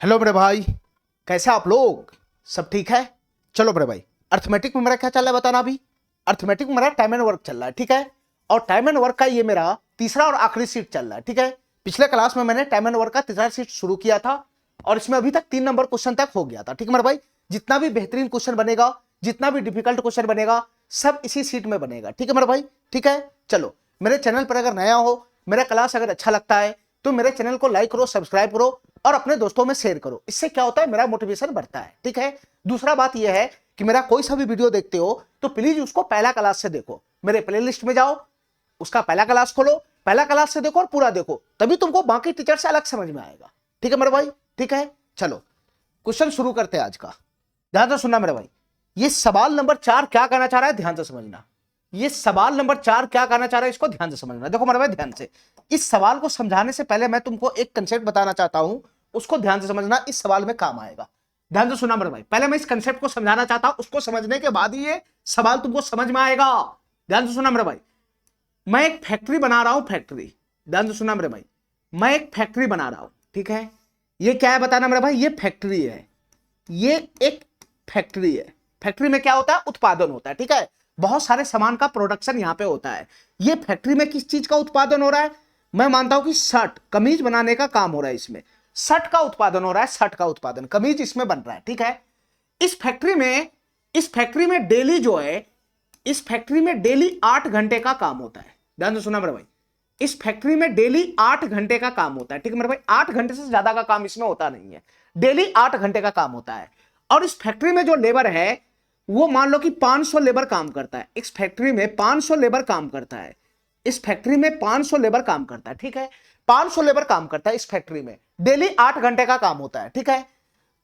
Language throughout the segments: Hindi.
हेलो मेरे भाई, कैसे आप लोग? सब ठीक है? चलो मेरे भाई, अर्थमेटिक में मेरा क्या चल रहा है बताना। अभी अर्थमेटिक में मेरा टाइम एंड वर्क चल रहा है, ठीक है। और टाइम एंड वर्क का ये मेरा तीसरा और आखिरी सीट चल रहा है, ठीक है। पिछले क्लास में मैंने टाइम एंड वर्क का तीसरा सीट शुरू किया था और इसमें अभी तक 3 नंबर क्वेश्चन तक हो गया था, ठीक है मेरे भाई। जितना भी बेहतरीन क्वेश्चन बनेगा, जितना भी डिफिकल्ट क्वेश्चन बनेगा, सब इसी सीट में बनेगा, ठीक है मेरे भाई, ठीक है। चलो, मेरे चैनल पर अगर नया हो, मेरा क्लास अगर अच्छा लगता है तो मेरे चैनल को लाइक करो, सब्सक्राइब करो और अपने दोस्तों में शेयर करो। इससे क्या होता है, मेरा मोटिवेशन बढ़ता है, ठीक है। दूसरा बात यह है कि मेरा कोई सा भी वीडियो देखते हो तो प्लीज उसको पहला क्लास से देखो। मेरे प्लेलिस्ट में जाओ, उसका पहला क्लास खोलो, पहला क्लास से देखो और पूरा देखो, तभी तुमको बाकी टीचर से अलग समझ में आएगा, ठीक है मेरे भाई, ठीक है। चलो, क्वेश्चन शुरू करते हैं आज का। ध्यान से सुनना मेरे भाई। ये सवाल नंबर 4 क्या कहना चाह रहा है, ध्यान से समझना। ये सवाल नंबर 4 क्या कहना चाह रहा है, इसको ध्यान से समझना। देखो मेरे भाई, ध्यान से। इस सवाल को समझाने से पहले मैं तुमको एक कंसेप्ट बताना चाहता हूं, उसको ध्यान से समझना, इस सवाल में काम आएगा। ध्यान से सुनना मेरे भाई, पहले मैं इस कंसेप्ट को समझाना चाहता हूं, उसको समझने के बाद ही ये सवाल तुमको समझ में आएगा। ध्यान से सुनना मेरे भाई। मैं एक फैक्ट्री बना रहा हूं, फैक्ट्री। ध्यान से सुनना मेरे भाई, मैं एक फैक्ट्री बना रहा हूं, ठीक है। ये क्या है बताना मेरे भाई, ये फैक्ट्री है, ये एक फैक्ट्री है। फैक्ट्री में क्या होता है, उत्पादन होता है, ठीक है। बहुत सारे सामान का प्रोडक्शन यहां पे होता है। ये फैक्ट्री में किस चीज का उत्पादन हो रहा है? मैं मानता हूं कि शर्ट, कमीज बनाने का काम हो रहा है इसमें। शर्ट का उत्पादन हो रहा है, शर्ट का उत्पादन, कमीज इसमें बन रहा है, ठीक है। इस फैक्ट्री में डेली जो है, इस फैक्ट्री में डेली 8 घंटे का काम होता है। ध्यान से सुना मेरे भाई, इस फैक्ट्री में डेली 8 घंटे का काम होता है, ठीक है मेरे भाई। 8 घंटे से ज्यादा का काम इसमें होता नहीं है, डेली 8 घंटे का काम होता है। और इस फैक्ट्री में जो लेबर है वो मान लो कि 500 लेबर काम करता है। इस फैक्ट्री में 500 लेबर काम करता है, इस फैक्ट्री में 500 लेबर काम करता है, ठीक है। 500 लेबर काम करता है इस फैक्ट्री में, डेली 8 घंटे का काम होता है, ठीक है।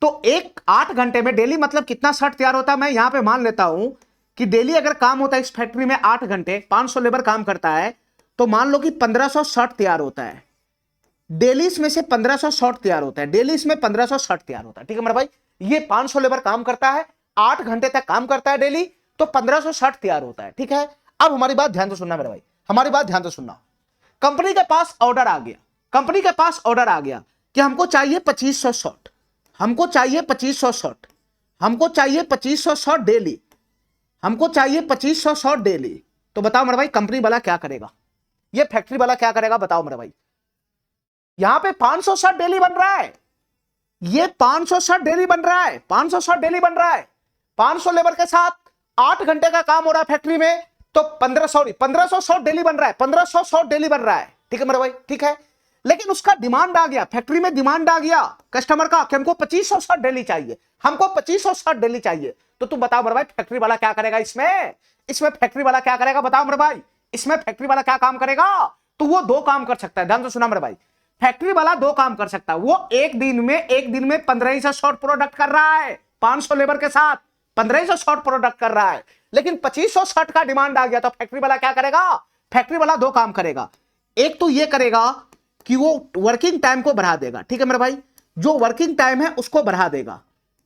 तो एक 8 घंटे में डेली मतलब कितना शर्ट तैयार होता है, मैं यहां पे मान लेता हूं कि डेली अगर काम होता है इस फैक्ट्री में 8 घंटे, 500 लेबर काम करता है, तो मान लो कि 1500 शर्ट तैयार होता है। डेली इसमें से 1500 शर्ट तैयार होता है, डेली इसमें 1500 शर्ट तैयार होता है, ठीक है मेरा भाई। ये 500 लेबर काम करता है, 8 घंटे तक काम करता है डेली, तो 1500 शर्ट तैयार होता है, ठीक है। अब हमारी बात ध्यान से सुनना मेरा भाई, हमारी बात ध्यान से सुनना। कंपनी के पास ऑर्डर आ गया, कंपनी के पास ऑर्डर आ गया कि हमको चाहिए 2500 शर्ट, हमको चाहिए 2500 शर्ट, हमको चाहिए 2500 शर्ट डेली, हमको चाहिए 2500 शर्ट डेली। तो बताओ मेरा भाई, कंपनी वाला क्या करेगा, ये फैक्ट्री वाला क्या करेगा, बताओ मेरा भाई। यहां पे 500 शर्ट डेली बन रहा है, ये 500 शर्ट डेली बन रहा है, 500 शर्ट डेली बन रहा है। 500 लेबर के साथ 8 घंटे का काम हो रहा है फैक्ट्री में, तो 1500 शर्ट डेली बन रहा है, 1500 शर्ट डेली बन रहा है, ठीक है मेरे भाई, ठीक है। लेकिन उसका डिमांड आ गया, फैक्ट्री में डिमांड आ गया कस्टमर का कि हमको 2500 शर्ट डेली चाहिए, हमको 2500 शर्ट डेली चाहिए। तो तुम बताओ मेरे भाई, फैक्ट्री वाला क्या करेगा इसमें, इसमें फैक्ट्री वाला क्या करेगा, बताओ मेरे भाई, इसमें फैक्ट्री वाला क्या काम करेगा। तो वो 2 काम कर सकता है, ध्यान से सुना मेरे भाई। फैक्ट्री वाला 2 काम कर सकता है, वो एक दिन में 1500 शॉर्ट प्रोडक्ट कर रहा है, 500 लेबर के साथ 1500 शॉर्ट प्रोडक्ट कर रहा है। लेकिन 2500 शर्ट का डिमांड आ गया, तो फैक्ट्री वाला क्या करेगा, फैक्ट्री वाला 2 काम करेगा। एक तो ये करेगा कि वो वर्किंग टाइम को बढ़ा देगा, ठीक है मेरे भाई। जो वर्किंग टाइम है उसको बढ़ा देगा,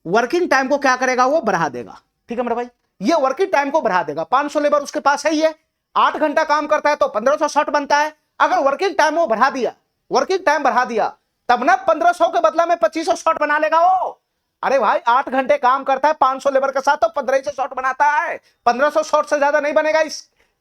वर्किंग टाइम को क्या करेगा, वो बढ़ा देगा, ठीक है मेरे भाई। ये वर्किंग टाइम को बढ़ा देगा। 500 लेबर उसके पास है ही है, 8 घंटा काम करता है तो 1500 शर्ट बनता है। अगर वर्किंग टाइम वो बढ़ा दिया, वर्किंग टाइम बढ़ा दिया, तब ना 1500 के बदला में 2500 शॉट बना लेगा वो। अरे भाई, 8 घंटे काम करता है 500 लेबर के साथ, तो 1500 शॉट बनाता है, 1500 शॉट से ज्यादा नहीं बनेगा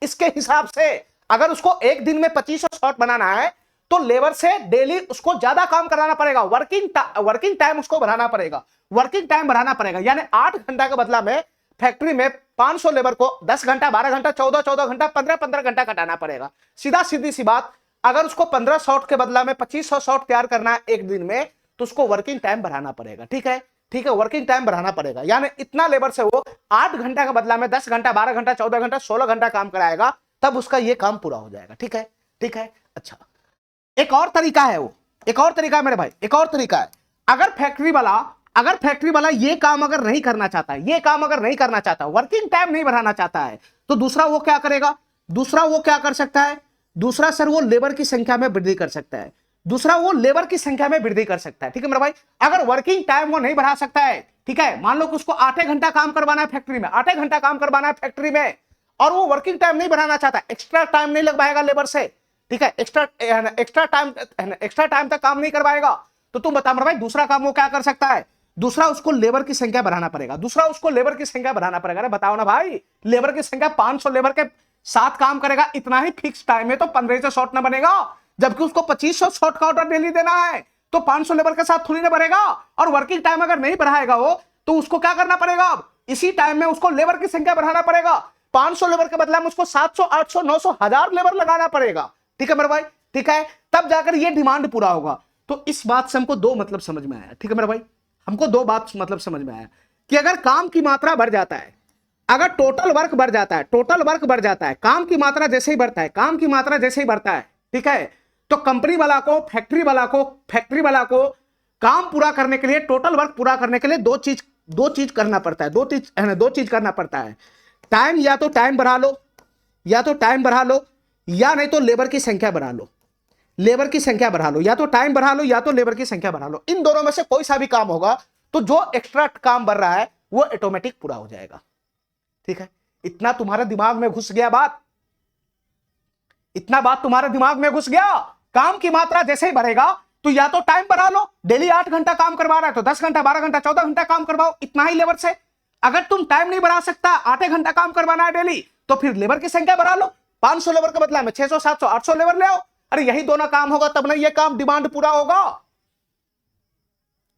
इसके हिसाब से। अगर उसको एक दिन में 2500 शॉट बनाना है तो लेबर से डेली उसको ज्यादा काम कराना पड़ेगा, वर्किंग टाइम उसको बढ़ाना पड़ेगा, वर्किंग टाइम बढ़ाना पड़ेगा। यानी 8 घंटा के बदला में फैक्ट्री में 500 लेबर को 10 घंटा, 12 घंटा, 14 घंटा, 15 घंटा कटाना पड़ेगा। सीधा सीधी सी बात, अगर उसको 15 शॉट के बदला में 2500 शॉट तैयार करना है एक दिन में, तो उसको वर्किंग टाइम बढ़ाना पड़ेगा, ठीक है, ठीक है, वर्किंग टाइम बढ़ाना पड़ेगा। यानी इतना लेबर से वो 8 घंटा के बदला में 10 घंटा, 12 घंटा, 14 घंटा, 16 घंटा काम कराएगा, तब उसका ये काम पूरा हो जाएगा, ठीक है, ठीक है। अच्छा, एक और तरीका है, वो एक और तरीका है मेरे भाई, एक और तरीका है। अगर फैक्ट्री वाला ये काम अगर नहीं करना चाहता है, ये काम अगर नहीं करना चाहता, वर्किंग टाइम नहीं बढ़ाना चाहता है, तो दूसरा वो क्या करेगा, दूसरा वो क्या कर सकता है, दूसरा सर वो लेबर की संख्या में वृद्धि कर सकता है, दूसरा वो लेबर की संख्या में वृद्धि कर सकता है, ठीक है मेरा भाई। अगर वर्किंग टाइम वो नहीं बढ़ा सकता है, ठीक है, मान लो कि उसको 8 घंटा काम करवाना है फैक्ट्री में, 8 घंटा काम करवाना है फैक्ट्री में, और वो वर्किंग टाइम नहीं बढ़ाना चाहता, एक्स्ट्रा टाइम नहीं लगवाएगा लेबर से, ठीक है, एक्स्ट्रा टाइम तक काम नहीं करवाएगा, तो तुम बता मेरे भाई दूसरा काम वो क्या कर सकता है, दूसरा उसको लेबर की संख्या बढ़ाना पड़ेगा, दूसरा उसको लेबर की संख्या बढ़ाना पड़ेगा। अरे बताओ ना भाई, लेबर की संख्या 500 लेबर के साथ काम करेगा, इतना ही फिक्स टाइम है, तो 15 से शॉर्ट ना बनेगा, जबकि उसको 2500 शॉर्ट का ऑर्डर डेली देना है, तो 500 लेबर के साथ थोड़ी ना बढ़ेगा। और वर्किंग टाइम अगर नहीं बढ़ाएगा वो, तो उसको क्या करना पड़ेगा, अब इसी टाइम में उसको लेबर की संख्या बढ़ाना पड़ेगा। 500 लेबर के बदले में उसको 700, 800, 900, 1000 लेबर लगाना पड़ेगा। ठीक है मेरे भाई, ठीक है, तब जाकर ये डिमांड पूरा होगा। तो इस बात से हमको दो मतलब समझ में आया। ठीक है मेरे भाई, हमको दो बात मतलब समझ में आया कि अगर काम की मात्रा बढ़ जाता है, अगर टोटल वर्क बढ़ जाता है, टोटल वर्क बढ़ जाता है, काम की मात्रा जैसे ही बढ़ता है, काम की मात्रा जैसे ही बढ़ता है, ठीक है, तो कंपनी वाला को, फैक्ट्री वाला को काम पूरा करने के लिए, टोटल वर्क पूरा करने के लिए दो चीज करना पड़ता है, दो चीज करना पड़ता है। टाइम, या तो टाइम बढ़ा लो, या नहीं तो लेबर की संख्या बढ़ा लो, या तो टाइम बढ़ा लो या तो लेबर की संख्या बढ़ा लो। इन दोनों में से कोई सा भी काम होगा तो जो एक्स्ट्रा काम बढ़ रहा है वो ऑटोमेटिक पूरा हो जाएगा। ठीक है, इतना तुम्हारे दिमाग में घुस गया बात, इतना बात तुम्हारे दिमाग में घुस गया। काम की मात्रा जैसे ही बढ़ेगा तो या तो टाइम बढ़ा लो, डेली 8 घंटा काम करवा रहा है तो 10 घंटा, 12 घंटा, 14 घंटा काम करवाओ, इतना ही लेबर से। अगर तुम टाइम नहीं बढ़ा सकता, 8 घंटा काम करवाना है डेली, तो फिर लेबर की संख्या बढ़ा लो, 500 लेबर के बदला में 600, 700, 800 लेबर ले आओ। अरे यही दोनों काम होगा तब ना ये काम डिमांड पूरा होगा।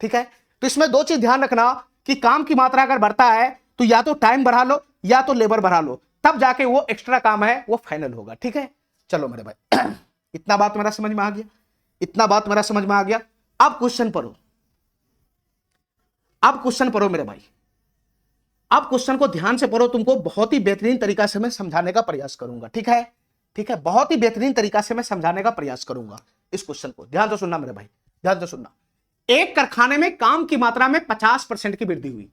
ठीक है, तो इसमें दो चीज ध्यान रखना कि काम की मात्रा अगर बढ़ता है तो या तो टाइम बढ़ा लो या तो लेबर बढ़ा लो, तब जाके वो एक्स्ट्रा काम है वो फाइनल होगा। ठीक है, चलो मेरे भाई इतना बात मेरा समझ में आ गया, इतना बात मेरा समझ में आ गया। अब क्वेश्चन पढ़ो, अब क्वेश्चन पढ़ो मेरे भाई, अब क्वेश्चन को ध्यान से पढ़ो, तुमको बहुत ही बेहतरीन तरीका से मैं समझाने का प्रयास करूंगा। ठीक है, ठीक है, बहुत ही बेहतरीन तरीका से मैं समझाने का प्रयास करूंगा। इस क्वेश्चन को ध्यान से सुनना मेरे भाई, ध्यान से सुनना। एक कारखाने में काम की मात्रा में 50% की वृद्धि हुई।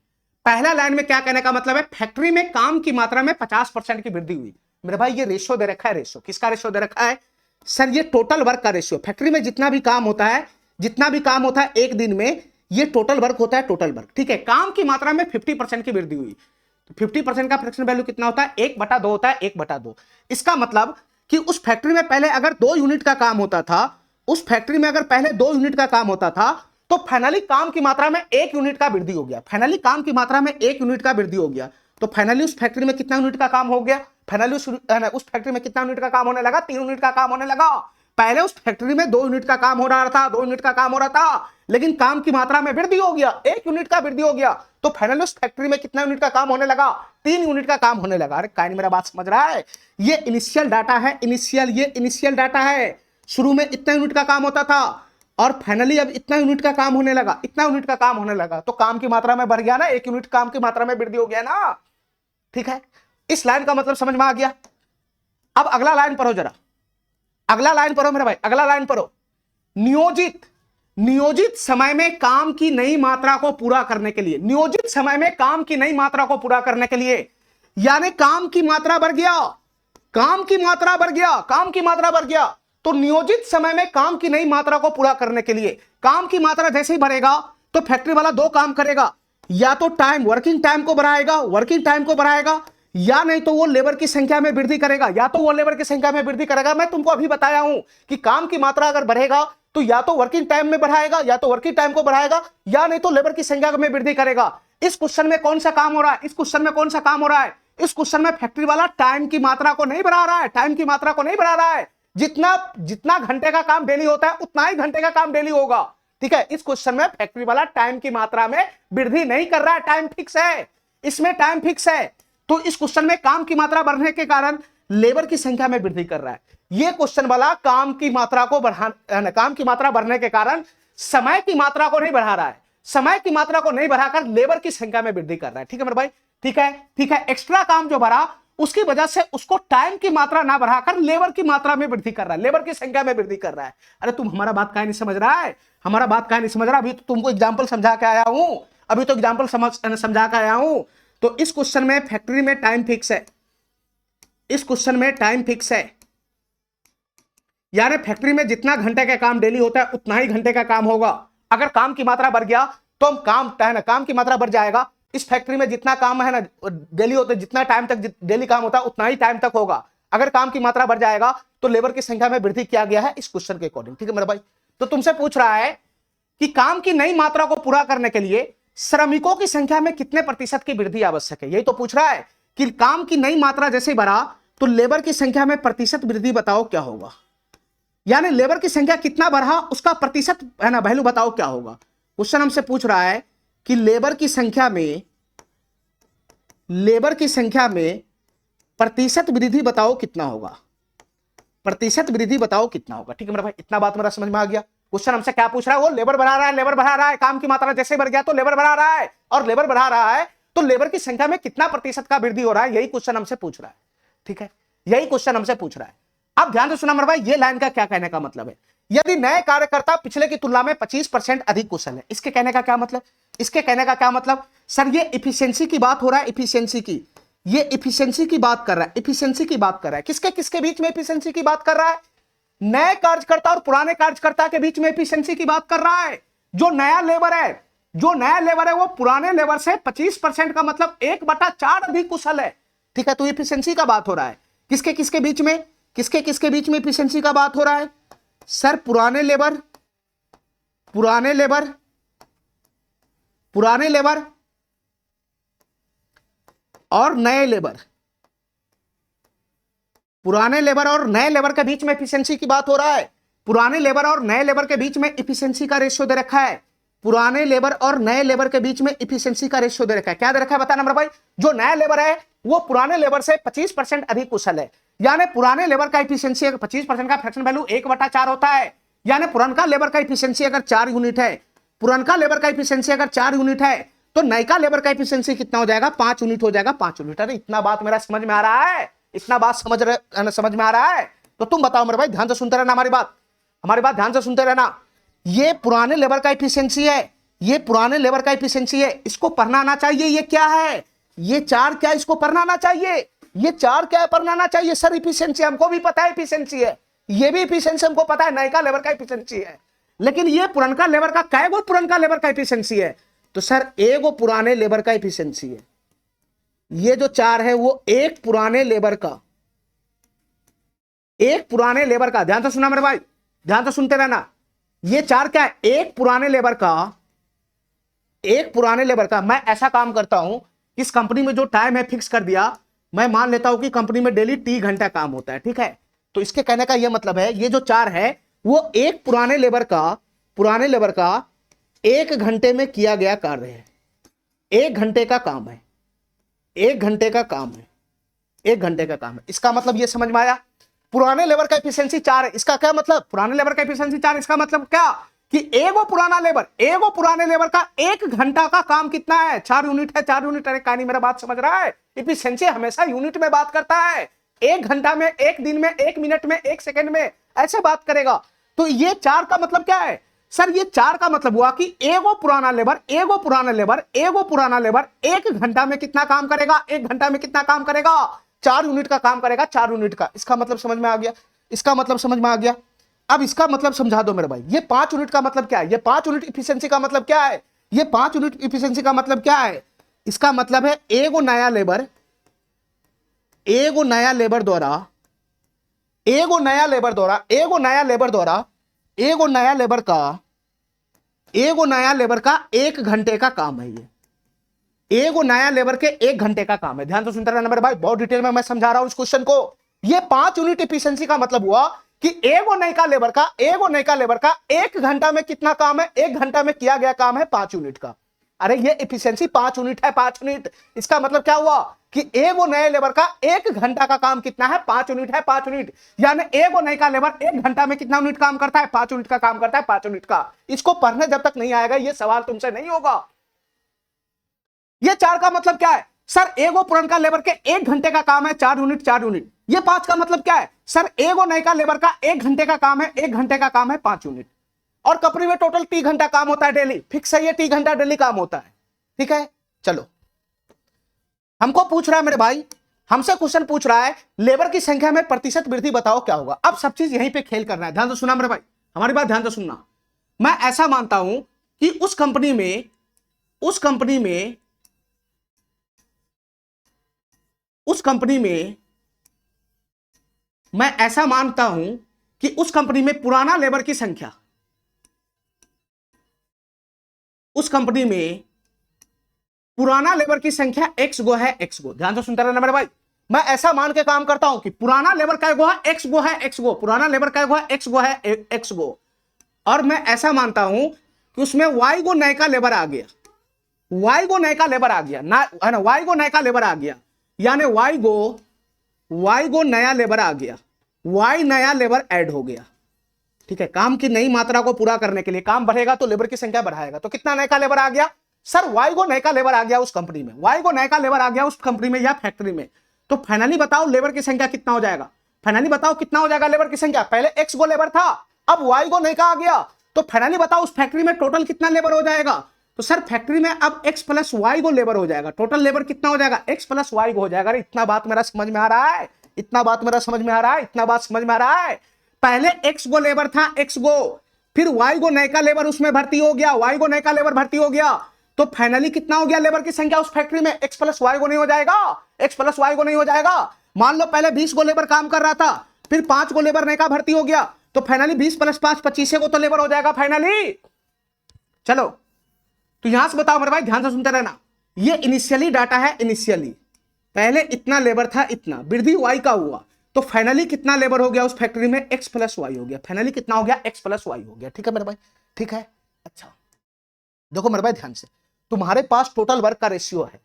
पहला लाइन में क्या कहने का मतलब है, फैक्ट्री में काम की मात्रा में 50% की वृद्धि हुई। मेरे भाई ये रेशियो दे रखा है, रेशियो किसका रेशियो दे रखा है सर, ये टोटल वर्क का रेशियो। फैक्ट्री में जितना भी काम होता है, जितना भी काम होता है एक दिन में, ये टोटल वर्क होता है, टोटल वर्क। ठीक है, काम की मात्रा में 50% की वृद्धि हुई, तो 50% का फ्रैक्शन वैल्यू कितना होता है, 1/2 होता है, 1/2। इसका मतलब कि उस फैक्ट्री में पहले अगर 2 यूनिट का काम होता था, उस फैक्ट्री में अगर पहले 2 यूनिट का काम होता था, तो फाइनली काम की मात्रा में 1 यूनिट का वृद्धि हो गया, फाइनली काम की मात्रा में 1 यूनिट का वृद्धि हो गया, तो फाइनली उस फैक्ट्री में कितना यूनिट का काम हो गया, फाइनली उस फैक्ट्री में कितना यूनिट का काम होने लगा, 3 यूनिट का काम होने लगा। पहले उस फैक्ट्री में 2 यूनिट का काम हो रहा था, 2 यूनिट का काम हो रहा था, लेकिन काम की मात्रा में वृद्धि हो गया, 1 यूनिट का वृद्धि हो गया, तो फाइनली उस फैक्ट्री में कितना यूनिट का काम होने लगा, 3 यूनिट का काम होने लगा। अरे काहे नहीं मेरा बात समझ रहा है, ये इनिशियल डाटा है, ये इनिशियल डाटा है। शुरू में इतना यूनिट का काम होता था और फाइनली अब इतना यूनिट का काम होने लगा, इतना यूनिट का काम होने लगा, तो काम की मात्रा में बढ़ गया ना, 1 यूनिट काम की मात्रा में वृद्धि हो गया ना। ठीक है, इस लाइन का मतलब समझ में आ गया। अब अगला लाइन पढ़ो जरा, अगला लाइन पढ़ो मेरे भाई, अगला लाइन पढ़ो। नियोजित समय में काम की नई मात्रा को पूरा करने के लिए, नियोजित समय में काम की नई मात्रा को पूरा करने के लिए, यानी काम की मात्रा बढ़ गया, काम की मात्रा बढ़ गया, काम की मात्रा बढ़ गया, तो नियोजित समय में काम की नई मात्रा को पूरा करने के लिए, काम की मात्रा जैसे ही बढ़ेगा तो फैक्ट्री वाला 2 काम करेगा, या तो टाइम, वर्किंग टाइम को बढ़ाएगा, या नहीं तो वो लेबर की संख्या में वृद्धि करेगा, मैं तुमको अभी बताया हूं कि काम की मात्रा अगर बढ़ेगा तो या तो वर्किंग टाइम में बढ़ाएगा, या तो वर्किंग टाइम को बढ़ाएगा, या नहीं तो लेबर की संख्या में वृद्धि करेगा। इस क्वेश्चन में कौन सा काम हो रहा है, इस क्वेश्चन में फैक्ट्री वाला टाइम की मात्रा को नहीं बढ़ा रहा है, जितना घंटे का काम डेली होता है उतना ही घंटे का काम डेली होगा। ठीक है, इस क्वेश्चन में फैक्ट्री वाला टाइम की मात्रा में वृद्धि नहीं कर रहा है, टाइम फिक्स है, इसमें टाइम फिक्स है। तो इस क्वेश्चन में काम की मात्रा बढ़ने के कारण लेबर की संख्या में वृद्धि कर रहा है। यह क्वेश्चन वाला काम की मात्रा बढ़ने के कारण समय की मात्रा को नहीं बढ़ा रहा है, समय की मात्रा को नहीं बढ़ाकर लेबर की संख्या में वृद्धि कर रहा है। ठीक है मेरे भाई, ठीक है, एक्स्ट्रा काम जो बढ़ा उसकी वजह से उसको टाइम की मात्रा ना बढ़ाकर लेबर की मात्रा में वृद्धि कर रहा है, लेबर की संख्या में वृद्धि कर रहा है। अरे तुम हमारा बात काहे नहीं समझ रहा है, अभी तो तुमको एग्जाम्पल समझा के आया हूं, तो इस क्वेश्चन में फैक्ट्री में टाइम फिक्स है, यानी फैक्ट्री में जितना घंटे का काम डेली होता है उतना ही घंटे का काम होगा। अगर काम की मात्रा बढ़ गया तो काम की मात्रा बढ़ जाएगा, इस फैक्ट्री में जितना काम है ना डेली होता है, जितना टाइम तक डेली काम होता है उतना ही टाइम तक होगा। अगर काम की मात्रा बढ़ जाएगा तो लेबर की संख्या में वृद्धि किया गया है इस क्वेश्चन के अकॉर्डिंग। ठीक है मेरे भाई, तो तुमसे पूछ रहा है कि काम की नई मात्रा को पूरा करने के लिए श्रमिकों की संख्या में कितने प्रतिशत की वृद्धि आवश्यक है। यही तो पूछ रहा है कि काम की नई मात्रा जैसे बढ़ा तो लेबर की संख्या में प्रतिशत वृद्धि बताओ क्या होगा, यानी लेबर की संख्या कितना बढ़ा उसका प्रतिशत है ना वैल्यू बताओ क्या होगा। क्वेश्चन हमसे पूछ रहा है कि लेबर की संख्या में प्रतिशत वृद्धि बताओ कितना होगा, प्रतिशत वृद्धि बताओ कितना होगा। ठीक है मेरा भाई, इतना बात मेरा समझ में आ गया। क्वेश्चन हमसे क्या पूछ रहा है, वो लेबर बढ़ा रहा है, लेबर बढ़ा रहा है, काम की मात्रा जैसे बढ़ गया तो लेबर बढ़ा रहा है, और लेबर बढ़ा रहा है तो लेबर की संख्या में कितना प्रतिशत का वृद्धि हो रहा है, यही क्वेश्चन हमसे पूछ रहा है। ठीक है, यही क्वेश्चन हमसे पूछ रहा है। अब ध्यान से सुना मेरे भाई, ये लाइन का क्या कहने का मतलब है, यदि नए कार्यकर्ता पिछले की तुलना में 25% अधिक कुशल है, इसके कहने का क्या मतलब, इसके कहने का क्या मतलब सर, ये इफिशियंसी की बात हो रहा है, इफिशियंसी की, ये इफिशियंसी की बात कर रहा है, इफिशियंसी की बात कर रहा है, किसके किसके बीच में इफिशियंसी की बात कर रहा है, नए कार्यकर्ता और पुराने कार्यकर्ता के बीच में इफिशियंसी की बात कर रहा है। जो नया लेबर है वो पुराने लेबर से 25% का मतलब 1/4 अधिक कुशल है। ठीक है, तो इफिशियंसी का बात हो रहा है, किसके किसके बीच में, किसके किसके बीच में इफिशियंसी का बात हो रहा है सर, पुराने लेबर और नए लेबर, पुराने लेबर और नए लेबर के बीच में इफिशियंसी की बात हो रहा है। पुराने लेबर और नए लेबर के बीच में इफिशियंसी का रेशियो दे रखा है, पुराने लेबर और नए लेबर के बीच में इफिशियंसी का रेशियो दे रखा है। क्या दे रखा है बताना मेरा भाई, जो नया लेबर है वो पुराने लेबर से 25% अधिक कुशल है, यानी पुराने लेबर का इफिशियंसी 25% का फ्रैक्शन वैल्यू 1/4 होता है, यानी पुरानका लेबर का इफिशियंसी अगर 4 यूनिट है, पुरानका लेबर का इफिशियंसी अगर 4 यूनिट है तो नयका लेबर का इफिशियंसी कितना हो जाएगा, 5 यूनिट हो जाएगा, 5 यूनिट। अरे इतना बात मेरा समझ में आ रहा है, इतना बात समझ में आ रहा है, तो तुम बताओ मेरे भाई, ध्यान से सुनते रहना हमारी बात ध्यान से सुनते रहना। ये पुराने लेबर का इफिशियंसी है, ये पुराने लेबर का इफिशियंसी है, इसको पढ़ना आना चाहिए। ये क्या है, ये 4 क्या, इसको पढ़ना आना चाहिए, ये 4 क्या है पढ़ना आना चाहिए सर। इफिशियंसी हमको भी पता है इफिशियंसी है, ये भी इफिशियंसी हमको पता है, नयका लेबर का इफिशियंसी है, लेकिन ये पुरानका लेबर का कै गो पुरानका लेबर का इफिशियंसी है, तो सर एगो पुराने लेबर का इफिशियंसी है। ये जो 4 है वो एक पुराने लेबर का, एक पुराने लेबर का, ध्यान से सुना मेरे भाई, ध्यान से सुनते रहना। ये 4 क्या है, एक पुराने लेबर का, एक पुराने लेबर का। मैं ऐसा काम करता हूं, इस कंपनी में जो टाइम है फिक्स कर दिया, मैं मान लेता हूं कि कंपनी में डेली 3 घंटा काम होता है। ठीक है, तो इसके कहने का यह मतलब है, ये जो 4 है वो एक पुराने लेबर का 1 घंटे में किया गया कार्य है, 1 घंटे का काम है, 1 घंटे का काम है, 1 घंटे का काम है। इसका मतलब ये समझ में आया, पुराने लेबर का एफिशिएंसी 4 है, इसका क्या मतलब, पुराने लेबर का एफिशिएंसी 4, इसका मतलब क्या कि एगो पुराने लेबर का 1 घंटा का काम कितना है, 4 यूनिट है, 4 यूनिट। अरे कहानी मेरा बात समझ रहा है, एफिशिएंसी हमेशा यूनिट में बात करता है, 1 घंटा में, 1 दिन में, 1 मिनट में, 1 सेकंड में ऐसे बात करेगा। तो ये 4 का मतलब क्या है सर, ये 4 का मतलब हुआ कि एगो पुराना लेबर 1 घंटा में कितना काम करेगा, 1 घंटा में कितना काम करेगा, 4 यूनिट का काम करेगा, 4 यूनिट का। इसका मतलब समझ में आ गया, इसका मतलब समझ में आ गया। अब इसका मतलब समझा दो मेरे भाई, ये 5 यूनिट का मतलब क्या है, ये 5 यूनिट इफिशियंसी का मतलब क्या है, ये 5 यूनिट इफिशियंसी का मतलब क्या है। इसका मतलब है एगो नया लेबर द्वारा एगो नया लेबर का 1 घंटे का काम है। ये एगो नया लेबर के 1 घंटे का काम है। ध्यान से सुनते रहना मेरे भाई, बहुत डिटेल में मैं समझा रहा हूं इस क्वेश्चन को। ये 5 यूनिट एफिशिएंसी का मतलब हुआ कि एगो नयका लेबर का 1 घंटा में कितना काम है, 1 घंटा में किया गया काम है 5 यूनिट का। अरे ये एफिशिएंसी 5 यूनिट है, 5 यूनिट। इसका मतलब क्या हुआ कि एगो नए लेबर का 1 घंटा का काम कितना है, 5 यूनिट है, 5 यूनिट। यानी एगो नयका लेबर 1 घंटा में कितना यूनिट काम करता है, 5 यूनिट का काम करता है, 5 यूनिट का। इसको पढ़ने जब तक नहीं आएगा ये सवाल तुमसे नहीं होगा। ये 4 का मतलब क्या है सर, एगो पुरानका लेबर के 1 घंटे का काम है, 4 यूनिट, 4 यूनिट। ये 5 का मतलब क्या है सर, एगो नयका लेबर का 1 घंटे का काम है, 1 घंटे का काम है 5 यूनिट। और कंपनी में टोटल 3 घंटा काम होता है डेली, फिक्स है ये 3 घंटा डेली काम होता है। ठीक है, चलो हमको पूछ रहा है मेरे भाई, हमसे क्वेश्चन पूछ रहा है लेबर की संख्या में प्रतिशत वृद्धि बताओ क्या होगा। अब सब चीज यहीं पे खेल करना है, ध्यान से सुना मेरे भाई, हमारी बात ध्यान से सुनना। मैं ऐसा मानता हूं कि उस कंपनी में मैं ऐसा मानता हूं कि उस कंपनी में पुराना लेबर की संख्या उस कंपनी में पुराना लेबर की संख्या एक्स गो है, एक्स गो, ध्यान से सुनते रहना मेरे भाई। मैं ऐसा मान के काम करता हूं कि पुराना लेबर का गो है, एक्स गो है, एक्स गो, पुराना लेबर का गो है, एक्स गो है, एक्स गो, और मैं ऐसा मानता हूं कि उसमें वाई गो नए का लेबर आ गया, वाई गो नए का लेबर आ गया ना, है ना, वाई गो नए का लेबर आ गया, यानी वाई गो नया लेबर आ गया, वाई नया लेबर ऐड हो गया। ठीक है, काम की नई मात्रा को पूरा करने के लिए काम बढ़ेगा तो लेबर की संख्या बढ़ाएगा, तो कितना नए का लेबर आ गया सर, वाई गो नए का लेबर आ गया उस कंपनी में, वाई गो नए का लेबर आ गया उस कंपनी में या फैक्ट्री में। तो फाइनली बताओ लेबर की संख्या कितना हो जाएगा, फाइनली बताओ कितना हो जाएगा लेबर की संख्या। पहले एक्स गो लेबर था, अब वाई गो नए का आ गया, तो फाइनली बताओ उस फैक्ट्री में टोटल कितना लेबर हो जाएगा। तो सर फैक्ट्री में अब x plus why go labour हो जाएगा, टोटल लेबर कितना हो जाएगा, एक्स प्लस वाई गो हो जाएगा। अरे इतना बात मेरा समझ में आ रहा है, इतना बात मेरा समझ में आ रहा है, इतना बात समझ में आ रहा है। पहले एक्स गो लेबर था, एक्स गो, फिर वाई गो नए का लेबर उसमें भर्ती हो गया, वाई गो नए का लेबर भर्ती हो गया, तो फाइनली कितना हो गया लेबर की संख्या उस फैक्ट्री में, एक्स प्लस वाई गो नहीं हो जाएगा, एक्स प्लस वाई गो नहीं हो जाएगा। मान लो पहले 20 गो लेबर काम कर रहा था, फिर 5 गो लेबर नए का भर्ती हो गया, तो फाइनली 20 प्लस 5 25 गो तो लेबर हो जाएगा फाइनली। चलो तो यहां से बताओ मेरे भाई, ध्यान से सुनते रहना, ये इनिशियली डाटा है, इनिशियली पहले इतना लेबर था, इतना वृद्धि वाई का हुआ, तो फाइनली कितना लेबर हो गया उस फैक्ट्री में, एक्स प्लस वाई हो गया, फाइनली कितना हो गया, एक्स प्लस वाई हो गया। ठीक है मेरे भाई, ठीक है। अच्छा देखो मेरे भाई ध्यान से, तुम्हारे पास टोटल वर्क का रेशियो है,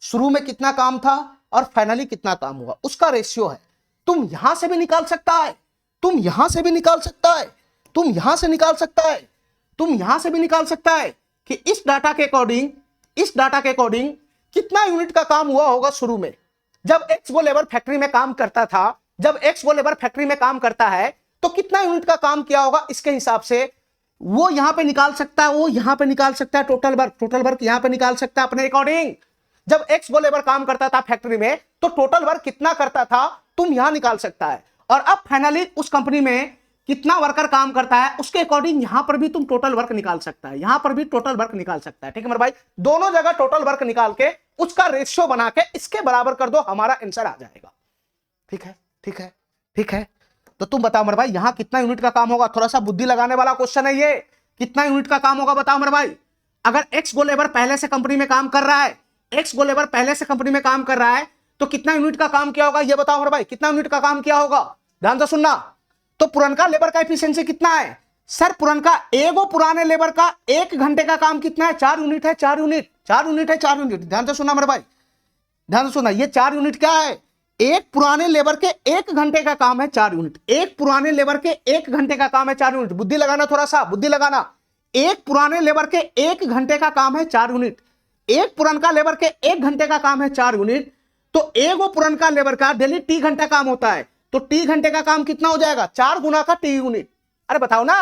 शुरू में कितना काम था और फाइनली कितना काम हुआ उसका रेशियो है। तुम यहां से भी निकाल सकता है, तुम यहां से भी निकाल सकता है, तुम यहां से निकाल सकता है, तुम यहां से भी निकाल सकता है कि इस डाटा के अकॉर्डिंग, इस डाटा के अकॉर्डिंग कितना यूनिट का काम हुआ होगा शुरू में, जब एक्स गो लेबर फैक्ट्री में काम करता था, जब एक्स गो लेबर फैक्ट्री में काम करता है तो कितना यूनिट का काम किया होगा, इसके हिसाब से वो यहां पे निकाल सकता है, वो यहां पे निकाल सकता है, टोटल वर्क यहां पे निकाल सकता है अपने अकॉर्डिंग। जब एक्स गो लेबर काम करता था फैक्ट्री में तो टोटल वर्क कितना करता था तुम यहां निकाल सकता है, और अब फाइनली उस कंपनी में कितना वर्कर काम करता है उसके अकॉर्डिंग यहां पर भी तुम टोटल वर्क निकाल सकता है, यहां पर भी टोटल वर्क निकाल सकता है। ठीक है मेरे भाई, दोनों जगह टोटल वर्क निकाल के उसका रेशियो बना के इसके बराबर कर दो, हमारा आंसर आ जाएगा। ठीक है, ठीक है, ठीक है। तो तुम बताओ मेरे भाई यहां कितना यूनिट का काम होगा, थोड़ा सा बुद्धि लगाने वाला क्वेश्चन है ये, कितना यूनिट का काम होगा बताओ मेरे भाई। अगर एक्स गो लेबर पहले से कंपनी में काम कर रहा है, एक्स गो लेबर पहले से कंपनी में काम कर रहा है, तो कितना यूनिट का काम किया होगा ये बताओ मेरे भाई, कितना यूनिट का काम किया होगा, ध्यान से सुनना। तो पुरनका लेबर का एफिशिएंसी कितना है सर, पुरनका एगो पुराने लेबर का 1 घंटे का काम कितना है, 4 यूनिट है, 4 यूनिट, 4 यूनिट है, 4 यूनिट, ध्यान से सुनना मेरे भाई, ध्यान से सुनना, ये 4 यूनिट क्या है, एक पुराने लेबर के 1 घंटे का काम है 4 यूनिट, एक पुराने लेबर के 1 घंटे का काम है 4 यूनिट, बुद्धि लगाना, थोड़ा सा बुद्धि लगाना, एक पुराने लेबर के 1 घंटे का काम है 4 यूनिट, एक पुरनका लेबर के 1 घंटे का काम है 4 यूनिट, तो एगो पुरनका लेबर का डेली टी घंटा काम होता है, तो टी घंटे का काम कितना हो जाएगा, 4 गुना का टी यूनिट। अरे बताओ ना,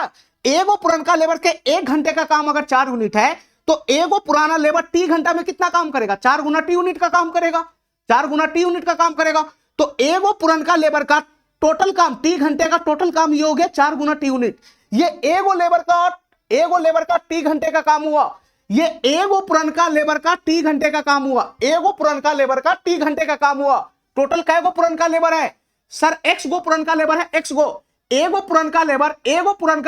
एगो पुरनका लेबर के 1 घंटे का काम अगर 4 यूनिट है तो एगो पुराना लेबर टी घंटा में कितना काम करेगा, 4 गुना टी यूनिट का काम करेगा, 4 गुना टी यूनिट का काम करेगा। तो एगो पुरनका लेबर का टोटल काम, टी घंटे का टोटल काम ये हो गया 4 गुना टी यूनिट। ये एगो लेबर का टी घंटे का काम हुआ, ये एगो पुरनका लेबर का टी घंटे का काम हुआ, एगो पुरनका लेबर का टी घंटे का काम हुआ। टोटल कैगो पुरनका लेबर है सर, एक्स गो पुरनका लेबर है, एक्स गो, एगो पुरनका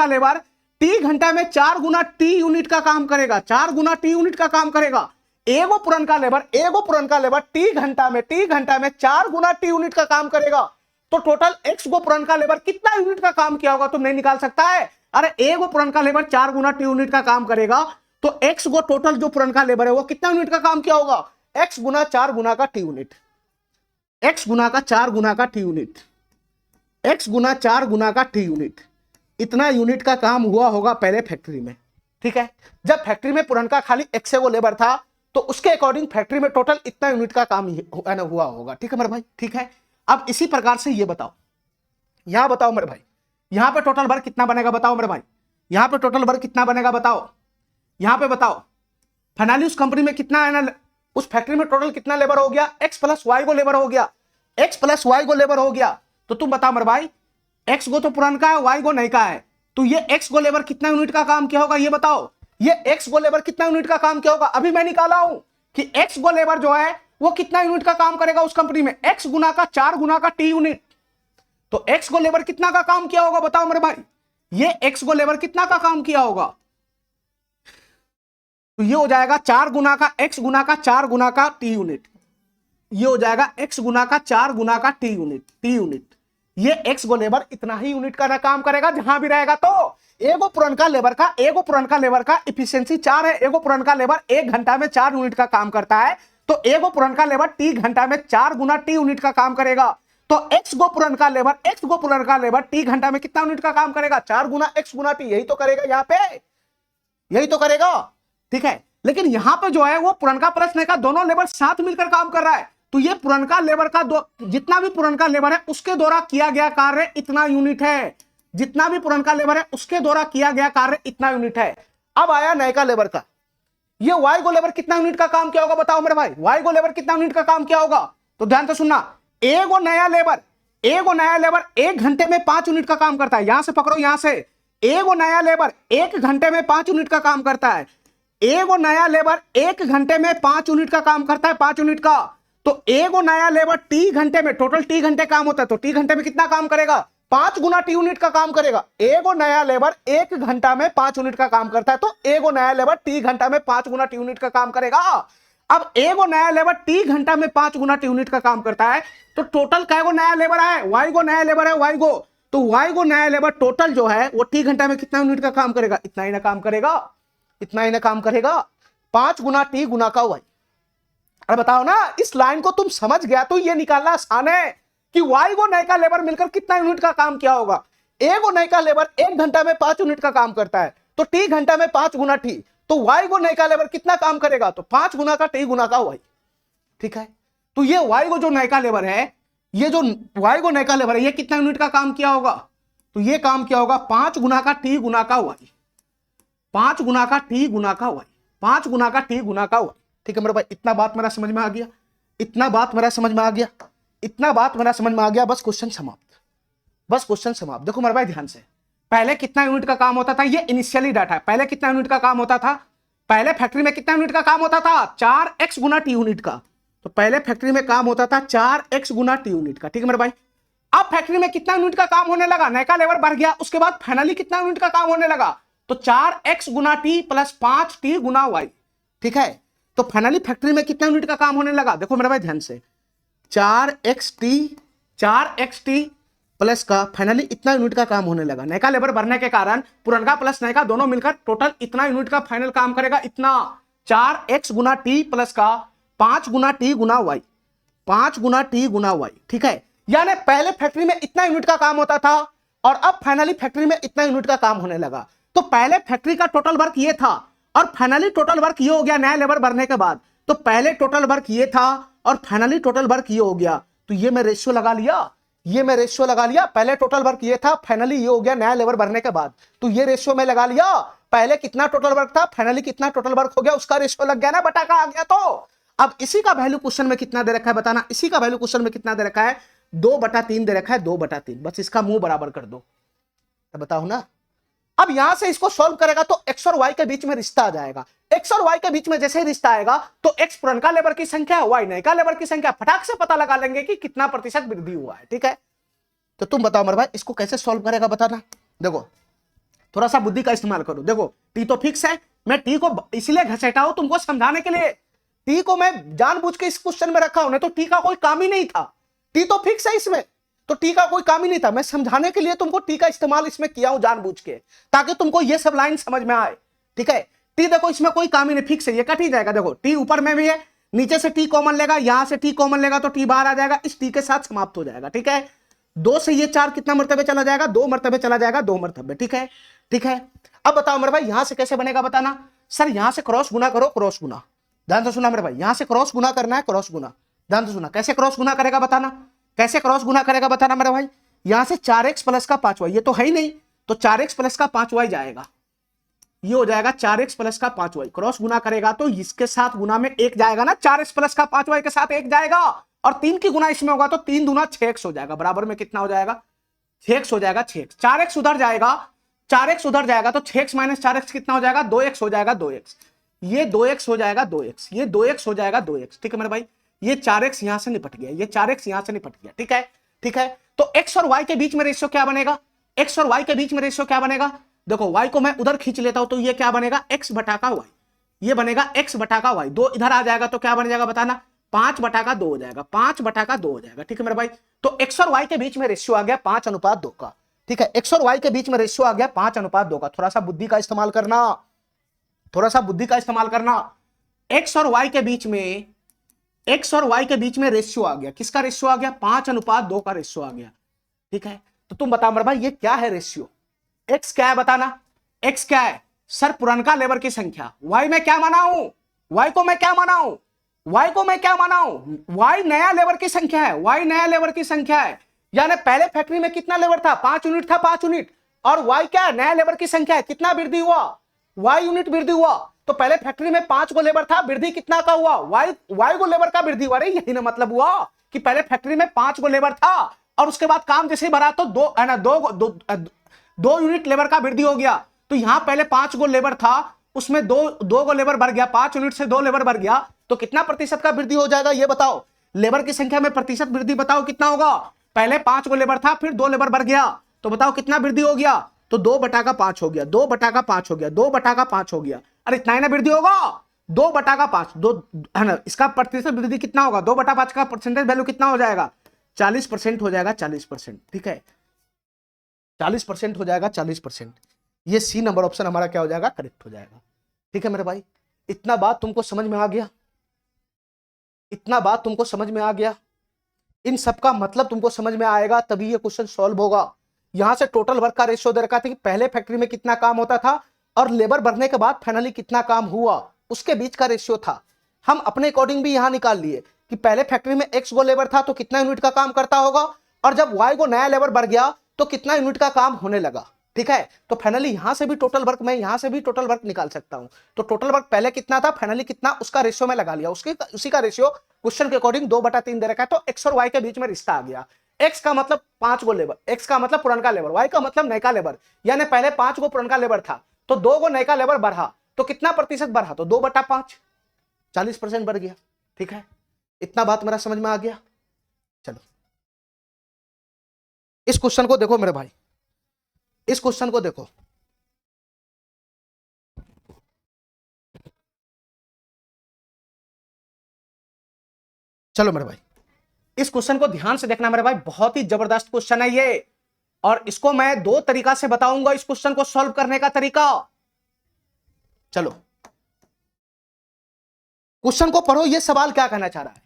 लेबर टी घंटा में 4 गुना टी यूनिट का काम करेगा, 4 गुना टी यूनिट का काम करेगा। एगो पुरनका लेबर टी घंटा में 4 गुना टी यूनिट का काम करेगा। तो टोटल एक्स गो पुरनका लेबर कितना यूनिट का काम किया होगा तुम नहीं निकाल सकता है। अरे एगो पुरनका लेबर 4 गुना टी यूनिट का काम करेगा, तो एक्स गो टोटल जो पुरनका लेबर है वो कितना यूनिट का काम किया होगा, एक्स गुना 4 गुना का टी यूनिट, एक्स गुना का 4 गुना का टी यूनिट, एक्स गुना 4 गुना का टी यूनिट, इतना यूनिट का काम हुआ होगा पहले फैक्ट्री में। ठीक है, जब फैक्ट्री में पुरनका खाली एक्स वो लेबर था तो उसके अकॉर्डिंग फैक्ट्री में टोटल इतना यूनिट का काम हुआ होगा। ठीक है मेरे भाई, ठीक है। अब इसी प्रकार से ये बताओ, यहां बताओ मेरे भाई, यहां पे टोटल वर्क कितना बनेगा बताओ मेरे भाई, यहां पे टोटल वर्क कितना बनेगा बताओ, यहां पे बताओ। फाइनली उस कंपनी में कितना है ना, उस फैक्ट्री में टोटल कितना लेबर हो गया, x plus why go labour हो गया, x plus why go labour हो गया। तो तुम बताओ मेरे भाई, एक्स गो तो पुराना है, वाई गो नई का है, तो ये एक्स गो लेबर कितना यूनिट का काम किया होगा ये बताओ, ये एक्स गो लेबर कितना यूनिट का काम किया होगा। अभी मैं निकाला हूं कि एक्स गो लेबर जो है वो कितना यूनिट का काम करेगा उस कंपनी में, एक्स गुना का 4 गुना का टी यूनिट। तो एक्स गो लेबर कितना का काम किया होगा बताओ मेरे भाई, ये एक्स गो लेबर कितना का काम किया होगा, तो ये हो जाएगा 4 गुना का x गुना का 4 गुना का t यूनिट, ये हो जाएगा x गुना का 4 गुना का t यूनिट। ये x गो लेबर इतना ही यूनिट का काम करेगा जहां भी रहेगा। तो एगो पुरनका लेबर का इफिशियंसी 4 है। एगो पुरनका लेबर 1 घंटा में 4 यूनिट का काम करता है, तो एगो पुरनका लेबर t घंटा में 4 गुना t यूनिट का काम करेगा। तो x गो पुरनका लेबर t घंटा में कितना यूनिट का काम करेगा? 4 गुना x गुना t। यही तो करेगा यहाँ पे, यही तो करेगा, ठीक है। लेकिन यहां पे जो है वो पुरनका प्लस नया का दोनों लेबर साथ मिलकर काम कर रहा है। तो ये पुरनका लेबर का जितना भी पुरनका लेबर है उसके द्वारा किया गया कार्य इतना यूनिट है। जितना भी पुरनका लेबर है उसके द्वारा किया गया कार्य इतना यूनिट है। अब आया नयका लेबर का। ये वाई गो लेबर कितना यूनिट का काम किया होगा बताओ मेरे भाई? वाई गो लेबर कितना यूनिट का काम किया होगा? तो ध्यान से सुनना, एगो नया लेबर 1 घंटे में 5 यूनिट का काम करता है। यहां से पकड़ो, यहां से एगो नया लेबर 1 घंटे में 5 यूनिट का काम करता है। एगो नया लेबर 1 घंटे में 5 यूनिट का काम करता है, 5 यूनिट का। तो एगो नया लेबर टी घंटे में, टोटल टी घंटे काम होता है, तो टी घंटे में कितना काम करेगा? 5 गुना टी यूनिट का काम करेगा। एगो नया लेबर 1 घंटा में 5 यूनिट का काम करता है, तो एगो नया लेबर टी घंटा में 5 गुना टी यूनिट का काम करेगा। अब एगो नया लेबर टी घंटा में 5 गुना टी यूनिट का काम करता है, तो टोटल कैगो नया लेबर है? वाई गो नया लेबर है, वाई गो। तो वाई गो नया लेबर टोटल जो है वो टी घंटा में कितना यूनिट का काम करेगा? इतना ही ना काम करेगा, इतना ही ना काम करेगा। 5 गुना टी गुना का वाई। अरे बताओ ना, इस लाइन को तुम समझ गया तो ये निकालना आसान है कि वाई गो नयका लेबर मिलकर कितना यूनिट का काम किया होगा। ए गो नयका लेबर 1 घंटा में 5 यूनिट का काम करता है, तो टी घंटा में 5 गुना टी, तो वाई गो नयका लेबर कितना काम करेगा? तो 5 गुना का टी गुना का वाई, ठीक है। तो ये वाई गो जो नयका लेबर है, ये जो वाई गो नयका लेबर है, ये कितना यूनिट का काम किया होगा? तो ये काम किया होगा 5 गुना का टी गुना का वाई, 5 गुना का टी गुना का वाई, 5 गुना का टी गुना का वाई, ठीक है मेरे भाई। इतना बात मेरा समझ में आ गया, इतना बात मेरा समझ में आ गया, इतना बात मेरा समझ में आ गया। बस क्वेश्चन समाप्त, बस क्वेश्चन समाप्त। देखो मेरे भाई ध्यान से, पहले कितना यूनिट का काम होता था, ये इनिशियली डाटा है। पहले कितना यूनिट का काम होता था? पहले फैक्ट्री में कितना यूनिट का काम होता था? 4x गुना टी यूनिट का। तो पहले फैक्ट्री में काम होता था 4x गुना टी यूनिट का, ठीक है मेरे भाई। अब फैक्ट्री में कितना यूनिट का काम होने लगा? नयका लेबर बढ़ गया, उसके बाद फाइनली कितना यूनिट का काम होने लगा? तो 4x गुना टी प्लस 5t गुना वाई, ठीक है। तो फाइनली फैक्ट्री में कितना यूनिट का काम होने लगा? देखो मेरे भाई ध्यान से, 4xt प्लस का फाइनली इतना यूनिट का काम होने लगा। नयका लेबर बढ़ने के कारण पुरनका प्लस नयका दोनों मिलकर टोटल इतना यूनिट का फाइनल काम करेगा। इतना 4x गुना टी प्लस का 5 गुना टी गुना वाई, 5 गुना टी गुना वाई, ठीक है। यानी पहले फैक्ट्री में इतना यूनिट का काम होता था और अब फाइनली फैक्ट्री में इतना यूनिट का काम होने लगा। तो पहले फैक्ट्री का टोटल वर्क ये था और फाइनली टोटल वर्क ये हो गया नया लेबर बढ़ने के बाद। तो पहले टोटल वर्क ये था और फाइनली टोटल वर्क ये हो गया। तो ये मैं रेशियो लगा लिया, ये मैं रेशियो लगा लिया। पहले टोटल वर्क ये था, फाइनली ये हो गया नया लेबर बढ़ने के बाद। तो ये रेशियो मैं लगा लिया, पहले कितना टोटल वर्क था, फाइनली कितना टोटल वर्क हो गया, उसका रेशियो लग गया ना, बटा का आ गया। तो अब इसी का वैल्यू क्वेश्चन में कितना दे रखा है बताना? इसी का वैल्यू क्वेश्चन में कितना दे रखा है? 2/3 दे रखा है, 2/3। बस इसका मुंह बराबर कर दो, तो बताओ ना। अब यहां से इसको सॉल्व करेगा तो x और y के बीच में रिश्ता आ जाएगा। x और y के बीच में जैसे ही रिश्ता आएगा तो x पुरनका लेबर की संख्या है, y नयका लेबर की संख्या, फटाक से पता लगा लेंगे कि कितना प्रतिशत वृद्धि हुआ है, ठीक है। तो तुम बताओ मेरे भाई इसको कैसे सॉल्व करेगा बताना। देखो थोड़ा सा बुद्धि का इस्तेमाल करो। देखो t तो फिक्स है, मैं t को इसलिए घसेटा हूं तुमको समझाने के लिए। t को मैं जानबूझ के इस क्वेश्चन में रखा हूं, नहीं तो t का कोई काम ही नहीं था। t तो फिक्स है इसमें, तो टी का कोई काम ही नहीं था। मैं समझाने के लिए तुमको टी का इस्तेमाल इसमें किया हूं जानबूझ के, ताकि तुमको ये सब लाइन समझ में आए, ठीक है। टी देखो इसमें कोई काम ही नहीं, फिक्स है, ये कट ही जाएगा। देखो टी ऊपर में भी है, नीचे से टी कॉमन लेगा, यहां से टी कॉमन लेगा तो टी बाहर आ जाएगा, इस टी के साथ समाप्त हो जाएगा, ठीक है। 2 से ये 4 कितना मरतबे चला जाएगा? 2 मरतबे चला जाएगा, 2 मरतबे, ठीक है, ठीक है। अब बताओ मेरे भाई यहां से कैसे बनेगा बताना। सर यहां से क्रॉस गुना करो, क्रॉस गुना, ध्यान से सुना मेरे भाई, यहां से क्रॉस गुना करना है, क्रॉस गुना, ध्यान से सुना। कैसे क्रॉस गुना करेगा बताना, कैसे क्रॉस गुना करेगा बताना मेरे भाई। यहां से 4x प्लस का 5y, ये तो है ही नहीं, तो 4x प्लस का 5y जाएगा, ये हो जाएगा 4x प्लस का 5y। क्रॉस गुना करेगा तो इसके साथ गुना में 1 जाएगा ना, 4x प्लस का 5y के साथ 1 जाएगा, और 3 की गुना इसमें होगा तो 3 दूना 6x हो जाएगा, बराबर में कितना हो जाएगा? 6x हो जाएगा, 6x। 4x उधर जाएगा, 4x उधर जाएगा तो 6x माइनस 4x कितना हो जाएगा? 2x हो जाएगा, 2x। ये 2x हो जाएगा, 2x, ये 2x हो जाएगा, 2x, ठीक है मेरे भाई। ये 4x यहां से निपट गया, ये 4x यहां से निपट गया, ठीक है, ठीक है। तो x और y के बीच में रेशियो क्या बनेगा? x और y के बीच में रेशियो क्या बनेगा? देखो y को मैं उधर खींच लेता हूं तो ये क्या बनेगा? x बटा का y, ये बनेगा x बटा का y, 2 इधर आ जाएगा तो क्या बन जाएगा बताना, 5 बटा का 2 हो जाएगा, 5 बटा का 2 हो जाएगा। ठीक है मेरे भाई, तो x और y के बीच में रेशियो आ गया 5:2 का। ठीक है, x और y के बीच में रेशियो आ गया 5:2 का। थोड़ा सा बुद्धि का इस्तेमाल करना, थोड़ा सा बुद्धि का इस्तेमाल करना। x और y के बीच में, x और y के बीच में रेशियो आ गया, किसका रेशियो आ गया, 5:2 का रेशियो आ गया। ठीक है, तो तुम बताओ मेरे भाई ये क्या है रेशियो, x क्या है बताना, x क्या है सर, पुरनका लेबर की संख्या। y में क्या माना हूं, y को मैं क्या माना हूं, y को मैं क्या माना हूं, y नया लेबर की संख्या है, y नया लेबर की संख्या है। यानी पहले फैक्ट्री में कितना लेबर था, 5 यूनिट था, 5 यूनिट, और y क्या है, नया लेबर की संख्या है, कितना वृद्धि हुआ, y यूनिट वृद्धि हुआ। तो पहले फैक्ट्री में 5 गो लेबर था, वृद्धि कितना का हुआ, y गो लेबर का वृद्धि हुआ। अरे यही ना मतलब हुआ कि पहले फैक्ट्री में 5 गो लेबर था और उसके बाद काम जैसे ही बढ़ा तो दो यूनिट लेबर का वृद्धि हो गया। तो यहां पहले 5 गो लेबर था, उसमें दो गो लेबर बढ़ गया, 5 यूनिट से 2 लेबर बढ़ गया, तो कितना प्रतिशत का वृद्धि हो जाएगा ये बताओ, लेबर की संख्या में प्रतिशत वृद्धि बताओ कितना होगा। पहले 5 गो लेबर था, फिर 2 लेबर बढ़ गया, तो बताओ कितना वृद्धि हो गया, तो 2 बटा का 5 हो गया, 2 बटा का 5 हो गया, 2 बटा का 5 हो गया। अरे इतना ही ना वृद्धि होगा, 2 बटा का 5, 2 है ना, इसका प्रतिशत वृद्धि कितना होगा, 2 बटा 5 का परसेंटेज वैल्यू कितना हो जाएगा, 40% हो जाएगा, 40%। ठीक है, 40% हो जाएगा, 40%। ये सी नंबर ऑप्शन हमारा क्या हो जाएगा, करेक्ट हो जाएगा। ठीक है मेरे भाई, इतना बात तुमको समझ में आ गया, इतना बात तुमको समझ में आ गया, इन सबका मतलब तुमको समझ में आएगा तभी ये क्वेश्चन सॉल्व होगा। यहां से टोटल वर्क का रेशियो दे रखा था कि पहले फैक्ट्री में कितना काम होता था और लेबर बढ़ने के बाद फाइनली कितना काम हुआ, उसके बीच का रेशियो था। हम अपने अकॉर्डिंग भी यहां निकाल लिए कि पहले फैक्ट्री में x गो लेबर था तो कितना यूनिट का काम करता होगा, और जब y को नया लेबर बढ़ गया तो कितना यूनिट का काम होने लगा। ठीक है, तो फाइनली यहां से भी टोटल वर्क, मैं यहां से भी टोटल वर्क निकाल सकता हूं। तो टोटल वर्क पहले कितना था, फाइनली कितना, उसका रेशियो में लगा लिया, उसी का रेशियो क्वेश्चन के अकॉर्डिंग 2/3 दे रखा है। तो x और y के बीच में रिश्ता आ गया। x का मतलब 5 गो लेबर, x का मतलब पुरनका लेबर, y का मतलब नयका लेबर। यानी पहले 5 गो पुरनका लेबर था तो 2 गो नयका लेबर बढ़ा, तो कितना प्रतिशत बढ़ा, तो 2/5, 40% बढ़ गया। ठीक है, इतना बात मेरा समझ में आ गया। चलो इस क्वेश्चन को देखो मेरे भाई, इस क्वेश्चन को देखो, चलो मेरे भाई इस क्वेश्चन को ध्यान से देखना मेरे भाई, बहुत ही जबरदस्त क्वेश्चन है ये, और इसको मैं 2 तरीका से बताऊंगा इस क्वेश्चन को सॉल्व करने का तरीका। चलो क्वेश्चन को पढ़ो, ये सवाल क्या कहना चाह रहा है,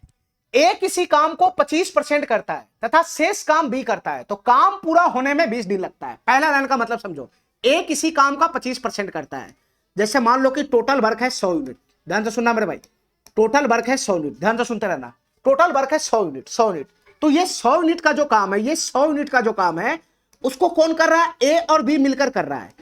ए किसी काम को 25% करता है तथा शेष काम बी करता है तो काम पूरा होने में 20 दिन लगता है। पहला लाइन का मतलब समझो, ए किसी काम का 25% करता है, जैसे मान लो कि टोटल वर्क है 100 यूनिट, ध्यान से सुनना मेरे भाई, टोटल वर्क है 100 यूनिट, ध्यान से सुनते रहना, टोटल वर्क है 100 यूनिट, 100 यूनिट। तो ये 100 यूनिट का जो काम है, ये 100 यूनिट का जो काम है उसको कौन कर रहा है, ए और बी मिलकर कर रहा है,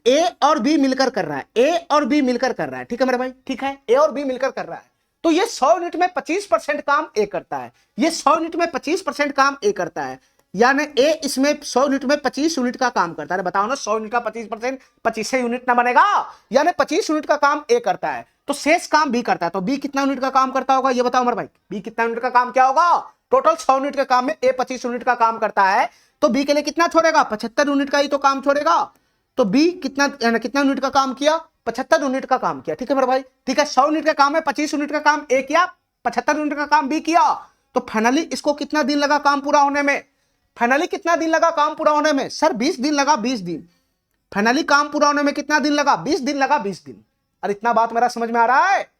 ए और बी मिलकर कर रहा है, ए और बी मिलकर कर रहा है। ठीक है मेरे भाई, ठीक है, ए और बी मिलकर कर रहा है। तो ये 100 यूनिट में 25% काम ए करता है, ये 100 यूनिट में 25% काम ए करता है, यानी ए इसमें 100 यूनिट में 25 यूनिट का काम करता है। बताओ ना, 100 यूनिट का 25%, 25 यूनिट ना बनेगा, यानी 25 यूनिट का काम ए करता है, तो शेष काम बी करता है। तो बी कितना यूनिट का काम करता होगा ये बताओ मेरे भाई, बी कितना यूनिट का काम क्या होगा, टोटल 100 यूनिट के काम में ए 25 यूनिट का काम करता है, तो बी के लिए कितना छोड़ेगा, 75 यूनिट का ही तो काम छोड़ेगा। तो बी कितना यूनिट का काम किया, 75 यूनिट का काम किया। ठीक है मेरे भाई, ठीक है, 100 यूनिट का काम है, 25 यूनिट का काम ए किया, 75 यूनिट का काम बी किया। तो फाइनली इसको कितना दिन लगा काम पूरा होने में, फाइनली कितना दिन लगा काम पूरा होने में, सर 20 दिन लगा, 20 दिन। फाइनली काम पूरा होने में कितना दिन लगा, 20 दिन लगा, 20 दिन। और इतना बात मेरा समझ में आ रहा है,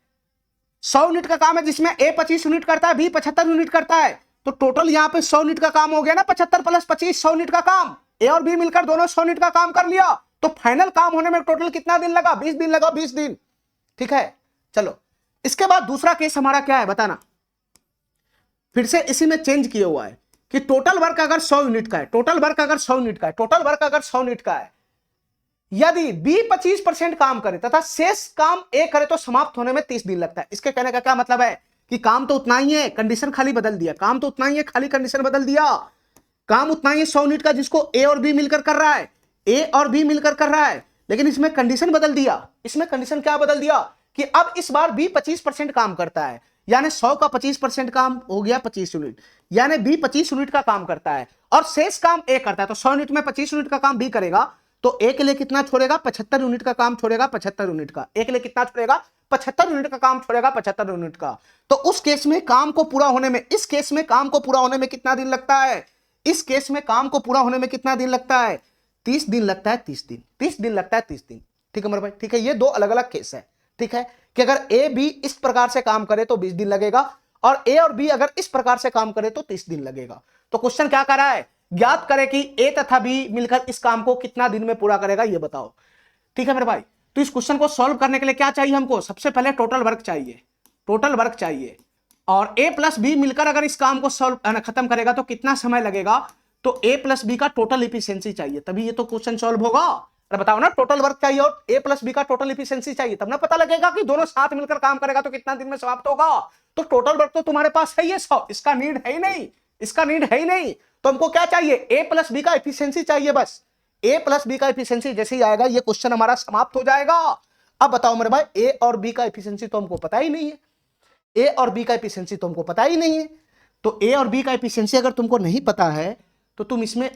100 यूनिट का काम है जिसमें ए 25 यूनिट करता है, बी 75 यूनिट करता है, तो टोटल यहां पे 100 यूनिट का काम हो गया ना, 75 + 25, 100 यूनिट का काम, ए और बी मिलकर दोनों 100 यूनिट का काम कर लिया, तो फाइनल काम होने में टोटल कितना दिन लगा, 20 दिन लगा, 20 दिन। ठीक है, चलो इसके बाद दूसरा केस हमारा क्या है बताना, फिर से इसी में चेंज किया हुआ है कि टोटल वर्क अगर 100 यूनिट का है, टोटल वर्क अगर 100 यूनिट का है, टोटल वर्क अगर 100 यूनिट का है, यदि बी 25% काम करे तथा शेष काम ए करे तो समाप्त होने में 30 दिन लगता है। इसके कहने का क्या मतलब है कि काम तो उतना ही है, कंडीशन खाली बदल दिया, काम तो उतना ही है, खाली कंडीशन बदल दिया, काम उतना ही है 100 यूनिट का जिसको ए और बी मिलकर कर रहा है, ए और बी मिलकर कर रहा है, लेकिन इसमें कंडीशन बदल दिया। इसमें कंडीशन क्या बदल दिया कि अब इस बार बी 25% काम करता है, यानी 100 का 25% काम हो गया 25 यूनिट, यानी बी 25 यूनिट का काम करता है और शेष काम ए करता है। तो 100 यूनिट में 25 यूनिट का काम बी करेगा, तो ए के लिए कितना छोड़ेगा, 75 यूनिट का काम छोड़ेगा, 75 यूनिट का, ए के लिए कितना छोड़ेगा, 75 यूनिट का काम छोड़ेगा 75 यूनिट का। तो उस केस में काम को पूरा होने में, इस केस में काम को पूरा होने में कितना दिन लगता है? इस केस में काम को पूरा होने में कितना दिन लगता है? 30 दिन लगता है, 30 दिन, 30 दिन लगता है, 30 दिन। ठीक है मेरे भाई, ठीक है। ये दो अलग अलग केस है, ठीक है, कि अगर ए बी इस प्रकार से काम करे तो 20 दिन लगेगा, और ए और बी अगर इस प्रकार से काम करे तो 30 दिन लगेगा। तो क्वेश्चन क्या कर रहा है? ज्ञात करें कि ए तथा बी मिलकर इस काम को कितना दिन में पूरा करेगा, ये बताओ। ठीक है मेरे भाई, तो इस क्वेश्चन को सॉल्व करने के लिए क्या चाहिए हमको? सबसे पहले टोटल वर्क चाहिए, टोटल वर्क चाहिए। और ए प्लस बी मिलकर अगर इस काम को सॉल्व खत्म करेगा तो कितना समय लगेगा? तो ए प्लस बी का टोटल इफिशियंसी चाहिए, तभी ये तो क्वेश्चन सॉल्व होगा। अरे बताओ ना, टोटल वर्क चाहिए और ए प्लस बी का टोटल इफिशियंसी चाहिए, तब ना पता लगेगा कि दोनों साथ मिलकर काम करेगा तो कितना दिन में समाप्त होगा। तो टोटल वर्क तो तुम्हारे पास है ये 100, इसका नीड है ही नहीं, इसका नीड है ही नहीं। तो हमको क्या चाहिए? ए प्लस बी का इफिशियंसी चाहिए, बस ए प्लस बी का इफिशियंसी जैसे ही आएगा ये क्वेश्चन हमारा समाप्त हो जाएगा। अब बताओ मेरे भाई, ए और बी का इफिशियंसी तो हमको पता ही नहीं है, ए और बी का इफिशियंसी तो हमको पता ही नहीं है। तो ए और बी का इफिशियंसी अगर तुमको नहीं पता है तो तुम इसमें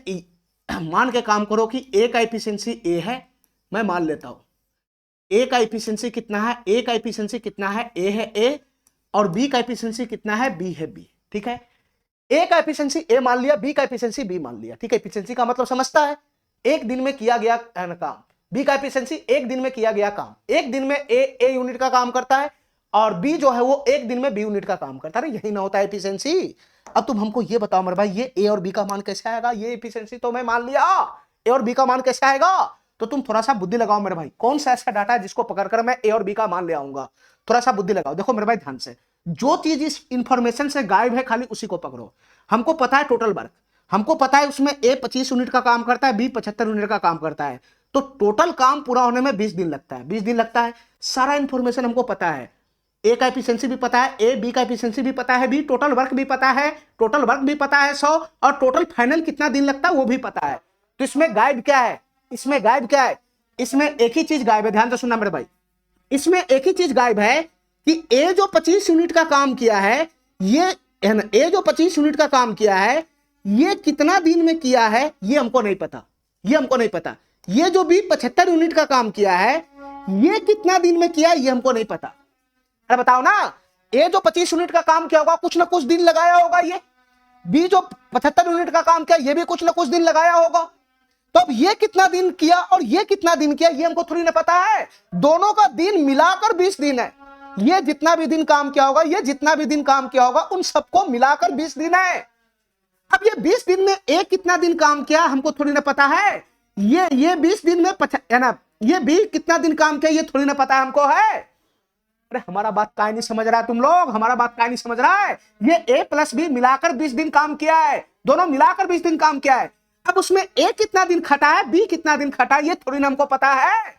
मान के काम करो कि ए का इफिशियंसी ए है, मैं मान लेता हूं। ए का इफिशियंसी कितना है? ए का इफिशियंसी कितना है? ए है ए, और बी का इफिशियंसी कितना है? बी है बी। ठीक है, ए का एफिशिएंसी ए मान लिया, बी का एफिशिएंसी बी मान लिया। ठीक है, एफिशिएंसी का मतलब समझता है, एक दिन में किया गया काम। बी का एफिशिएंसी एक दिन में किया गया काम, एक दिन में ए यूनिट का काम करता है, और बी जो है वो एक दिन में बी यूनिट का काम करता है। यही ना होता है एफिशिएंसी। अब तुम हमको ये बताओ मेरे भाई, ये ए और बी का मान कैसे आएगा? ये एफिशिएंसी तो मैं मान लिया, ए और बी का मान कैसे आएगा? तो तुम थोड़ा सा बुद्धि लगाओ मेरे भाई, कौन सा ऐसा डाटा है जिसको पकड़कर मैं ए और बी का मान ले आऊंगा? थोड़ा सा बुद्धि लगाओ। देखो मेरे भाई ध्यान से, जो चीज इस इंफॉर्मेशन से गायब है खाली उसी को पकड़ो। हमको पता है टोटल वर्क, हमको पता है उसमें ए 25 यूनिट का काम करता है, बी 75 यूनिट का काम करता है, तो टोटल काम पूरा होने में 20 दिन लगता है, 20 दिन लगता है। सारा इंफॉर्मेशन हमको पता है, ए का एफिशिएंसी भी पता है, ए बी का एफिशिएंसी भी पता है, बी टोटल वर्क भी पता है, टोटल वर्क भी पता है 100, और टोटल फाइनल कितना दिन लगता है वो भी पता है। तो इसमें गायब क्या है? इसमें गायब क्या है? इसमें एक ही चीज गायब है, ध्यान से सुनना मेरे भाई। इसमें एक ही चीज गायब है कि ए जो 25 यूनिट का काम किया है, ये है ना, ए जो 25 यूनिट का काम किया है ये कितना दिन में किया है ये हमको नहीं पता, ये हमको नहीं पता। ये जो भी 75 यूनिट का काम किया है ये कितना दिन में किया ये हमको नहीं पता। अरे बताओ ना, ए जो 25 यूनिट का काम किया होगा कुछ ना कुछ दिन लगाया होगा, ये बी जो 75 यूनिट का काम किया ये भी कुछ ना कुछ दिन लगाया होगा। तो अब ये कितना दिन किया और ये कितना दिन किया ये हमको थोड़ी ना पता है। दोनों का दिन मिलाकर 20 दिन है। ये जितना भी दिन काम किया होगा, ये जितना भी दिन काम किया होगा, उन सबको मिलाकर 20 दिन है। अब ये 20 दिन में ए कितना दिन काम किया हमको थोड़ी ना पता है। ये 20 दिन में है ना, ये बी कितना दिन काम किया ये थोड़ी ना पता है हमको है। अरे हमारा बात काय नहीं समझ रहा है तुम लोग, हमारा बात काय नहीं समझ रहा है। ये ए प्लस बी मिलाकर 20 दिन काम किया है, दोनों मिलाकर 20 दिन काम किया है। अब उसमें ए कितना दिन खटा है, बी कितना दिन खटा है, ये थोड़ी ना हमको पता है।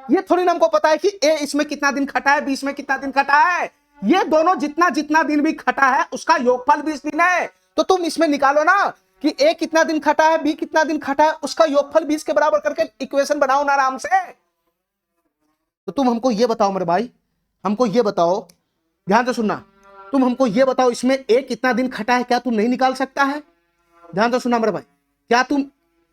ये थोड़ी ना हमको पता है कि ए इसमें कितना दिन खटा है, बी इसमें कितना दिन खटा है। ये दोनों जितना जितना दिन भी खटा है उसका योगफल 20 दिन है। तो तुम इसमें निकालो ना कि ए कितना दिन खटा है, बी कितना दिन खटा है, उसका योगफल 20 के बराबर करके इक्वेशन बनाओ ना आराम से। तो तुम हमको ये बताओ मेरे भाई, हमको ये बताओ, ध्यान से सुनना, तुम हमको ये बताओ इसमें ए कितना दिन खटा है, क्या तुम नहीं निकाल सकता है? ध्यान से सुनना मेरे भाई, क्या तुम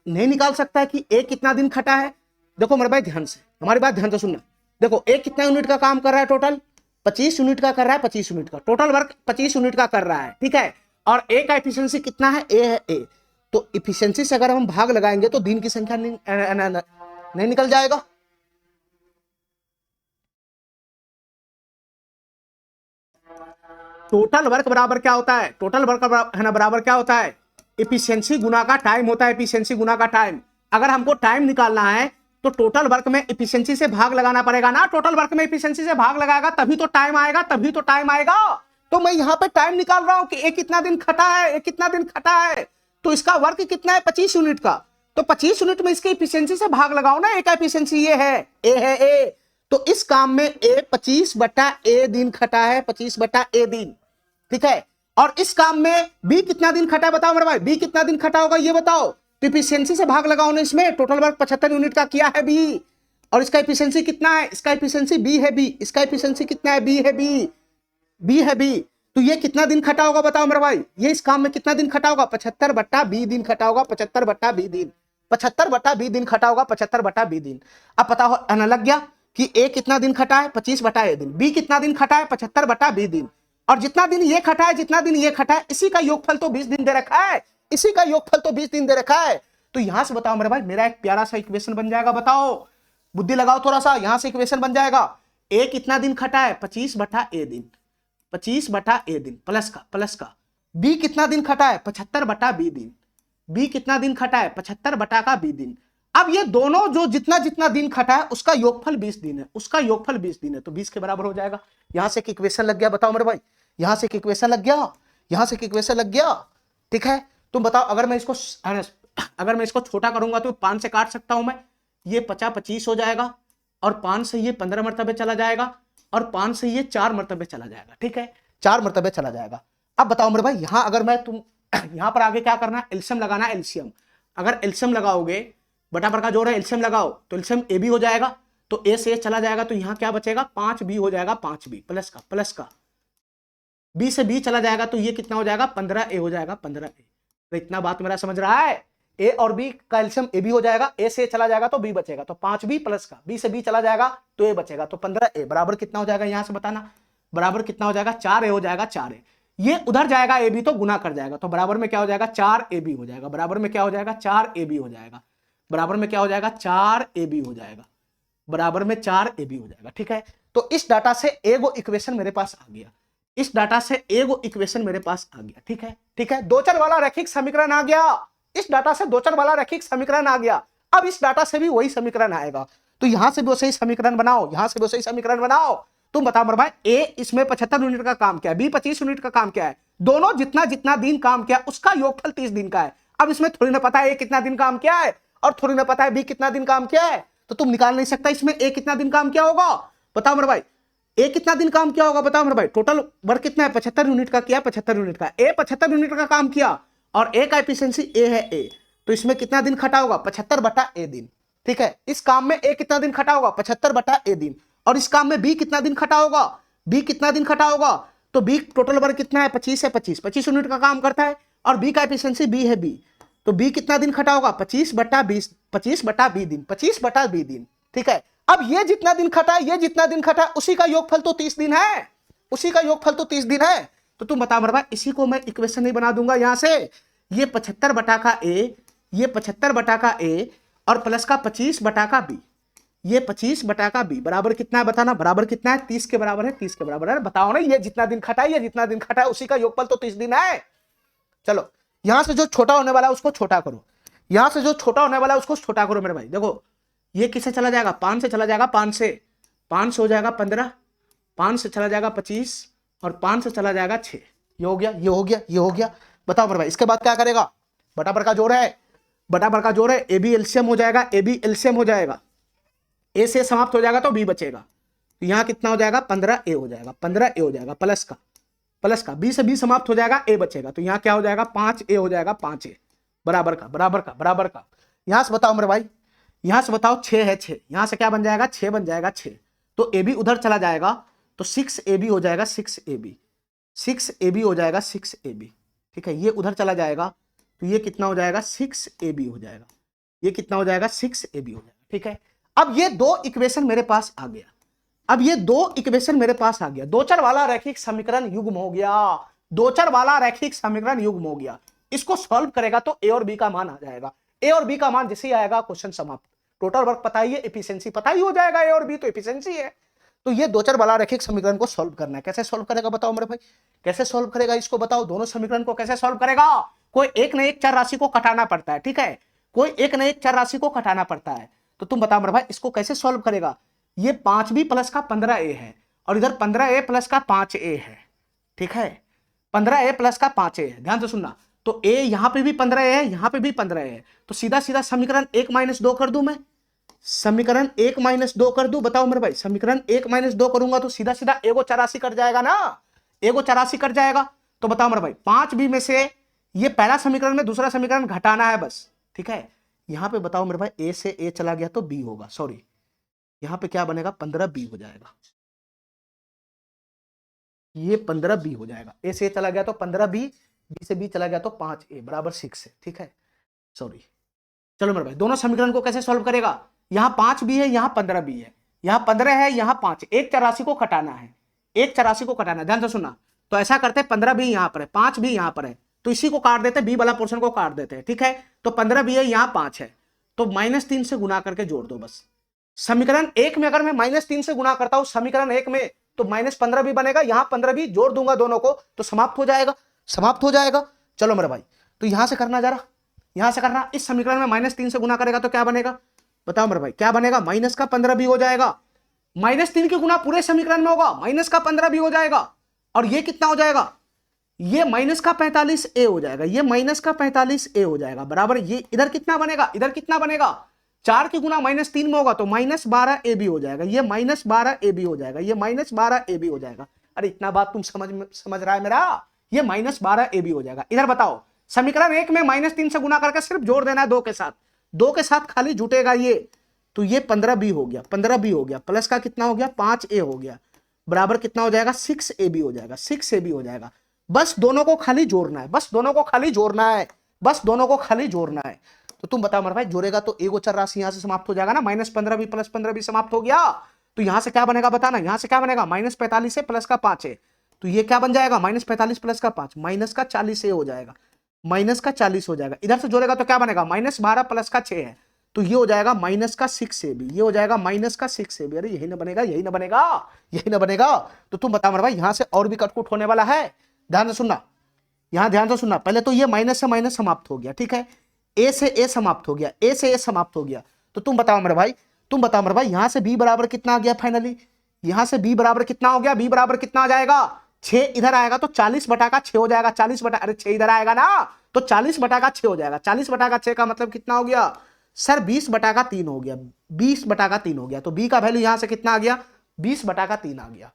नहीं निकाल सकता है कि ए कितना दिन खटा है? देखो मेरे भाई ध्यान से, हमारी बात ध्यान से सुनना। देखो ए कितना यूनिट का काम कर रहा है, टोटल 25 यूनिट का कर रहा है, 25 यूनिट का टोटल वर्क 25 यूनिट का कर रहा है, ठीक है। और ए का एफिशिएंसी कितना है, ए है ए। तो एफिशिएंसी से अगर हम भाग लगाएंगे तो दिन की संख्या नहीं निकल जाएगा। टोटल वर्क बराबर क्या होता है? टोटल वर्क है ना बराबर क्या होता है? एफिशिएंसी गुना का टाइम होता है, एफिशिएंसी गुना का टाइम। अगर हमको टाइम निकालना है तो टोटल वर्क में एफिशिएंसी से भाग लगाना पड़ेगा ना। टोटल वर्क में एफिशिएंसी से भाग लगाएगा तभी तो टाइम आएगा, तभी तो टाइम आएगा। तो मैं यहाँ पे टाइम निकाल रहा हूं कि ए कितना दिन खटा है, ए कितना दिन खटा है, तो इसका वर्क कितना है 25 यूनिट का। तो 25 यूनिट में इसके एफिशिएंसी से भाग लगाओ ना। ए का एफिशिएंसी ये है, ए है ए। तो इस काम में ए 25/a दिन खटा है, 25/a दिन, ठीक है। और इस काम में बी कितना दिन खटा है बताओ मेरे भाई, बी कितना दिन खटा होगा ये बताओ। तो एफिशिएंसी से भाग लगाओ ना इसमें। टोटल वर्क 75 यूनिट का किया है बी, और इसका एफिशिएंसी कितना है, इसका एफिशिएंसी बी है बी, इसका एफिशिएंसी कितना है, बी है बी, बी है बी। तो ये कितना दिन खटा होगा बताओ मेरे भाई, ये इस काम में कितना दिन खटा होगा, 75/b दिन खटा होगा, 75/b दिन, 75/b दिन खटा होगा, 75/b दिन। अब पता हो लग गया कि ए कितना दिन खटा है 25 बटा ए दिन, बी कितना दिन खटा है 75 बटा बी दिन, और जितना दिन ये खटा है जितना दिन ये खटा है इसी का योगफल तो 20 दिन दे रखा है, इसी का योगफल तो 20 दिन दे रखा है। तो यहां से बताओ मेरे भाई मेरा एक प्यारा सा इक्वेशन बन जाएगा, बताओ बुद्धि लगाओ थोड़ा सा, यहां से इक्वेशन बन जाएगा ए कितना दिन खटा है 25 बटा ए दिन, 25 बटा ए दिन प्लस का बी कितना दिन खटा है 75 बटा बी दिन, बी कितना दिन खटा है 75 बटा का बी दिन। अब ये दोनों जो जितना जितना दिन खटा है उसका योगफल 20 दिन है, उसका योगफल 20 दिन है, तो 20 के बराबर हो जाएगा। यहां से एक इक्वेशन लग गया, बताओ मेरे भाई यहां से एक इक्वेशन लग गया, यहां से एक इक्वेशन लग गया। ठीक है, तुम बताओ अगर मैं इसको छोटा करूंगा तो 5 से काट सकता हूं मैं, ये 50-25 हो जाएगा, और 5 से ये 15 मरतबे चला जाएगा, और 5 से ये 4 मरतबे चला जाएगा। ठीक है, 4 मरतबे चला जाएगा। अब बताओ मेरे भाई यहां अगर मैं यहां पर आगे क्या करना है, एलसीएम लगाना है, एलसीएम। अगर एलसीएम लगाओगे बटा का जोड़ है, एलसीएम लगाओ तो एलसीएम ए बी हो जाएगा, तो ए से चला जाएगा तो यहां क्या बचेगा 5b हो जाएगा, 5b प्लस का बी से बी चला जाएगा तो ये कितना हो जाएगा 15a हो जाएगा, 15a। तो इतना बात मेरा समझ रहा है, ए और बी का एलसीएम ए बी हो जाएगा, ए से चला जाएगा तो बी बचेगा, तो 5b प्लस का बी से बी चला जाएगा तो ए बचेगा, तो 15a बराबर कितना हो जाएगा, यहां से बताना बराबर कितना हो जाएगा 4a हो जाएगा, 4a। ये उधर जाएगा ए बी तो गुना कर जाएगा, तो बराबर में क्या हो जाएगा 4ab हो जाएगा, बराबर में क्या हो जाएगा 4ab हो जाएगा, बराबर में क्या हो जाएगा 4ab हो जाएगा, बराबर में 4ab हो जाएगा। ठीक है, तो इस डाटा से एगो इक्वेशन मेरे पास आ गया, इस डाटा से एगो इक्वेशन मेरे पास आ गया। ठीक है, ठीक है, दो चर वाला रैखिक समीकरण आ गया, इस डाटा से दो चर वाला रैखिक समीकरण आ गया। अब इस डाटा से भी वही समीकरण आएगा, तो यहां से भी वैसे ही समीकरण बनाओ, यहां से भी वैसे ही समीकरण बनाओ। तुम बताओ मेरे भाई ए इसमें 75 यूनिट का काम किया है, बी 25 यूनिट का काम किया है, दोनों जितना जितना दिन काम किया उसका योगफल 30 दिन का है। अब इसमें थोड़ी ना पता है ए कितना दिन काम किया है और थोड़ी ना पता है बी कितना दिन काम किया है, तो तुम निकाल नहीं सकता इसमें ए कितना दिन काम किया होगा। बताओ मेरे भाई ए कितना दिन काम किया होगा, बताओ मेरे भाई टोटल वर्क कितना है 75 यूनिट का किया, 75 यूनिट का, ए 75 यूनिट का काम किया और ए का एफिशिएंसी ए है ए, तो इसमें कितना दिन खटा होगा 75 बटा ए दिन। ठीक है, इस काम में ए कितना दिन खटा होगा 75 बटा ए दिन, और इस काम में बी कितना दिन खटा होगा, बी कितना दिन खटा होगा, तो बी टोटल वर्क कितना है 25 है, 25 यूनिट का काम करता है, और बी का एफिशिएंसी बी है बी, तो बी कितना दिन खटा होगा 25 बटा 20, 25 बटा बी दिन, 25 बटा बी दिन। ठीक है, अब ये जितना दिन खटा है, ये जितना दिन खटा है उसी का योगफल तो 30 दिन है, उसी का योगफल तो 30 दिन है। तो तुम बताओ मेरे भाई इसी को मैं इक्वेशन नहीं बना दूंगा यहां से, ये 75 बटा का ए, ये 75 बटा का ए और प्लस का 25 बटा का बी, ये 25 बटा का बी बराबर कितना है बताना, बराबर कितना है 30 के बराबर है, 30 के बराबर है। बताओ ना ये जितना दिन खटा है, ये जितना दिन खटा है उसी का योगफल तो 30 दिन है। चलो यहां से जो छोटा होने वाला है उसको छोटा करो, यहां से जो छोटा होने वाला है उसको छोटा करो मेरे भाई। देखो ये किससे चला जाएगा 5 से चला जाएगा, 5 से हो जाएगा 15, 5 से चला जाएगा 25 और 5 से चला जाएगा 6, ये हो गया, ये हो गया, ये हो गया। बताओ मेरे भाई इसके बाद क्या करेगा, बटा का जोड़ है, बटा का जोड़ है, ए बी एलसीएम हो जाएगा, ए बी एलसीएम हो जाएगा, ए से समाप्त हो जाएगा तो बी बचेगा, तो यहाँ कितना हो जाएगा 15a हो जाएगा, 15a हो जाएगा प्लस का बी से बी समाप्त हो जाएगा ए बचेगा, तो यहाँ क्या हो जाएगा 5a हो जाएगा, 5a बराबर का। यहां से बताओ मेरे भाई, यहां से बताओ 6 है, 6 यहां से क्या बन जाएगा 6 बन जाएगा, 6 तो ए बी उधर चला जाएगा तो 6ab हो जाएगा, 6ab हो जाएगा, 6ab। ठीक है, ये उधर चला जाएगा तो ये कितना हो जाएगा 6ab हो जाएगा, ये कितना हो जाएगा 6ab हो जाएगा। ठीक है, अब ये दो इक्वेशन मेरे पास आ गया, अब ये दो इक्वेशन मेरे पास आ गया, दो चर वाला रैखिक समीकरण युग्म हो गया, दो चर वाला रैखिक समीकरण युग्म हो गया। इसको सॉल्व करेगा तो ए और बी का मान आ जाएगा, ए और बी का मान जैसे ही आएगा क्वेश्चन समाप्त, टोटल वर्क पता ही है, एफिशिएंसी पता ही हो जाएगा, ए और बी तो एफिशिएंसी है। तो ये दो चर वाला रैखिक समीकरण को सॉल्व करना है, कैसे सॉल्व करेगा बताओ मेरे भाई, कैसे सॉल्व करेगा इसको बताओ, दोनों समीकरण को कैसे सॉल्व करेगा। कोई एक न एक चर राशि को घटाना पड़ता है, ठीक है, कोई एक न एक चर राशि को घटाना पड़ता है, तो तुम बताओ मेरे भाई इसको कैसे सॉल्व करेगा। ये 5b प्लस का 15a है और इधर 15a प्लस का 5a है, ठीक है, 15a प्लस का 5a है, ध्यान से सुनना। तो a यहां पे भी 15a है, यहां पे भी 15a है, तो सीधा सीधा समीकरण 1-2 कर दूं मैं, समीकरण 1-2 कर दूं। बताओ मेरे भाई समीकरण 1-2 करूंगा तो सीधा सीधा एगो 84 कट जाएगा ना, एगो 84 कट जाएगा। तो बताओ मेरे भाई 5b में से ये पहला समीकरण में दूसरा समीकरण घटाना है बस, ठीक है। यहां पे बताओ मेरे भाई a से a चला गया तो b होगा, सॉरी यहां पे क्या बनेगा 15b हो जाएगा, ये 15b हो जाएगा, a से a चला गया तो 15b, b से b चला गया तो 5a बराबर 6 है, ठीक है, सॉरी। चलो मेरे भाई दोनों समीकरण को कैसे सॉल्व करेगा, यहां 5b है, यहां 15b है, यहाँ 15 है, यहाँ 5, एक 84 को घटाना है, एक 84 को घटाना है, ध्यान से सुनना। तो ऐसा करते 15 भी यहाँ पर है, 5 भी यहाँ पर है, तो इसी को काट देते, बी वाला पोर्शन को काट देते हैं, ठीक है। तो 15 भी है, यहाँ 5 है, तो -3 से गुना करके जोड़ दो बस। समीकरण 1 में अगर मैं -3 से गुना करता हूं समीकरण 1 में, तो -15 भी बनेगा, यहां 15 भी जोड़ दूंगा दोनों को, तो समाप्त हो जाएगा, समाप्त हो जाएगा। चलो मेरे भाई, तो यहां से करना जरा, यहां से करना। इस समीकरण में -3 से गुना करेगा तो क्या बनेगा, बताओ मेरे भाई क्या बनेगा, -15 भी हो जाएगा, -3 की गुना पूरे समीकरण में होगा, -15 भी हो जाएगा, और ये कितना हो जाएगा, ये -45A हो जाएगा, ये -45A हो जाएगा, बराबर। ये इधर कितना बनेगा, इधर कितना बनेगा, 4 की गुना -3 में होगा तो -12AB हो जाएगा, ये -12AB हो जाएगा, ये -12AB हो जाएगा। अरे इतना बात तुम समझ रहा है मेरा, ये -12AB हो जाएगा। इधर बताओ, समीकरण 1 में -3 से गुना करके सिर्फ जोड़ देना है 2 के साथ, 2 के साथ खाली जुटेगा ये, तो ये 15B हो गया, 15B हो गया, प्लस का कितना हो गया 5A हो गया, बराबर कितना हो जाएगा 6AB हो जाएगा, 6AB हो जाएगा। बस दोनों को खाली जोड़ना है, बस दोनों को खाली जोड़ना है, बस दोनों को खाली जोड़ना है। तो तुम बताओ मेरे भाई, जोड़ेगा तो एक गोचर राशि यहां से समाप्त हो जाएगा ना, -15 भी प्लस 15 भी समाप्त हो गया, तो यहां से क्या बनेगा बताना, यहां से क्या बनेगा, -45 है प्लस का 5 है, तो ये क्या बन जाएगा, -45 प्लस का 5 -40 हो जाएगा, -40 हो जाएगा। इधर से जोड़ेगा तो क्या बनेगा, -12 प्लस का 6 है, तो ये हो जाएगा -6AB, ये हो जाएगा -6AB। अरे यही ना बनेगा, यही ना बनेगा, यही ना बनेगा। तो तुम बताओ मेरे भाई, यहां से और भी कटकुट होने वाला है, ध्यान से सुनना, यहां ध्यान से सुनना। पहले तो ये माइनस से माइनस समाप्त हो गया, ठीक है, ए से ए समाप्त हो गया, ए से ए समाप्त हो गया। तो तुम बताओ मेरे भाई, तुम बताओ मेरे भाई, यहां से बी बराबर कितना आ गया फाइनली, यहां से बी बराबर कितना हो गया, बी बराबर कितना आ जाएगा 6, इधर आएगा तो 40 बटा का 6 हो जाएगा, 40 बटा, अरे 6 इधर आएगा ना, तो 40 बटा का 6 हो जाएगा, 40 बटा का 6 का मतलब कितना हो गया सर, 20 बटा का 3 हो गया, 20 बटा का 3 हो गया। तो बी का वैल्यू यहां से कितना आ गया, 20 बटा का 3 आ गया,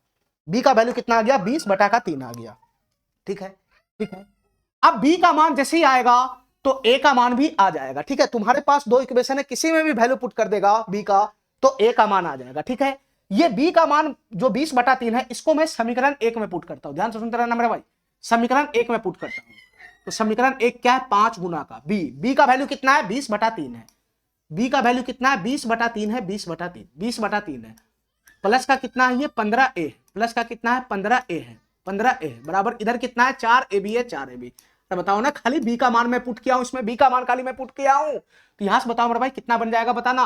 बी का वैल्यू कितना आ गया, 20 बटा का 3 आ गया, ठीक है, ठीक है। अब बी का मान जैसे ही आएगा तो ए का मान भी आ जाएगा, ठीक है। तुम्हारे पास 2 इक्वेशन है, किसी में भी वैल्यू पुट कर देगा बी का तो ए का मान आ जाएगा, ठीक है। ये बी का मान जो 20 बटा 3 है, इसको मैं समीकरण 1 में पुट करता हूं, ध्यान से सुनते रहना मेरे भाई, समीकरण 1 में पुट करता हूं। तो समीकरण 1 क्या है, 5 गुना का बी का वैल्यू कितना है 20 बटा 3 है, बी का वैल्यू कितना है 20 बटा 3 है, 20 बटा 3, 20 बटा 3 है, प्लस का कितना है ये 15A, प्लस का कितना है 15A है, 15A बराबर इधर कितना है 4AB है, 4AB। तो बताओ ना, खाली बी का मान मैं पुट किया हूं, इसमें बी का मान खाली मैं पुट किया हूं, तो यहां से बताओ मेरे भाई कितना बन जाएगा बताना,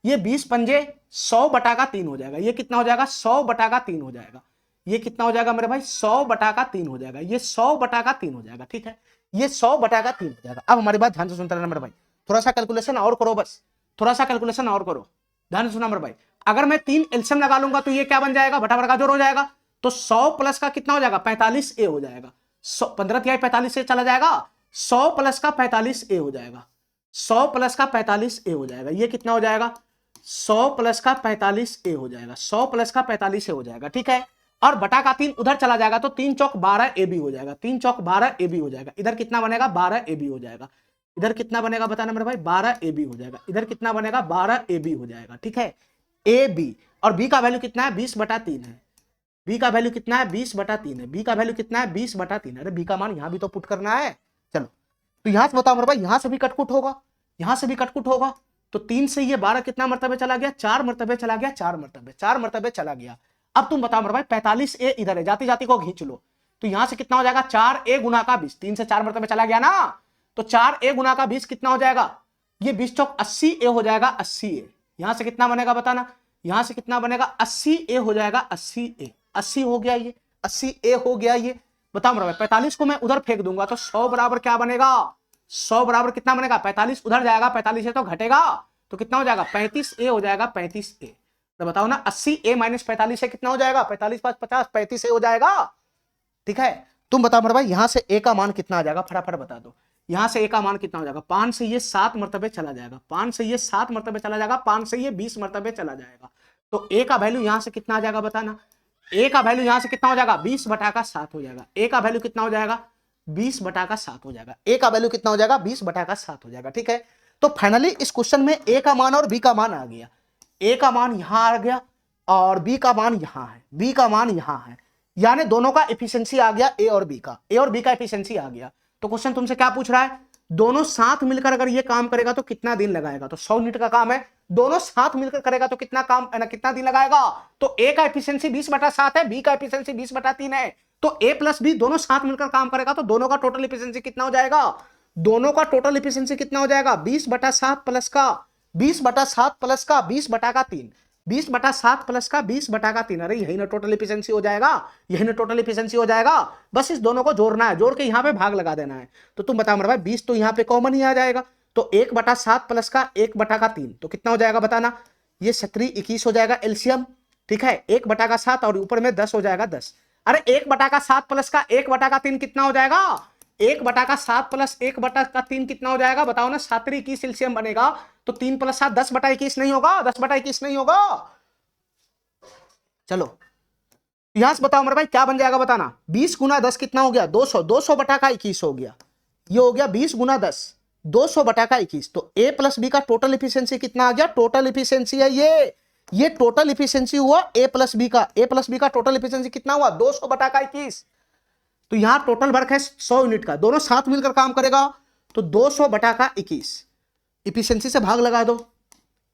ये 20 पंजे 100 बटा का 3 हो जाएगा, ये कितना हो जाएगा 100 बटा का 3 हो जाएगा, ये कितना हो जाएगा मेरे भाई 100 बटा का 3 हो जाएगा, ये 100 बटा का 3 हो जाएगा, ठीक है, ये 100 बटा का 3 हो जाएगा। अब हमारी बात ध्यान से सुनते रहना मेरे भाई, थोड़ा सा कैलकुलेशन और करो, बस थोड़ा सा कैलकुलेशन और करो, ध्यान से सुना मेरे भाई। अगर मैं 3 एलसीएम लगा लूंगा तो ये क्या बन जाएगा, बटा का जोड़ हो जाएगा, तो 100 प्लस का कितना हो जाएगा 45A हो जाएगा, 15 तिहाई 45 से चला जाएगा, 100 प्लस का 45A हो जाएगा, 100 प्लस का 45A हो जाएगा, ये कितना हो जाएगा 100 प्लस का 45A हो जाएगा, 100 प्लस का 45A हो जाएगा, ठीक है। और बटा का 3 उधर चला जाएगा तो 3 चौक 12AB हो जाएगा, 3 चौक 12AB हो जाएगा, इधर कितना बनेगा 12AB हो जाएगा, इधर कितना बनेगा बताना मेरे भाई 12AB हो जाएगा, इधर कितना बनेगा 12AB हो जाएगा, ठीक है, AB। और बी का वैल्यू कितना है 20 बटा 3 है, बी का वैल्यू कितना है 20 बटा 3 है, बी का वैल्यू कितना है 20 बटा 3। अरे बी का मान यहां भी तो पुट करना है। चलो तो यहां से बताओ मेरे भाई, यहां से भी कटकुट होगा, यहां से भी कटकुट होगा, तो 3 से ये 12 कितना मरतबे चला गया, 4 मरतबे चला गया, 4 मरतबे चला गया। अब तुम बताओ मेरे भाई 45A इधर है, जाती जाती को खींच लो, तो यहां से कितना हो जाएगा 4A गुना का 20, 3 से 4 मरतबे चला गया ना, तो 4A गुना का 20 कितना हो जाएगा, ये 20 चौक 80A हो जाएगा, 80A। यहां से कितना बनेगा बताना, यहां से कितना बनेगा 80A हो जाएगा, 80A, 80 हो गया ये, 80A हो गया ये। बताओ मेरे भाई 45 को मैं उधर फेंक दूंगा तो 100 बराबर क्या बनेगा, 100 बराबर कितना बनेगा 45 उधर जाएगा, 45 से तो घटेगा, तो कितना हो जाएगा 35A हो जाएगा, 35A। तो बताओ ना 80A माइनस 45 से कितना हो जाएगा, 45 5 50 35A हो जाएगा, ठीक है। तुम बताओ मेरे भाई यहां से A का मान कितना आ जाएगा, फटाफट बता दो, यहां से A का मान कितना हो जाएगा, 5 से ये 7 मरतबे चला जाएगा, 5 से ये 7 मरतबे चला जाएगा, 5 से ये 20 मरतबे चला जाएगा, तो A का वैल्यू यहां से कितना आ जाएगा बताना, A का वैल्यू यहां से कितना हो जाएगा 20 बटा का 7 हो जाएगा, A का वैल्यू कितना हो जाएगा 20 बटा का 7 हो जाएगा, A का वैल्यू कितना हो जाएगा 20 बटा का 7 हो जाएगा, ठीक है। तो फाइनली इस क्वेश्चन में A का मान और B का मान आ गया, A का मान यहां आ गया और B का मान यहां है, B का मान यहां है, यानी दोनों का एफिशिएंसी आ गया, A और B का, A और B का एफिशिएंसी आ गया। तो क्वेश्चन तुमसे क्या पूछ रहा है, दोनों साथ मिलकर अगर ये काम करेगा तो कितना दिन लगाएगा, तो 100 यूनिट का काम है, दोनों साथ मिलकर करेगा तो कितना काम है ना, कितना दिन लगाएगा, तो ए का एफिशिएंसी 20/7 है, बी का एफिशिएंसी 20/3 है, तो ए प्लस बी दोनों साथ मिलकर काम करेगा तो दोनों का टोटल एफिशिएंसी कितना हो जाएगा, दोनों का टोटल एफिशिएंसी कितना हो जाएगा, 20/7 प्लस का 20/7 प्लस का 20/3, 20/7 प्लस का 20/3, अरे यही ना टोटल एफिशिएंसी हो जाएगा, यही ना टोटल एफिशिएंसी हो जाएगा। बस इस दोनों को जोड़ना है, जोड़ के यहां पे भाग लगा देना है। तो तुम बताओ मेरे भाई 20 तो यहां पे कॉमन ही आ जाएगा, तो 1/7 प्लस का 1/3 तो कितना हो जाएगा बताना, ये 17 21 हो जाएगा एलसीएम, ठीक है, 1/7 और ऊपर में 10 हो जाएगा 10। अरे 1/7 प्लस का 1/3 कितना हो जाएगा, 1/7 प्लस 1/3 कितना हो जाएगा बताओ ना, 7 21 एलसीएम बनेगा, तो 3 + 7 10/21 नहीं होगा, 10/21 नहीं होगा। चलो यहां से बताओ मेरे भाई क्या बन जाएगा बताना, 20 × 10 कितना हो गया 200, 200/21 हो गया, ये हो गया 20 × 10 200/21। तो ए प्लस बी का टोटल इफिशियंसी कितना आ गया, टोटल इफिशियंसी है ये टोटल इफिशियंसी हुआ ए प्लस बी का, ए प्लस बी का टोटल इफिशियंसी कितना हुआ 200/21। तो यहां टोटल वर्क है 100 यूनिट का, दोनों साथ मिलकर काम करेगा तो 200/21 इफिशियंसी से भाग लगा दो,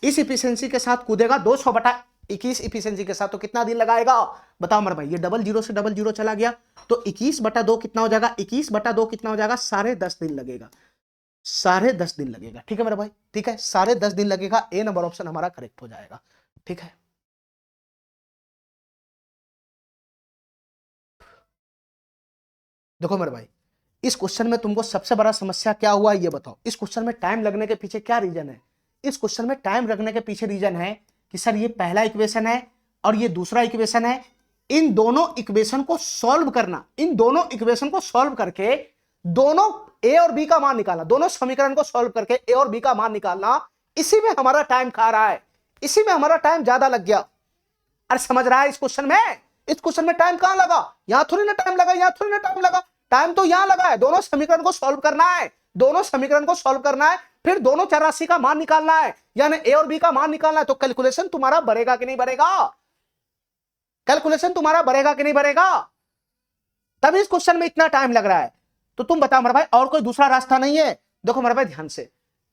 इस इफिशियंसी के साथ कूदेगा 200/21 इफिशियंसी के साथ, तो कितना दिन लगाएगा बताओ मेरे भाई, ये डबल जीरो से डबल जीरो चला गया, तो 21/2 कितना हो जाएगा, 21/2 कितना हो जाएगा, 10.5 दिन लगेगा, 10.5 दिन लगेगा, ठीक है मेरे भाई, ठीक है 10.5 दिन लगेगा, ए नंबर ऑप्शन हमारा करेक्ट हो जाएगा, ठीक है। देखो मेरे भाई इस क्वेश्चन में तुमको सबसे बड़ा समस्या क्या हुआ ये बताओ, इस क्वेश्चन में टाइम लगने के पीछे क्या रीजन है, इस क्वेश्चन में टाइम लगने के पीछे रीजन है कि सर ये पहला इक्वेशन है और ये दूसरा इक्वेशन है, इन दोनों इक्वेशन को सॉल्व करना, इन दोनों इक्वेशन को सॉल्व करके दोनों ए और बी का मान निकालना, दोनों समीकरण को सॉल्व करके ए और बी का मान निकालना, इसी में हमारा टाइम खा रहा है, इसी में हमारा टाइम ज्यादा लग गया। अरे समझ रहा है इस क्वेश्चन में, इस क्वेश्चन में टाइम कहां लगा, यहां थोड़ी ना टाइम लगा, यहां थोड़ी ना टाइम लगा, टाइम तो यहां लगा है, दोनों समीकरण को सॉल्व करना है, दोनों समीकरण को सॉल्व करना है, फिर दोनों चर राशि का मान निकालना है, यानी ए और बी का मान निकालना है, तो कैलकुलेशन तुम्हारा बढ़ेगा कि नहीं बढ़ेगा, कैलकुलेशन तुम्हारा बढ़ेगा कि नहीं बढ़ेगा, तभी इस क्वेश्चन में इतना टाइम लग रहा है। तो तुम बताओ मेरे भाई और कोई दूसरा रास्ता नहीं है, देखो मेरे भाई ध्यान से,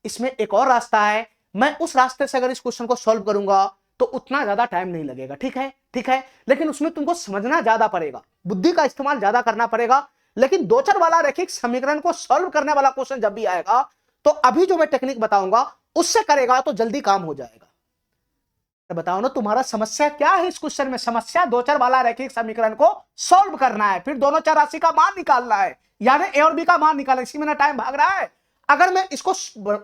इसमें एक और रास्ता है, मैं उस रास्ते से अगर इस क्वेश्चन को सॉल्व करूंगा तो उतना ज्यादा टाइम नहीं लगेगा, ठीक है, ठीक है, लेकिन उसमें तुमको समझना ज्यादा पड़ेगा, बुद्धि का इस्तेमाल ज्यादा करना पड़ेगा, लेकिन दो चर वाला रैखिक समीकरण को सॉल्व करने वाला क्वेश्चन जब भी आएगा तो अभी जो मैं टेक्निक बताऊंगा उससे करेगा तो जल्दी काम हो जाएगा। तो बताओ ना तुम्हारा समस्या क्या है इस क्वेश्चन में, समस्या दो चर वाला रैखिक समीकरण को सॉल्व करना है, फिर दोनों चर राशि का मान निकालना है, यानी ए और बी का मान निकालना, इसी में ना टाइम भाग रहा है। अगर मैं इसको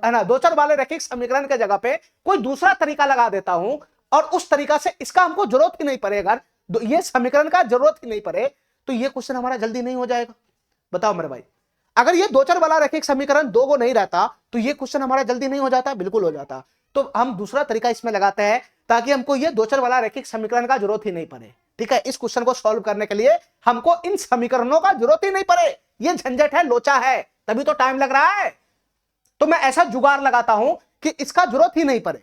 है ना दो चर वाले रैखिक समीकरण के जगह पे कोई दूसरा तरीका लगा देता हूं और उस तरीका से इसका हमको जरूरत ही नहीं पड़ेगा, ये समीकरण का जरूरत ही नहीं पड़े, तो ये क्वेश्चन हमारा जल्दी नहीं हो जाएगा। बताओ मेरे भाई अगर ये दो चर वाला रैखिक समीकरण दो को नहीं रहता तो ये क्वेश्चन हमारा जल्दी नहीं हो जाता, बिल्कुल हो जाता। तो हम दूसरा तरीका इसमें लगाते हैं ताकि हमको ये दो चर वाला रैखिक समीकरण का जरूरत ही नहीं पड़े, ठीक है, इस क्वेश्चन को सॉल्व करने के लिए हमको इन समीकरणों का जरूरत ही नहीं पड़े, ये झंझट है, लोचा है, तभी तो टाइम लग रहा है। तो मैं ऐसा जुगाड़ लगाता हूं कि इसका जरूरत ही नहीं पड़े,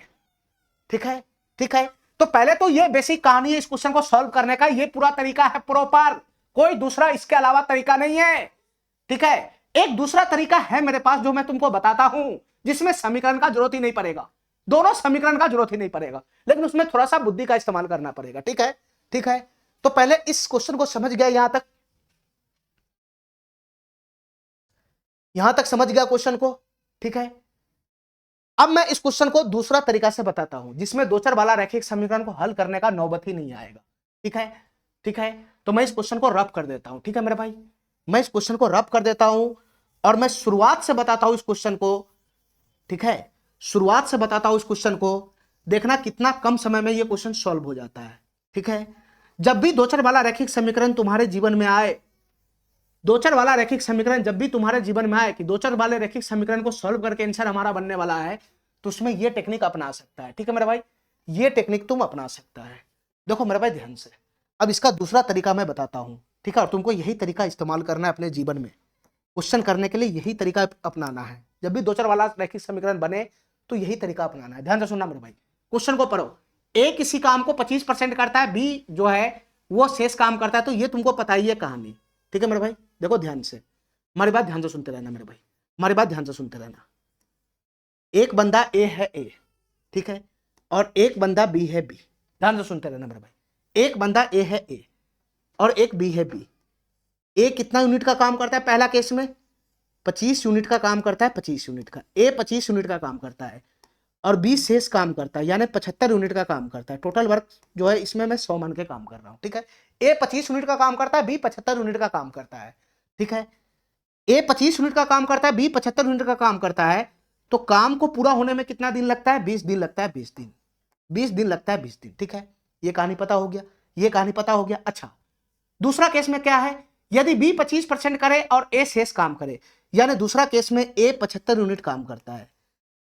ठीक है, ठीक है। तो पहले तो ये बेसिक कहानी है इस क्वेश्चन को सॉल्व करने का, ये पूरा तरीका है प्रॉपर, कोई दूसरा इसके अलावा तरीका नहीं है, ठीक है। एक दूसरा तरीका है मेरे पास जो मैं तुमको बताता हूं जिसमें समीकरण का जरूरत ही नहीं पड़ेगा, दोनों समीकरण का जरूरत ही नहीं पड़ेगा, लेकिन उसमें थोड़ा सा बुद्धि का इस्तेमाल करना पड़ेगा, ठीक है, ठीक है। तो पहले इस क्वेश्चन को समझ गया, यहां तक समझ गया क्वेश्चन को, ठीक है। अब मैं इस क्वेश्चन को दूसरा तरीका से बताता हूं जिसमें दो चर वाला रैखिक समीकरण को हल करने का नौबत ही नहीं आएगा, ठीक है, ठीक है। तो मैं इस क्वेश्चन को रब कर देता हूं, ठीक है मेरे भाई, मैं इस क्वेश्चन को रब कर देता हूं और मैं शुरुआत से बताता हूं इस क्वेश्चन को, ठीक है, शुरुआत से बताता हूं इस क्वेश्चन को, देखना कितना कम समय में यह क्वेश्चन सॉल्व हो जाता है, ठीक है। जब भी दो चर वाला रैखिक समीकरण तुम्हारे जीवन में आए, दो चर वाला रैखिक समीकरण जब भी तुम्हारे जीवन में आए कि दो चर वाले रैखिक समीकरण को सॉल्व करके आंसर हमारा बनने वाला है, तो उसमें यह टेक्निक अपना सकता है, ठीक है मेरे भाई, ये टेक्निक तुम अपना सकता है। देखो मेरे भाई ध्यान से, अब इसका दूसरा तरीका मैं बताता हूं, ठीक है, और तुमको यही तरीका इस्तेमाल करना है अपने जीवन में, क्वेश्चन करने के लिए यही तरीका अपनाना है, जब भी दो चर वाला रैखिक समीकरण बने तो यही तरीका अपनाना है। ध्यान से सुनना मेरे भाई, क्वेश्चन को पढ़ो, ए किसी काम को 25% करता है, बी जो है वो शेष काम करता है, तो ये तुमको पता ही है कहानी, ठीक है मेरे भाई। देखो ध्यान से, हमारी बात ध्यान से सुनते रहना मेरे भाई, हमारी बात ध्यान से सुनते रहना। एक बंदा ए है, ए, ठीक है, और एक बंदा बी है, बी। ध्यान से सुनते रहना मेरे भाई। एक बंदा ए है, ए, और एक बी है, बी। ए कितना यूनिट का काम करता है पहला केस में? 25 यूनिट का काम करता है, 25 यूनिट का। ए 25 यूनिट का काम करता है और बी शेष काम करता है, यानी 75 यूनिट का काम करता है। टोटल वर्क जो है इसमें मैं 100 मान के काम कर रहा हूं, ठीक है। ए 25 यूनिट का काम करता है, बी 75 यूनिट का काम करता है, ठीक है। ए 25 यूनिट का काम करता है, बी 75 यूनिट का काम करता है, तो काम को पूरा होने में कितना दिन लगता है? 20 दिन लगता है, 20 दिन, 20 दिन लगता है, 20 दिन, ठीक है। ये कहानी पता हो गया, ये कहानी पता हो गया। अच्छा, दूसरा केस में क्या है? यदि बी 25% करे और ए शेष काम करे, यानी दूसरा केस में ए 75 यूनिट काम करता है,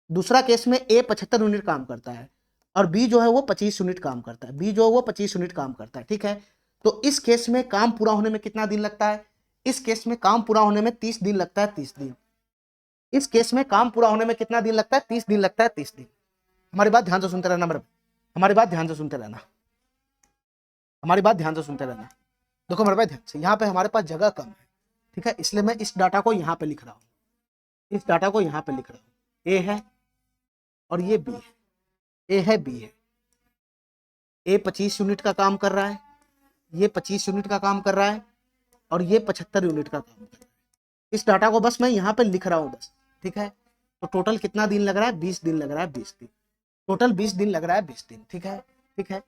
दूसरा केस में ए 75 यूनिट काम करता है और बी जो है वो 25 यूनिट काम करता है, बी जो है वो 25 यूनिट काम करता है, ठीक है। तो इस केस में काम पूरा होने में कितना दिन लगता है? इस केस में काम पूरा होने में 30 दिन लगता है, 30 दिन। इस केस में काम पूरा होने में कितना दिन लगता है? 30 दिन लगता है, 30 दिन। हमारी बात ध्यान से सुनते रहना मेरे, हमारी बात ध्यान से सुनते रहना, हमारी बात ध्यान से सुनते रहना। देखो मेरे भाई ध्यान से, यहाँ पे हमारे पास जगह कम है, ठीक है, इसलिए मैं इस डाटा को यहाँ पे लिख रहा हूँ, इस डाटा को यहाँ पे लिख रहा हूँ। ए है और ये बी है, ए है, बी है। ए 25 यूनिट का काम कर रहा है, ये 25 यूनिट का काम कर रहा है और ये 75 यूनिट का काम कर रहा है। इस डाटा को बस मैं यहाँ पे लिख रहा हूँ बस, ठीक है। तो टोटल कितना दिन लग रहा है? 20 दिन लग रहा है, 20 दिन। टोटल 20 दिन लग रहा है, 20 दिन, ठीक है, ठीक है।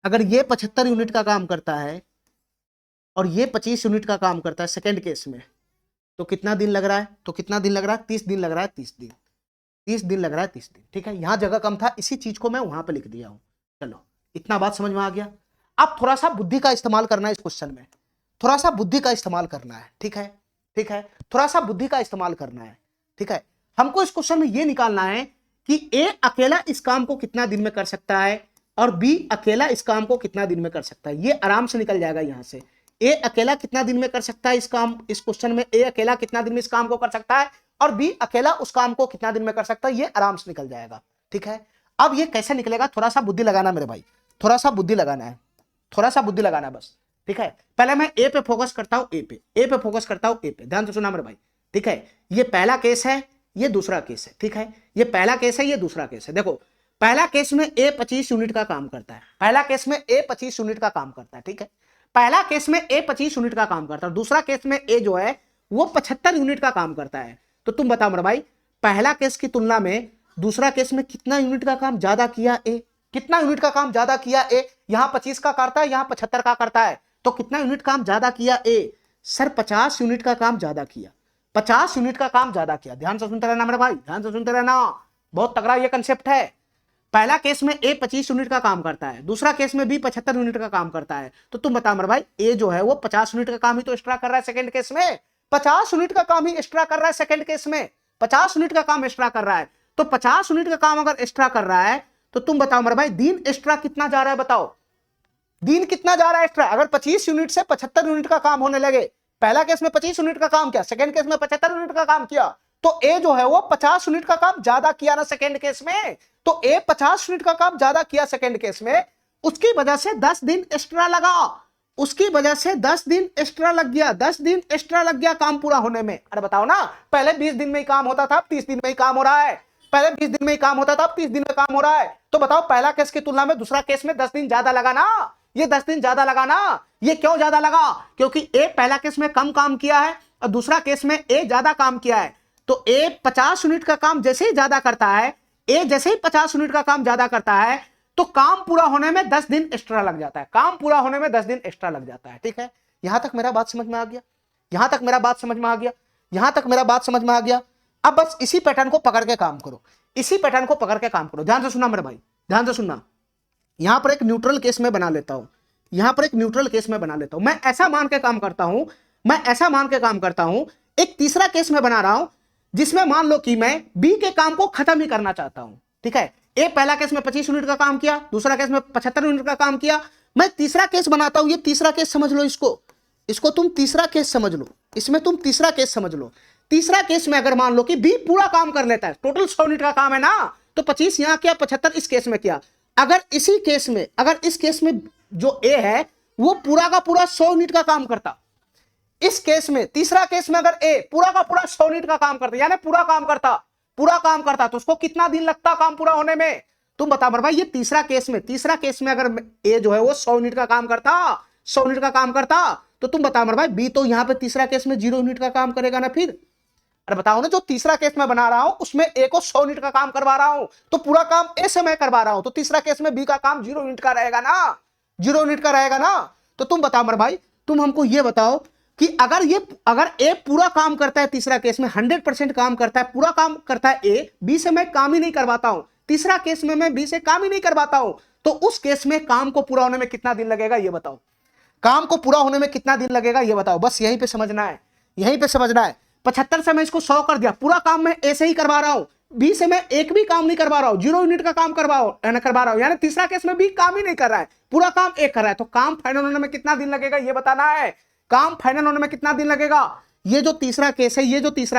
अगर ये 75 यूनिट का काम करता है और ये 25 यूनिट का काम करता है सेकेंड केस में, तो कितना दिन लग रहा है? तो कितना दिन लग रहा है? 30 दिन लग रहा है, 30 दिन, 30 दिन लग रहा है, 30 दिन, ठीक है। यहाँ जगह कम था, इसी चीज को मैं वहां पे लिख दिया हूँ। चलो, इतना बात समझ में आ गया। अब थोड़ा सा बुद्धि का इस्तेमाल करना है इस क्वेश्चन में, थोड़ा सा बुद्धि का इस्तेमाल करना है, ठीक है, ठीक है, थोड़ा सा बुद्धि का इस्तेमाल करना है, ठीक है। हमको इस क्वेश्चन में ये निकालना है कि ए अकेला इस काम को कितना दिन में कर सकता है और बी अकेला इस काम को कितना दिन में कर सकता है। ये आराम से निकल जाएगा यहां से। ए अकेला कितना दिन में कर सकता है इस काम, इस क्वेश्चन में ए अकेला कितना दिन में इस काम को कर सकता है और बी अकेला उस काम को कितना दिन में कर सकता है, ये आराम से निकल जाएगा, ठीक है। अब ये कैसे निकलेगा? थोड़ा सा बुद्धि लगाना मेरे भाई, थोड़ा सा बुद्धि लगाना है, थोड़ा सा बुद्धि लगाना बस, ठीक है। पहले मैं ए पे फोकस करता हूं, ए पे फोकस करता हूं, ए पे। ध्यान से सुना मेरे भाई, ठीक है। ये पहला केस है, ये दूसरा केस है, ठीक है। ये पहला केस है, ये दूसरा केस है। देखो, पहला केस में ए 25 यूनिट का काम करता है, पहला केस में ए 25 यूनिट का काम करता है, ठीक है। पहला केस में ए 25 यूनिट का काम करता है, दूसरा केस में ए जो है वो 75 यूनिट का काम करता है। तो तुम बताओ मेरे भाई, पहला केस की तुलना में दूसरा केस में कितना यूनिट का काम ज्यादा किया ए? कितना यूनिट का काम ज्यादा किया ए? यहां 25 का करता है, यहां 75 का करता है, तो कितना यूनिट काम ज्यादा किया ए? सर 50 यूनिट का काम ज्यादा किया, 50 यूनिट का काम ज्यादा किया। ध्यान से सुनते रहना मेरे भाई, ध्यान से सुनते रहना, बहुत तगड़ा ये कंसेप्ट है। पहला केस में ए 25 यूनिट का काम करता है, दूसरा केस में बी 75 यूनिट का काम करता है। तो तुम बता मेरे भाई, ए जो है वो 50 यूनिट का काम ही तो एक्स्ट्रा कर रहा है सेकंड केस में, 50 यूनिट का काम ही एक्स्ट्रा कर रहा है सेकंड केस में, 50 यूनिट का काम एक्स्ट्रा कर रहा है। तो 50 यूनिट का काम अगर एक्स्ट्रा कर रहा है तो तुम बताओ मेरे भाई, दिन एक्स्ट्रा कितना जा रहा है? बताओ, दिन कितना जा रहा है एक्स्ट्रा? अगर 25 यूनिट से 75 यूनिट का काम होने लगे, पहला केस में 25 यूनिट का काम किया, सेकंड केस में 75 यूनिट का काम किया, तो ए जो है वो 50 यूनिट का काम ज्यादा किया ना सेकंड केस में। तो ए 50 यूनिट का काम ज्यादा किया सेकंड केस में, उसकी वजह से 10 दिन एक्स्ट्रा लगा, उसकी वजह से 10 दिन एक्स्ट्रा लग गया, 10 दिन एक्स्ट्रा लग गया काम पूरा होने में। अरे बताओ ना, पहले 20 दिन में ही काम होता था, 30 दिन में ही काम हो रहा है, पहले 20 दिन में ही काम होता था, 30 दिन में काम हो रहा है। तो बताओ, पहला केस की तुलना में दूसरा केस में 10 दिन ज्यादा लगा ना, ये 10 दिन ज्यादा लगा ना। ये क्यों ज्यादा लगा? क्योंकि ए पहला केस में कम काम किया है और दूसरा केस में ए ज्यादा काम किया है। तो ए 50 यूनिट का काम जैसे ही ज्यादा करता है, ए जैसे ही 50 यूनिट का काम ज्यादा करता है, तो काम पूरा होने में 10 दिन एक्स्ट्रा लग जाता है, काम पूरा होने में 10 दिन एक्स्ट्रा लग जाता है, ठीक है। यहां तक मेरा बात समझ में आ गया, यहां तक मेरा बात समझ में आ गया, यहां तक मेरा बात समझ में आ गया। अब बस इसी पैटर्न को पकड़ के काम करो, इसी पैटर्न को पकड़ के काम करो। ध्यान से सुनना मेरे भाई, ध्यान से सुनना। यहां पर एक न्यूट्रल केस में बना लेता हूं, यहां पर एक न्यूट्रल केस में बना लेता हूं। मैं ऐसा मान के काम करता हूं, मैं ऐसा मान के काम करता हूं, एक तीसरा केस में बना रहा हूं जिसमें मान लो कि मैं बी के काम को खत्म ही करना चाहता हूं, ठीक है। ए पहला केस में 25 यूनिट का काम किया, दूसरा केस में 75 यूनिट का काम किया। मैं तीसरा केस बनाता हूं, ये तीसरा केस समझ लो, इसको तुम तीसरा केस समझ लो, इसमें तुम तीसरा केस समझ लो। तीसरा केस में अगर मान लो कि बी पूरा काम कर लेता है, टोटल 100 यूनिट का काम है ना, तो 25 यहां किया, 75 इस केस में किया। अगर इसी केस में, अगर इस केस में जो ए है वो पूरा का पूरा 100 यूनिट का काम करता, इस केस में, तीसरा केस में अगर ए पूरा का पूरा 100 यूनिट का काम करता, यानी पूरा काम करता तो उसको कितना दिन लगता काम पूरा होने में? तुम बता मेरे भाई, ये तीसरा केस में अगर ए जो है वो 100 यूनिट का काम करता, 100 यूनिट का काम करता, तो तुम बता मेरे भाई बी तो यहां पे तीसरा केस में 0 यूनिट का काम करेगा ना। फिर अरे बताओ ना, जो तीसरा केस मैं बना रहा हूं उसमें ए को 100 यूनिट का काम करवा रहा हूं, तो पूरा काम ए से मैं करवा रहा हूं, तो तीसरा केस में बी का काम 0 यूनिट का रहेगा ना, 0 यूनिट का रहेगा ना। तो तुम बताओ मेरे भाई, तुम हमको ये बताओ कि अगर ए पूरा काम करता है, तीसरा केस में 100% काम करता है, पूरा काम करता है ए, बी से मैं काम ही नहीं करवाता हूं, तीसरा केस में मैं बी से काम ही नहीं करवाता हूं, तो उस केस में काम को पूरा होने में कितना दिन लगेगा ये बताओ? काम को पूरा होने में कितना दिन लगेगा ये बताओ? बस यहीं पे समझना है, यहीं पे समझना है। 75 से मैं इसको 100 कर दिया, पूरा काम मैं ए से ही करवा रहा हूं, बी से मैं एक भी काम नहीं करवा रहा हूं, 0 यूनिट का काम करवा रहा हूं, यानी तीसरा केस में बी काम ही नहीं कर रहा है, पूरा काम ए कर रहा है, तो काम फाइनल होने में कितना दिन लगेगा ये बताना है। काम फाइनल होने में कितना दिन लगेगा? ये जो तीसरा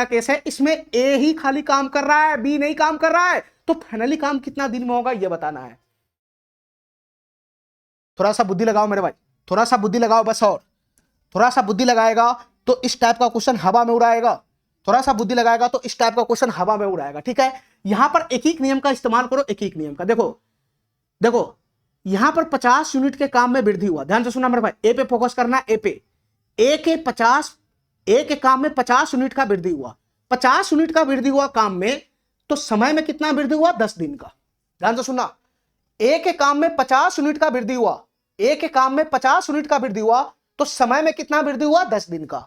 केस है इसमें ए ही खाली काम कर रहा है, बी नहीं काम कर रहा है, तो फाइनली काम कितना दिन में होगा ये बताना है। थोड़ा सा बुद्धि लगाओ मेरे भाई, थोड़ा सा बुद्धि लगाओ बस, और थोड़ा सा बुद्धि लगाएगा तो इस टाइप का क्वेश्चन हवा में उड़ाएगा, थोड़ा सा बुद्धि लगाएगा तो इस टाइप का क्वेश्चन हवा में उड़ाएगा। ठीक है, यहां पर एक नियम का इस्तेमाल करो, एक नियम का। देखो यहां पर 50 यूनिट के काम में वृद्धि हुआ, ध्यान से सुना मेरे भाई, ए पे फोकस करना है, ए पे। ए के काम में 50 यूनिट का वृद्धि हुआ, 50 यूनिट का वृद्धि हुआ काम में, तो समय में कितना वृद्धि हुआ? 10 दिन का। ध्यान से सुना, ए के काम में 50 यूनिट का वृद्धि हुआ, ए के काम में 50 यूनिट का वृद्धि हुआ, तो समय में कितना वृद्धि हुआ? 10 दिन का।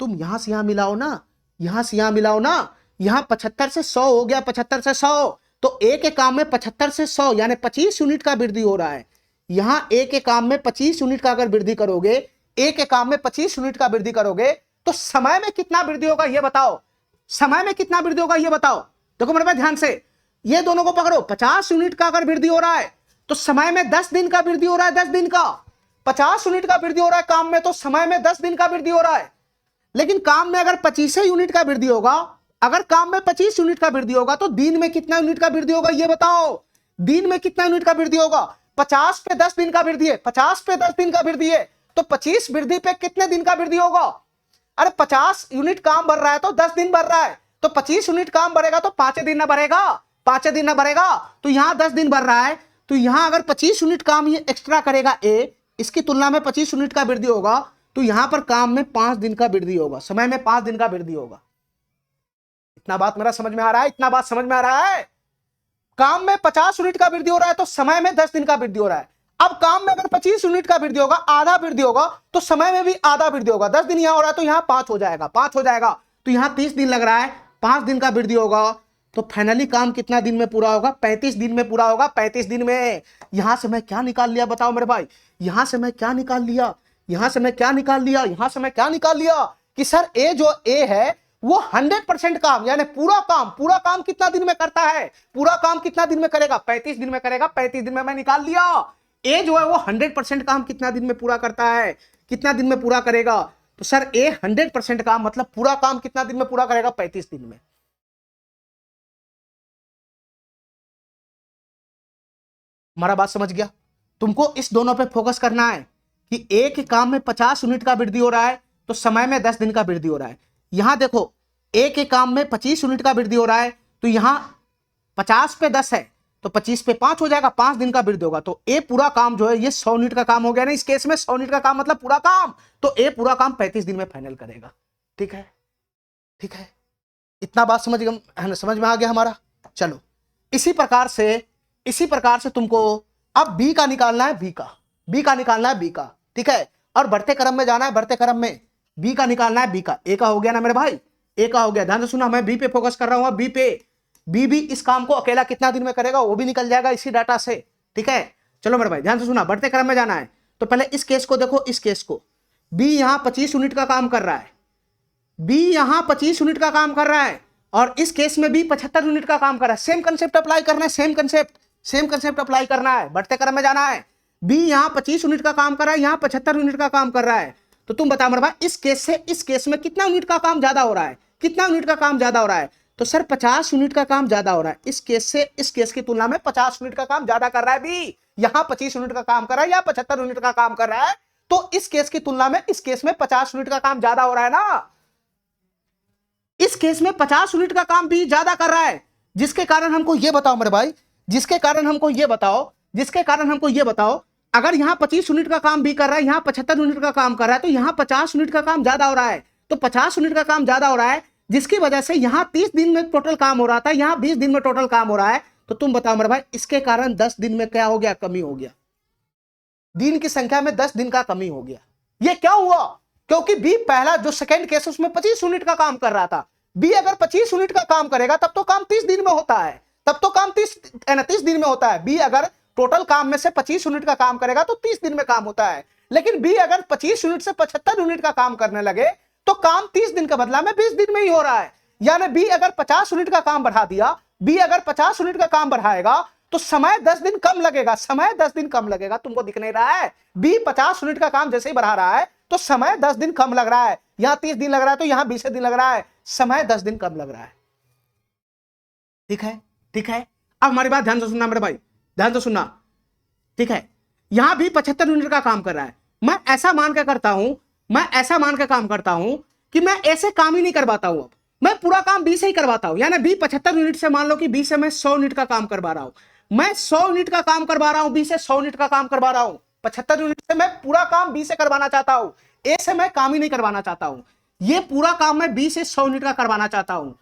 तुम यहां से यहां मिलाओ ना, यहां से यहां मिलाओ ना, यहां 75 से 100 हो गया, 75 से 100, तो ए के काम में 75 से 100 यानी 25 यूनिट का वृद्धि हो रहा है। यहां ए के काम में 25 यूनिट का अगर वृद्धि करोगे, ए के काम में 25 यूनिट का वृद्धि करोगे, तो समय में कितना वृद्धि होगा ये बताओ? समय में कितना वृद्धि होगा ये बताओ? देखो मेरे भाई ध्यान से, ये दोनों को पकड़ो, 50 यूनिट का अगर वृद्धि हो रहा है तो समय में 10 दिन का वृद्धि हो रहा है, 10 दिन का। 50 यूनिट का वृद्धि हो रहा है काम में, तो समय में 10 दिन का वृद्धि हो रहा है। लेकिन काम में अगर 25 यूनिट का वृद्धि होगा, अगर काम में 25 यूनिट का वृद्धि होगा, तो दिन में कितना यूनिट का वृद्धि होगा ये बताओ? दिन में कितना यूनिट का वृद्धि होगा? 50 पे 10 दिन का वृद्धि है, 50 पे 10 दिन का वृद्धि है, तो 25 वृद्धि पे कितने दिन का वृद्धि होगा? अरे 50 यूनिट काम बढ़ रहा है तो 10 दिन बढ़ रहा है, तो 25 यूनिट काम बढ़ेगा तो 5 दिन ना बढ़ेगा, 5 दिन ना बढ़ेगा, तो यहां 10 दिन बढ़ रहा है, तो यहां अगर 25 यूनिट काम ये एक्स्ट्रा करेगा ए, इसकी तुलना में 25 यूनिट का वृद्धि होगा, तो यहां पर काम में 5 दिन का वृद्धि होगा, समय में 5 दिन का वृद्धि होगा। इतना बात मेरा समझ में आ रहा है? इतना बात समझ में आ रहा है? काम में 50 यूनिट का वृद्धि हो रहा है तो समय में 10 दिन का वृद्धि हो रहा है। अब काम में अगर 25 यूनिट का वृद्धि होगा, आधा वृद्धि होगा, तो समय में भी आधा वृद्धि होगा। 10 दिन यहां हो रहा है तो यहां 5 हो जाएगा, 5 हो जाएगा, तो यहां 30 दिन लग रहा है, 5 दिन का वृद्धि होगा, तो फाइनली काम कितना दिन में पूरा होगा? 35 दिन में पूरा होगा, 35 दिन में। यहां से मैं क्या निकाल लिया बताओ मेरे भाई? यहां से मैं क्या निकाल लिया? यहां से मैं क्या निकाल लिया? यहां से मैं क्या निकाल लिया कि सर ए जो ए है वो 100% काम, यानी पूरा काम कितना दिन में करता है? पूरा काम कितना दिन में करेगा? 35 दिन में करेगा, 35 दिन में मैं निकाल लिया। ए जो है वो 100% काम कितना दिन में पूरा करता है? कितना दिन में पूरा करेगा? तो सर ए 100% काम मतलब पूरा काम कितना दिन में पूरा करेगा? 35 दिन में। हमारा बात समझ गया? तुमको इस दोनों पे फोकस करना है कि ए के काम में 50 यूनिट का वृद्धि हो रहा है तो समय में 10 दिन का वृद्धि हो रहा है। यहां देखो ए के काम में 25 यूनिट का वृद्धि हो रहा है, तो यहां 50 पे 10 है तो 25 पे 5 हो जाएगा, 5 दिन का वृद्धि होगा, तो ए पूरा काम जो है ये 100 यूनिट का काम हो गया ना। इस केस में 100 यूनिट का काम मतलब पूरा काम, तो ए पूरा काम 35 दिन में फाइनल करेगा। ठीक है, ठीक है, इतना बात समझ में आ गया हमारा? चलो इसी प्रकार से तुमको अब बी का निकालना है, बी का निकालना है, बी का। ठीक है, और बढ़ते क्रम में जाना है, बढ़ते क्रम में बी का निकालना है, बी का। ए का हो गया ना मेरे भाई, ए का हो गया। ध्यान से सुना, मैं बी पे फोकस कर रहा हूं, बी पे। बी भी इस काम को अकेला कितना दिन में करेगा वो भी निकल जाएगा इसी डाटा से। ठीक है, चलो मेरे भाई ध्यान से सुना, बढ़ते क्रम में जाना है। तो पहले इस केस को देखो, इस केस को, बी यहां 25 यूनिट का काम कर रहा है, बी यहां 25 यूनिट का काम कर रहा है, और इस केस में भी 75 यूनिट का काम कर रहा है। सेम कंसेप्ट अप्लाई करना है, सेम कंसेप्ट अप्लाई करना है, बढ़ते क्रम में जाना है। बी यहां 25 यूनिट का काम कर रहा है, यहां 75 यूनिट का काम कर रहा है, तो तुम बता मेरे भाई इस केस से इस केस में कितना यूनिट का काम ज्यादा हो रहा है? कितना यूनिट का काम ज्यादा हो रहा है? तो सर 50 यूनिट का काम ज्यादा हो रहा है। इस केस से इस केस की तुलना में 50 यूनिट का काम ज्यादा कर रहा है बी। यहां 25 यूनिट का काम कर रहा है, यहां 75 यूनिट का काम कर रहा है, तो इस केस की तुलना में इस केस में 50 यूनिट का काम ज्यादा हो रहा है ना, इस केस में 50 यूनिट का काम भी ज्यादा कर रहा है, जिसके कारण हमको ये बताओ मेरे भाई, जिसके कारण हमको ये बताओ अगर यहां 25 यूनिट का काम भी कर रहा है, यहां 75 यूनिट का काम कर रहा है, तो यहां 50 यूनिट का काम ज्यादा हो रहा है। तो 50 यूनिट का काम ज्यादा हो रहा है, जिसकी वजह से यहां 30 दिन में टोटल काम हो रहा था, यहां 20 दिन में टोटल काम हो रहा है। तो तुम बताओ मेरे भाई, इसके कारण 10 दिन में क्या हो गया, कमी हो गया, दिन की संख्या में 10 दिन का कमी हो गया। ये क्या हुआ, क्योंकि बी पहला जो सेकंड केस उसमें 25 यूनिट का काम कर रहा था, बी अगर 25 यूनिट का काम करेगा तब तो काम 30 दिन में होता है, तब तो काम 30 दिन में होता है। बी अगर टोटल काम में से 25 यूनिट का काम करेगा तो 30 दिन में काम होता है, लेकिन बी अगर 25 यूनिट से 75 यूनिट का काम करने लगे तो काम 30 दिन का बदला में 20 दिन में ही हो रहा है। यानी बी अगर 50 यूनिट का काम बढ़ा दिया, बी अगर 50 यूनिट का काम बढ़ाएगा तो समय 10 दिन कम लगेगा, समय 10 दिन कम लगेगा। तुमको दिख नहीं रहा है, बी 50 यूनिट का काम जैसे ही बढ़ा रहा है तो समय 10 दिन कम लग रहा है, यहां 30 दिन लग रहा है तो यहां 20 दिन लग रहा है, समय 10 दिन कम लग रहा है। ठीक है, ठीक है। अब हमारी बात ध्यान से सुनना मेरे भाई, ध्यान से सुनना, ठीक है। यहां भी 75 यूनिट का काम कर रहा है, मैं ऐसा मान के करता हूं, मैं ऐसा मान के काम करता हूं कि मैं ऐसे काम ही नहीं करवाता हूं, अब मैं पूरा काम बी से ही करवाता हूं। यानी बी 75 यूनिट से, मान लो कि बी से मैं 100 यूनिट का काम करवा रहा हूं, मैं 100 यूनिट का काम करवा रहा हूं, बी से 100 यूनिट का काम करवा रहा हूं। 75 यूनिट से मैं पूरा काम बी से करवाना चाहता हूं, ए से मैं काम ही नहीं करवाना चाहता हूं। ये पूरा काम मैं बी से 100 यूनिट का करवाना चाहता हूं,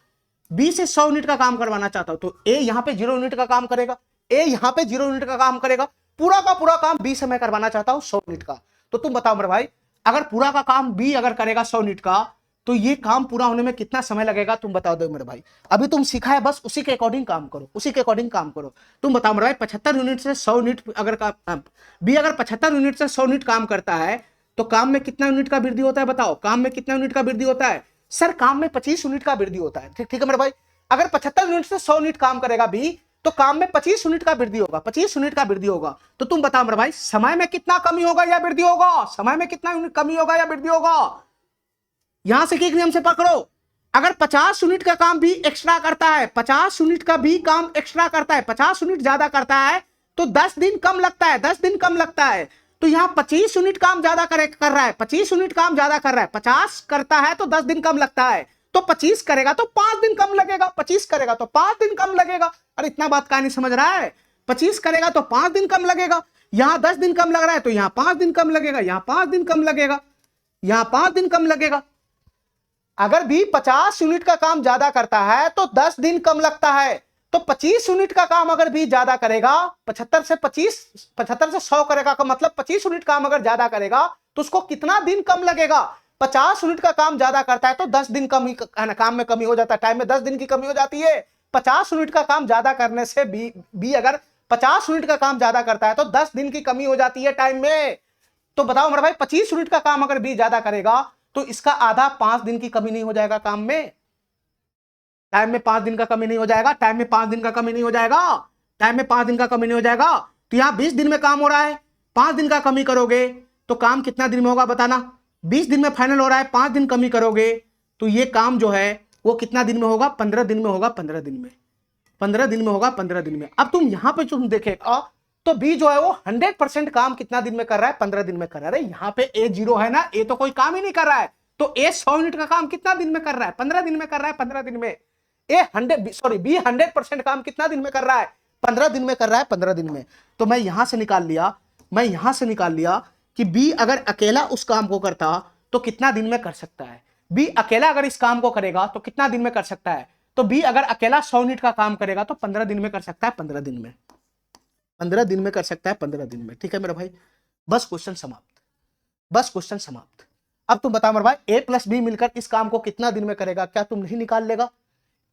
बी से 100 यूनिट का काम करवाना चाहता हूं। तो ए यहां पे 0 यूनिट का काम करेगा, ए यहां पे 0 यूनिट का काम करेगा, पूरा का पूरा काम बी से मैं करवाना चाहता हूं 100 यूनिट का। तो तुम बताओ मेरे भाई, अगर पूरा का काम बी अगर करेगा 100 यूनिट का, तो ये काम पूरा होने में कितना समय लगेगा, तुम बताओ दो मेरे भाई। अभी तुम सीखा है, बस उसी के अकॉर्डिंग काम करो, उसी के अकॉर्डिंग काम करो। तुम बताओ मेरे भाई, 75 यूनिट से 100 यूनिट अगर बी अगर 75 यूनिट से 100 यूनिट काम करता है तो काम में कितना यूनिट का वृद्धि होता है, बताओ काम में कितना यूनिट का वृद्धि होता है। सर काम में 25 यूनिट का वृद्धि होता है। ठीक है मेरे भाई, अगर 75 यूनिट से 100 यूनिट काम करेगा बी तो काम में 25 यूनिट का वृद्धि होगा, 25 यूनिट का वृद्धि होगा। तो तुम बताओ मेरे भाई, समय में कितना कमी होगा या वृद्धि होगा, समय में कितना यूनिट कमी होगा या वृद्धि होगा। यहां से एक नियम से पकड़ो, अगर 50 यूनिट का काम भी एक्स्ट्रा करता है, 50 यूनिट का भी काम एक्स्ट्रा करता है, 50 यूनिट ज्यादा करता है तो 10 दिन कम लगता है, 10 दिन कम लगता है। तो यहां 25 यूनिट काम ज्यादा कर रहा है, 25 यूनिट काम ज्यादा कर रहा है, 50 करता है तो 10 दिन कम लगता है, तो 25 करेगा तो 5 दिन कम लगेगा, 25 करेगा तो 5 दिन कम लगेगा। अरे इतना बात का नहीं समझ रहा है, 25 करेगा तो 5 दिन कम लगेगा, यहां 10 दिन कम लग रहा है तो यहां 5 दिन कम लगेगा, यहां 5 दिन कम लगेगा, यहां 5 दिन कम लगेगा। अगर भी 50 यूनिट का काम ज्यादा करता है तो 10 दिन कम लगता है, तो 25 यूनिट का काम अगर भी ज्यादा करेगा, 75 से 100 करेगा का मतलब 25 यूनिट काम अगर ज्यादा करेगा तो उसको कितना दिन कम लगेगा। 50 यूनिट का काम ज्यादा करता है तो 10 दिन कम काम में कमी हो जाता है, टाइम में 10 दिन की कमी हो जाती है। 50 यूनिट का काम ज्यादा करने से बी अगर 50 यूनिट का काम ज्यादा करता है तो 10 दिन की कमी हो जाती है टाइम में। तो बताओ मेरा भाई, 25 यूनिट का काम अगर बी ज्यादा करेगा तो इसका आधा 5 दिन की कमी नहीं हो जाएगा काम में, टाइम में 5 दिन का कमी नहीं हो जाएगा, टाइम में 5 दिन का कमी नहीं हो जाएगा, टाइम में 5 दिन का कमी नहीं हो जाएगा। तो यहां 20 दिन में काम हो रहा है, 5 दिन का कमी करोगे तो काम कितना दिन में होगा बताना। 20 दिन में फाइनल हो रहा है, 5 दिन कमी करोगे तो ये काम जो है वो कितना दिन में होगा, 15 दिन में होगा, 15 दिन में, 15 दिन में होगा, 15 दिन में। अब तुम यहां पे तुम देखेगा तो बी जो है वो 100% काम कितना दिन में कर रहा है, 15 दिन में कर रहा है। यहां पे ए 0 है ना, ए तो कोई काम ही नहीं कर रहा है, तो ए 100 यूनिट का काम कितना दिन में कर रहा है, 15 दिन में कर रहा है, 15 दिन में। बी 100% काम कितना दिन में कर रहा है, 15 दिन में कर रहा है, 15 दिन में। तो मैं यहां से निकाल लिया, कि बी अगर अकेला उस काम को करता तो कितना दिन में कर सकता है। बी अकेला अगर इस काम को करेगा तो कितना दिन में कर सकता है, तो बी अगर अकेला 100 यूनिट का काम करेगा तो 15 दिन में कर सकता है, 15 दिन में, 15 दिन में कर सकता है, 15 दिन में। ठीक है मेरा भाई, बस क्वेश्चन समाप्त, बस क्वेश्चन समाप्त। अब तुम बता मेरे भाई, ए प्लस बी मिलकर इस काम को कितना दिन में करेगा, क्या तुम नहीं निकाल लेगा।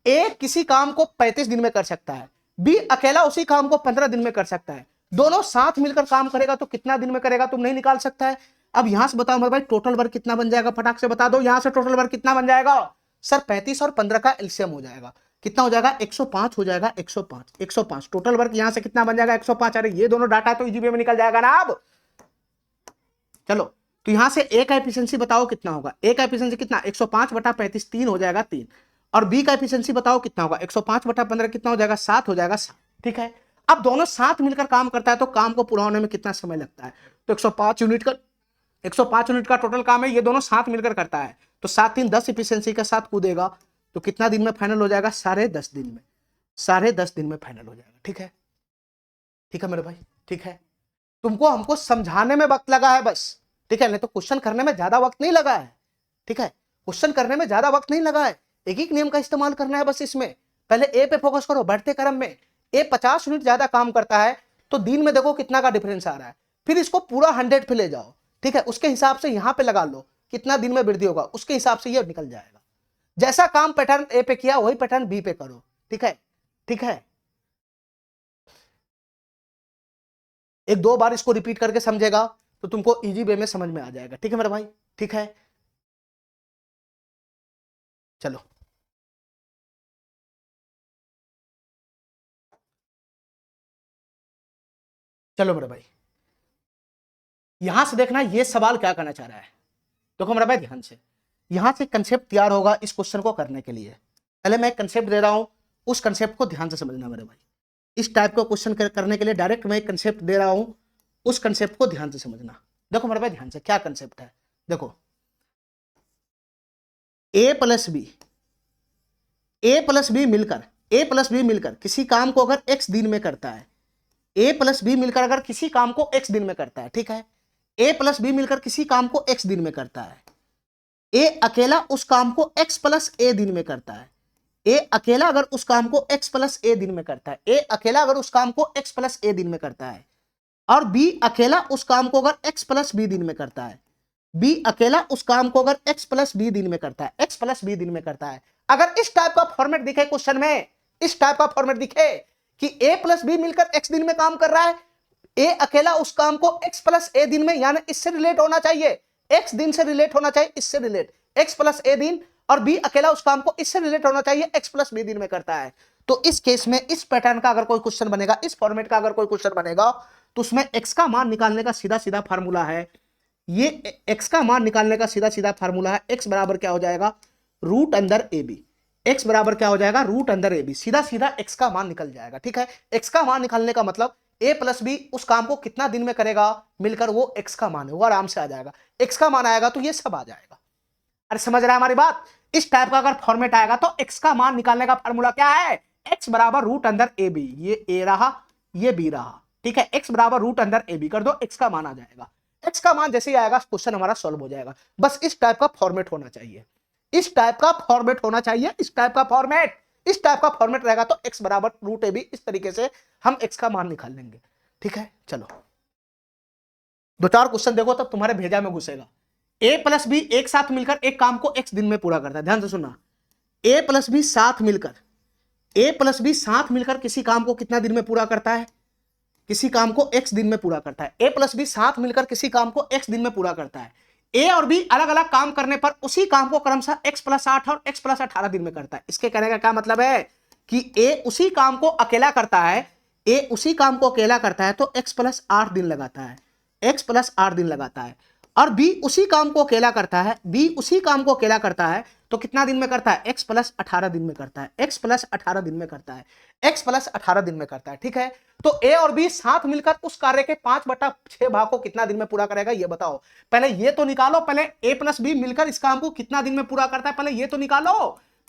ए किसी काम को 35 दिन में कर सकता है, बी अकेला उसी काम को 15 दिन में कर सकता है, दोनों साथ मिलकर काम करेगा तो कितना दिन में करेगा, तुम नहीं निकाल सकता है। अब यहां से बताओ मेरे भाई, टोटल वर्क कितना बन जाएगा, फटाक से बता दो। यहां से टोटल वर्क कितना बन जाएगा सर, 35 और 15 का एलसीएम हो जाएगा, कितना हो जाएगा, 105 हो जाएगा, 105 टोटल वर्क यहां से कितना बन जाएगा, 105। अरे ये दोनों डाटा तो इजी वे में निकल जाएगा ना। अब चलो, तो यहां से ए का एफिशिएंसी बताओ कितना होगा, ए का एफिशिएंसी कितना, 105 बटा 35, 3 हो जाएगा 3। और बी का एफिशिएंसी बताओ कितना होगा, 105 बटा 15 कितना हो जाएगा, 7 हो जाएगा 7। ठीक है, अब दोनों साथ मिलकर काम करता है तो काम को पूरा होने में कितना समय लगता है, तो 105 यूनिट का 105 यूनिट का टोटल काम है, ये दोनों साथ मिलकर करता है, तो 7 3 10 इफिशियंसी के साथ कूदेगा तो कितना दिन में फाइनल हो जाएगा? 10.5 दिन में, 10.5 दिन में फाइनल हो जाएगा। ठीक है, ठीक है मेरे भाई, ठीक है। तुमको हमको समझाने में वक्त लगा है बस, ठीक है, नहीं तो क्वेश्चन करने में ज्यादा वक्त नहीं लगा है। ठीक है, क्वेश्चन करने में ज्यादा वक्त नहीं लगा है, एक एक नियम का इस्तेमाल करना है बस इसमें। पहले ए पे फोकस करो, बढ़ते क्रम में ए 50 यूनिट ज्यादा काम करता है तो दिन में देखो कितना का डिफरेंस आ रहा है, फिर इसको पूरा 100 पे ले जाओ। ठीक है, उसके हिसाब से यहां पे लगा लो कितना दिन में वृद्धि होगा, उसके हिसाब से ये निकल जाएगा। जैसा काम पैटर्न ए पे किया वही पैटर्न बी पे करो। ठीक है, ठीक है, एक दो बार इसको रिपीट करके समझेगा तो तुमको इजी वे में समझ में आ जाएगा। ठीक है मेरे भाई, ठीक है, चलो चलो मेरे भाई, यहां से देखना ये सवाल क्या करना चाह रहा है। देखो मेरे भाई ध्यान से, यहां से कंसेप्ट तैयार होगा इस क्वेश्चन को करने के लिए। पहले मैं कंसेप्ट दे रहा हूं, उस कंसेप्ट को ध्यान से समझना मेरे भाई। इस टाइप का क्वेश्चन करने के लिए डायरेक्ट मैं कंसेप्ट दे रहा हूं, उस कंसेप्ट को ध्यान से समझना। देखो मेरे भाई ध्यान से, क्या कंसेप्ट है देखो, ए plus B, A plus B मिलकर, ए प्लस बी मिलकर किसी काम को अगर x दिन में करता है, ए प्लस बी मिलकर अगर किसी काम को x दिन में करता है, ठीक है, ए प्लस बी मिलकर किसी काम को x दिन में करता है, ए अकेला उस काम को x प्लस ए दिन में करता है, ए अकेला अगर उस काम को x प्लस ए दिन में करता है, ए अकेला अगर उस काम को x प्लस ए दिन में करता है, और बी अकेला उस काम को अगर x प्लस बी दिन में करता है, बी अकेला उस काम को अगर x प्लस बी दिन में करता है, x प्लस बी दिन में करता है। अगर इस टाइप का फॉर्मेट दिखे क्वेश्चन में, इस टाइप का फॉर्मेट दिखे कि a प्लस बी मिलकर x दिन में काम कर रहा है, a अकेला उस काम को x प्लस ए दिन में, यानी इससे रिलेट होना चाहिए, x दिन से रिलेट होना चाहिए, इससे रिलेट x प्लस ए दिन, और b अकेला उस काम को इससे रिलेट होना चाहिए, x प्लस बी दिन में करता है। तो इस केस में इस पैटर्न का अगर कोई क्वेश्चन बनेगा, इस फॉर्मेट का अगर कोई क्वेश्चन बनेगा तो उसमें x का मान निकालने का सीधा सीधा फार्मूला है, ये x का मान निकालने का सीधा सीधा फार्मूला है, x बराबर क्या हो जाएगा? रूट अंदर ए बी। x बराबर क्या हो जाएगा? रूट अंदर ए बी। सीधा सीधा x का मान निकल जाएगा। ठीक है, x का मान निकालने का मतलब a प्लस बी उस काम को कितना दिन में करेगा मिलकर, वो x का मान है, वो आराम से आ जाएगा। x का मान आएगा तो ये सब आ जाएगा। अरे समझ रहा है हमारी बात? इस टाइप का अगर फॉर्मेट आएगा तो x का मान निकालने का फॉर्मूला क्या है? x बराबर रूट अंदर ए बी, ये a रहा, ये b रहा। ठीक है, x बराबर रूट अंदर ए बी कर दो, x का मान आ जाएगा। x का मान जैसे ही आएगा क्वेश्चन हमारा सॉल्व हो जाएगा। बस इस टाइप का फॉर्मेट होना चाहिए, इस टाइप का फॉर्मेट होना चाहिए, इस टाइप का फॉर्मेट, इस टाइप का फॉर्मेट रहेगा तो x बराबर रूट ए बी, इस तरीके से हम x का मान निकाल लेंगे। ठीक है, चलो दो चार क्वेश्चन देखो तब तुम्हारे भेजा में घुसेगा। a प्लस बी एक साथ मिलकर एक काम को x दिन में पूरा करता है, ध्यान से सुनना। a प्लस बी साथ मिलकर, a प्लस बी साथ मिलकर किसी काम को कितना दिन में पूरा करता है? किसी काम को x दिन में पूरा करता है। a प्लस बी साथ मिलकर किसी काम को x दिन में पूरा करता है। a और b अलग अलग काम करने पर उसी काम को क्रमशः x प्लस 8 और x प्लस 18 दिन में करता है। इसके कहने का क्या मतलब है कि a उसी काम को अकेला करता है, a उसी काम को अकेला करता है तो x प्लस 8 दिन लगाता है, x प्लस 8 दिन लगाता है, और b उसी काम को अकेला करता है, b उसी काम को अकेला करता है तो कितना दिन में करता है? x प्लस 18 दिन में करता है, x प्लस 18 दिन में करता है, x प्लस 18 दिन में करता है। ठीक है, तो a और b साथ मिलकर उस कार्य के 5/6 भाग को कितना दिन में पूरा करेगा ये बताओ। पहले ये तो निकालो, पहले a प्लस बी मिलकर इस काम को कितना दिन में पूरा करता है, पहले ये तो निकालो,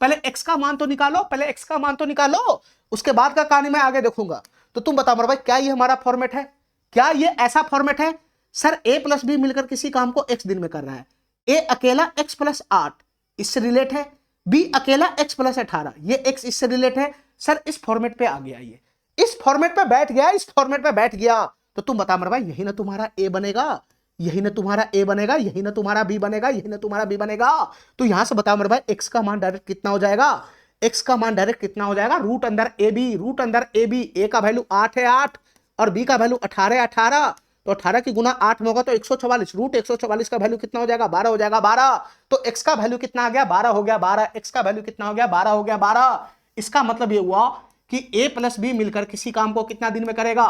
पहले x का मान तो निकालो, पहले x का मान तो निकालो, उसके बाद का कहानी मैं आगे देखूंगा। तो तुम बताओ मेरे भाई, क्या ये हमारा फॉर्मेट है? क्या ये ऐसा फॉर्मेट है? सर a प्लस बी मिलकर किसी काम को x दिन में कर रहा है, a अकेला x प्लस 8 इससे रिलेट है, b अकेला x प्लस 18 ये x इससे रिलेट है। सर इस फॉर्मेट पे आ गया, ये इस फॉर्मेट पे बैठ गया, इस फॉर्मेट पे बैठ गया तो तुम बता मेरे भाई, यही ना तुम्हारा a बनेगा, यही ना तुम्हारा a बनेगा, यही ना तुम्हारा b बनेगा, यही ना तुम्हारा b बनेगा। तो यहां से बताओ मेरे भाई, x का मान डायरेक्ट कितना हो जाएगा? x का मान डायरेक्ट कितना हो जाएगा? रूट अंदर ए बी, रूट अंदर ए बी, a का वैल्यू 8 है 8 और b का वैल्यू 18 है 18, तो 18 की गुना 8 में होगा तो 144, रूट 144 का वैल्यू कितना हो जाएगा? 12 हो जाएगा 12। तो x का वैल्यू कितना आ गया? 12 हो गया 12, x का वैल्यू कितना हो गया? 12 हो गया 12। इसका मतलब ये हुआ कि a प्लस बी मिलकर किसी काम को कितना दिन में करेगा?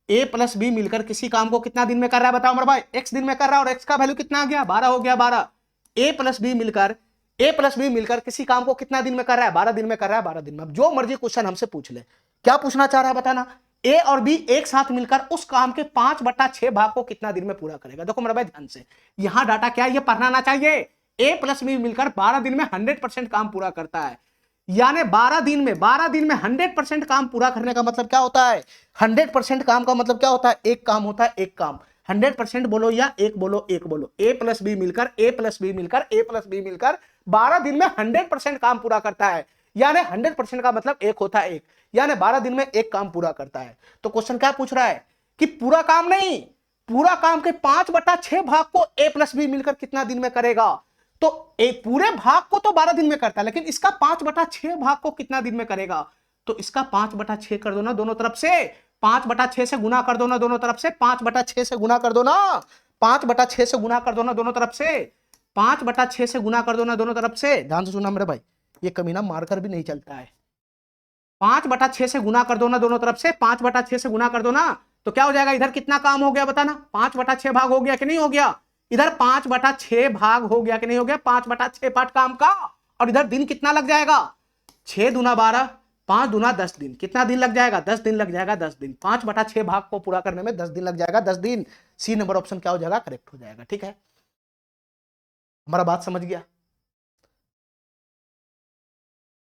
a प्लस बी मिलकर किसी काम को कितना दिन में कर रहा है बताओ मेरे भाई? x दिन में कर रहा है, और x का वैल्यू कितना आ गया? 12 हो गया 12। a प्लस बी मिलकर किसी काम को कितना दिन में कर रहा है? 12 दिन में कर रहा है, 12 दिन में। अब जो मर्जी क्वेश्चन हमसे पूछ ले, क्या पूछना चाह रहा है बताना? ए और बी एक साथ मिलकर उस काम के 5/6 भाग को कितना दिन में पूरा करेगा। देखो मेरे भाई ध्यान से, यहां डाटा क्या है ये पढ़ना ना चाहिए। ए प्लस बी मिलकर 12 दिन में 100% काम पूरा करता है, यानी 12 दिन में 100% काम पूरा करने का मतलब क्या होता है, 100% काम का मतलब क्या होता है, एक काम होता है, एक काम। 100% बोलो या एक बोलो, एक बोलो। ए प्लस बी मिलकर 12 दिन में 100% काम पूरा करता है, यानी 100% का मतलब एक होता है एक, यानी 12 दिन में एक काम पूरा करता है। तो क्वेश्चन क्या पूछ रहा है कि पूरा काम नहीं, पूरा काम के 5/6 भाग को ए प्लस बी मिलकर कितना दिन में करेगा। तो एक पूरे भाग को तो 12 दिन में करता है, लेकिन इसका 5/6 भाग को कितना दिन में करेगा। तो इसका 5/6 कर दो ना दोनों तरफ से, 5/6 से गुना कर दो ना दोनों तरफ से, 5/6 से गुना कर दो ना, 5/6 से गुना कर दो ना दोनों तरफ से, 5/6 से गुना कर दो ना दोनों तरफ से। ध्यान से सुना मेरे भाई, ये कमीना मारकर भी नहीं चलता है। 5/6 से गुना कर दो ना दोनों तरफ से, 5/6 से गुना कर दो ना, तो क्या हो जाएगा, इधर कितना काम हो गया बताना, 5/6 भाग हो गया कि नहीं हो गया, इधर 5/6 भाग हो गया कि नहीं हो गया, 5/6 पार्ट काम का। और इधर दिन कितना लग जाएगा, 6 दूना 12, 5 दूना 10 दिन। कितना दिन लग जाएगा, 10 दिन लग जाएगा, 10 दिन। 5/6 भाग को पूरा करने में 10 दिन लग जाएगा, 10 दिन। सी नंबर ऑप्शन क्या हो जाएगा, करेक्ट हो जाएगा। ठीक है, हमारा बात समझ गया।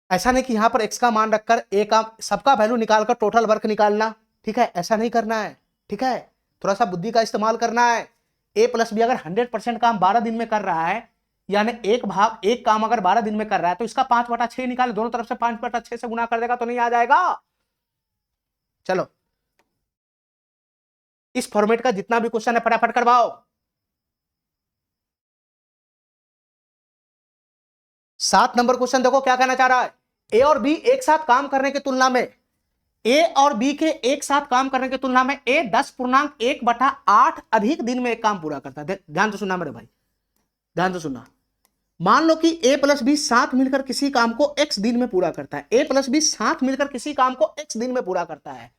ऐसा नहीं कि यहां पर x का मान रखकर a का सबका वैल्यू निकालकर टोटल वर्क निकालना, ठीक है, ऐसा नहीं करना है। ठीक है, थोड़ा सा बुद्धि का इस्तेमाल करना है। a प्लस बी अगर 100% काम 12 दिन में कर रहा है, यानी एक काम अगर 12 दिन में कर रहा है, तो इसका 5/6 निकाले, दोनों तरफ से 5/6 से गुना कर देगा तो नहीं आ जाएगा। चलो इस फॉर्मेट का जितना भी क्वेश्चन है फटाफट करवाओ। 7 नंबर क्वेश्चन देखो क्या कहना चाह रहा है, ए और बी एक साथ काम करने की तुलना में, ए और बी के एक साथ काम करने की तुलना में ए 10.1/8 अधिक दिन में एक काम पूरा करता है। ध्यान से सुनना मेरे भाई, ध्यान से सुनना। मान लो कि ए प्लस बी साथ मिलकर किसी काम को x दिन में पूरा करता है, ए प्लस बी साथ मिलकर किसी काम को x दिन में पूरा करता है,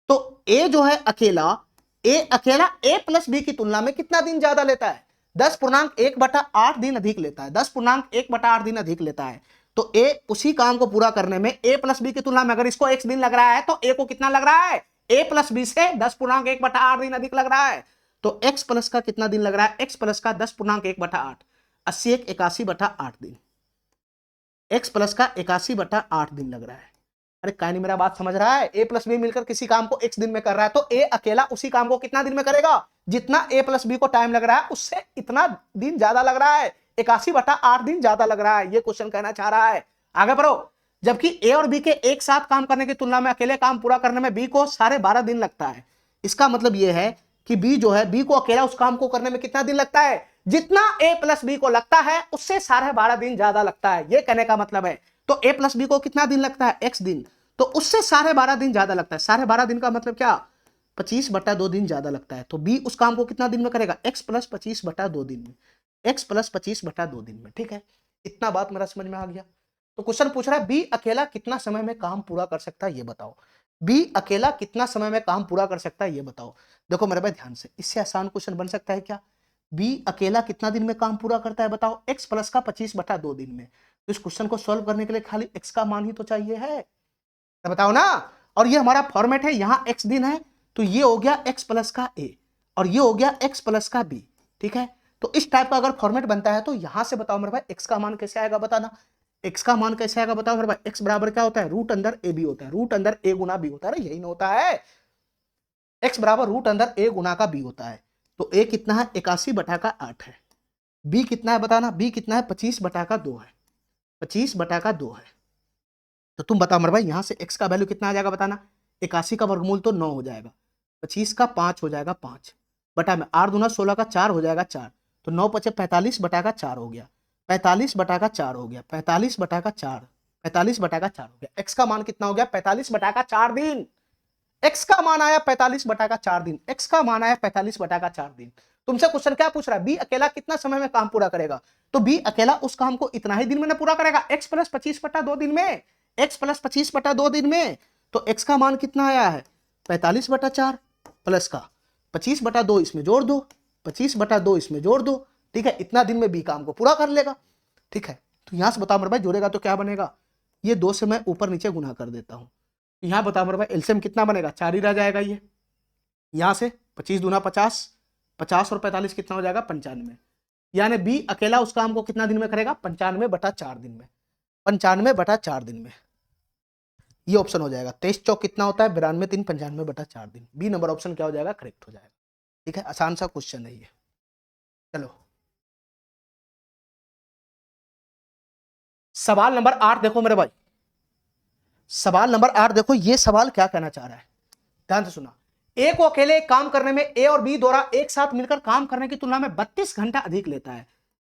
तो ए जो है अकेला ए प्लस बी की तुलना में कितना दिन ज्यादा लेता है, 10.1/8 दिन अधिक लेता है, 10.1/8 दिन अधिक लेता है। तो ए उसी काम को पूरा करने में ए प्लस बी की तुलना में अगर इसको x दिन लग रहा है, तो ए को कितना लग रहा है, ए प्लस बी से 10.1/8 दिन अधिक लग रहा है। तो x प्लस का कितना दिन लग रहा है, x प्लस का 10.1/8, 80 81/8 दिन, x प्लस का 81/8 दिन लग रहा है। अरे क्या नहीं मेरा बात समझ रहा है, ए प्लस बी मिलकर किसी काम को x दिन में कर रहा है, तो ए अकेला उसी काम को कितना दिन में करेगा, जितना ए प्लस बी को टाइम लग रहा है उससे इतना दिन ज्यादा लग रहा है, 81/8 दिन ज्यादा लग रहा है, ये क्वेश्चन कहना चाह रहा है। आगे बढ़ो। जबकि ए और बी के एक साथ काम करने की तुलना में अकेले काम पूरा करने में बी को 12.5 दिन लगता है। इसका मतलब यह है कि बी जो है, बी को अकेला उस काम को करने में कितना दिन लगता है, जितना ए प्लस बी को लगता है उससे 12.5 दिन ज्यादा लगता है, ये कहने का मतलब है। तो ए प्लस बी को कितना दिन लगता है, x दिन, तो उससे 12.5 दिन ज्यादा लगता है। 12.5 दिन का मतलब क्या, 25/2 दिन ज्यादा लगता है। तो बी उस काम को कितना दिन में करेगा, x प्लस 25/2 दिन में, x प्लस 25/2 दिन में। ठीक है, इतना बात मेरा समझ में आ गया। तो क्वेश्चन पूछ रहा है बी अकेला कितना समय में काम पूरा कर सकता है, ये बताओ। बी अकेला कितना समय में काम पूरा कर सकता है, ये बताओ। देखो मेरे भाई ध्यान से, इससे आसान क्वेश्चन बन सकता है क्या, बी अकेला कितना दिन में काम पूरा करता है बताओ, x प्लस का 25/2 दिन में। तो इस क्वेश्चन को सॉल्व करने के लिए खाली x का मान ही तो चाहिए है, तो बताओ ना। और ये हमारा फॉर्मेट है, यहां x दिन है, तो ये हो गया x प्लस का a और ये हो गया x प्लस का b। ठीक है, तो इस टाइप का अगर फॉर्मेट बनता है तो यहां से बताओ मेरे भाई x का मान कैसे आएगा, बताना। x का मान कैसे आएगा बताओ मेरे भाई, x बराबर क्या होता है, रूट अंदर a b होता है, रूट अंदर a गुना b होता है, यही ना होता है, x बराबर रूट अंदर a गुना का b होता है। तो a कितना है, 81/8 है, b कितना है बताना, b कितना है, 25/2 है, 25/2 है। तो तुम बताओ मेरे भाई यहां से x का वैल्यू कितना आ जाएगा बताना, 81 का वर्गमूल तो 9 हो जाएगा, 25 का 5 हो जाएगा 5 बटा में 8 दूना 16 का 4 हो जाएगा 4, तो 9 पचे 45/4 हो गया, 45/4 हो गया, 45/4 45/4 हो गया। x का मान कितना हो गया, 45/4 दिन, x का मान आया 45/4 दिन, x का मान आया 45/4 दिन। तुमसे क्वेश्चन क्या पूछ रहा है, बी अकेला कितना समय में काम पूरा करेगा, तो बी अकेला उस काम को इतना ही दिन में पूरा करेगा, x प्लस 25/2 दिन में, x प्लस 25/2 दिन में। तो x का मान कितना आया है, 45/4 प्लस का 25/2 इसमें जोड़ दो, 25/2 इसमें जोड़ दो। ठीक है, इतना दिन में बी काम को पूरा कर लेगा। ठीक है, तो यहां से बताओ मेरे भाई जोड़ेगा तो क्या बनेगा, ये 2 से मैं ऊपर नीचे गुना कर देता हूं, यहाँ बताओ मेरे भाई एलसीएम कितना बनेगा, 4 ही रह जाएगा ये। यहाँ से 25 दूना 50, 50 और 45 कितना हो जाएगा 95। यानी बी अकेला उस काम को कितना दिन में करेगा, 95/4 दिन में, 95/4 दिन में। ये ऑप्शन हो जाएगा। 23 चौक कितना होता है 92, 3 95/4 दिन। बी नंबर ऑप्शन क्या हो जाएगा, करेक्ट हो जाएगा। ठीक है, आसान सा क्वेश्चन है ये। चलो सवाल नंबर 8 देखो मेरे भाई, सवाल नंबर 8 देखो, ये सवाल क्या कहना चाह रहा है, ध्यान से सुना। ए को अकेले काम करने में ए और बी द्वारा एक साथ मिलकर काम करने की तुलना में 32 घंटा अधिक लेता है।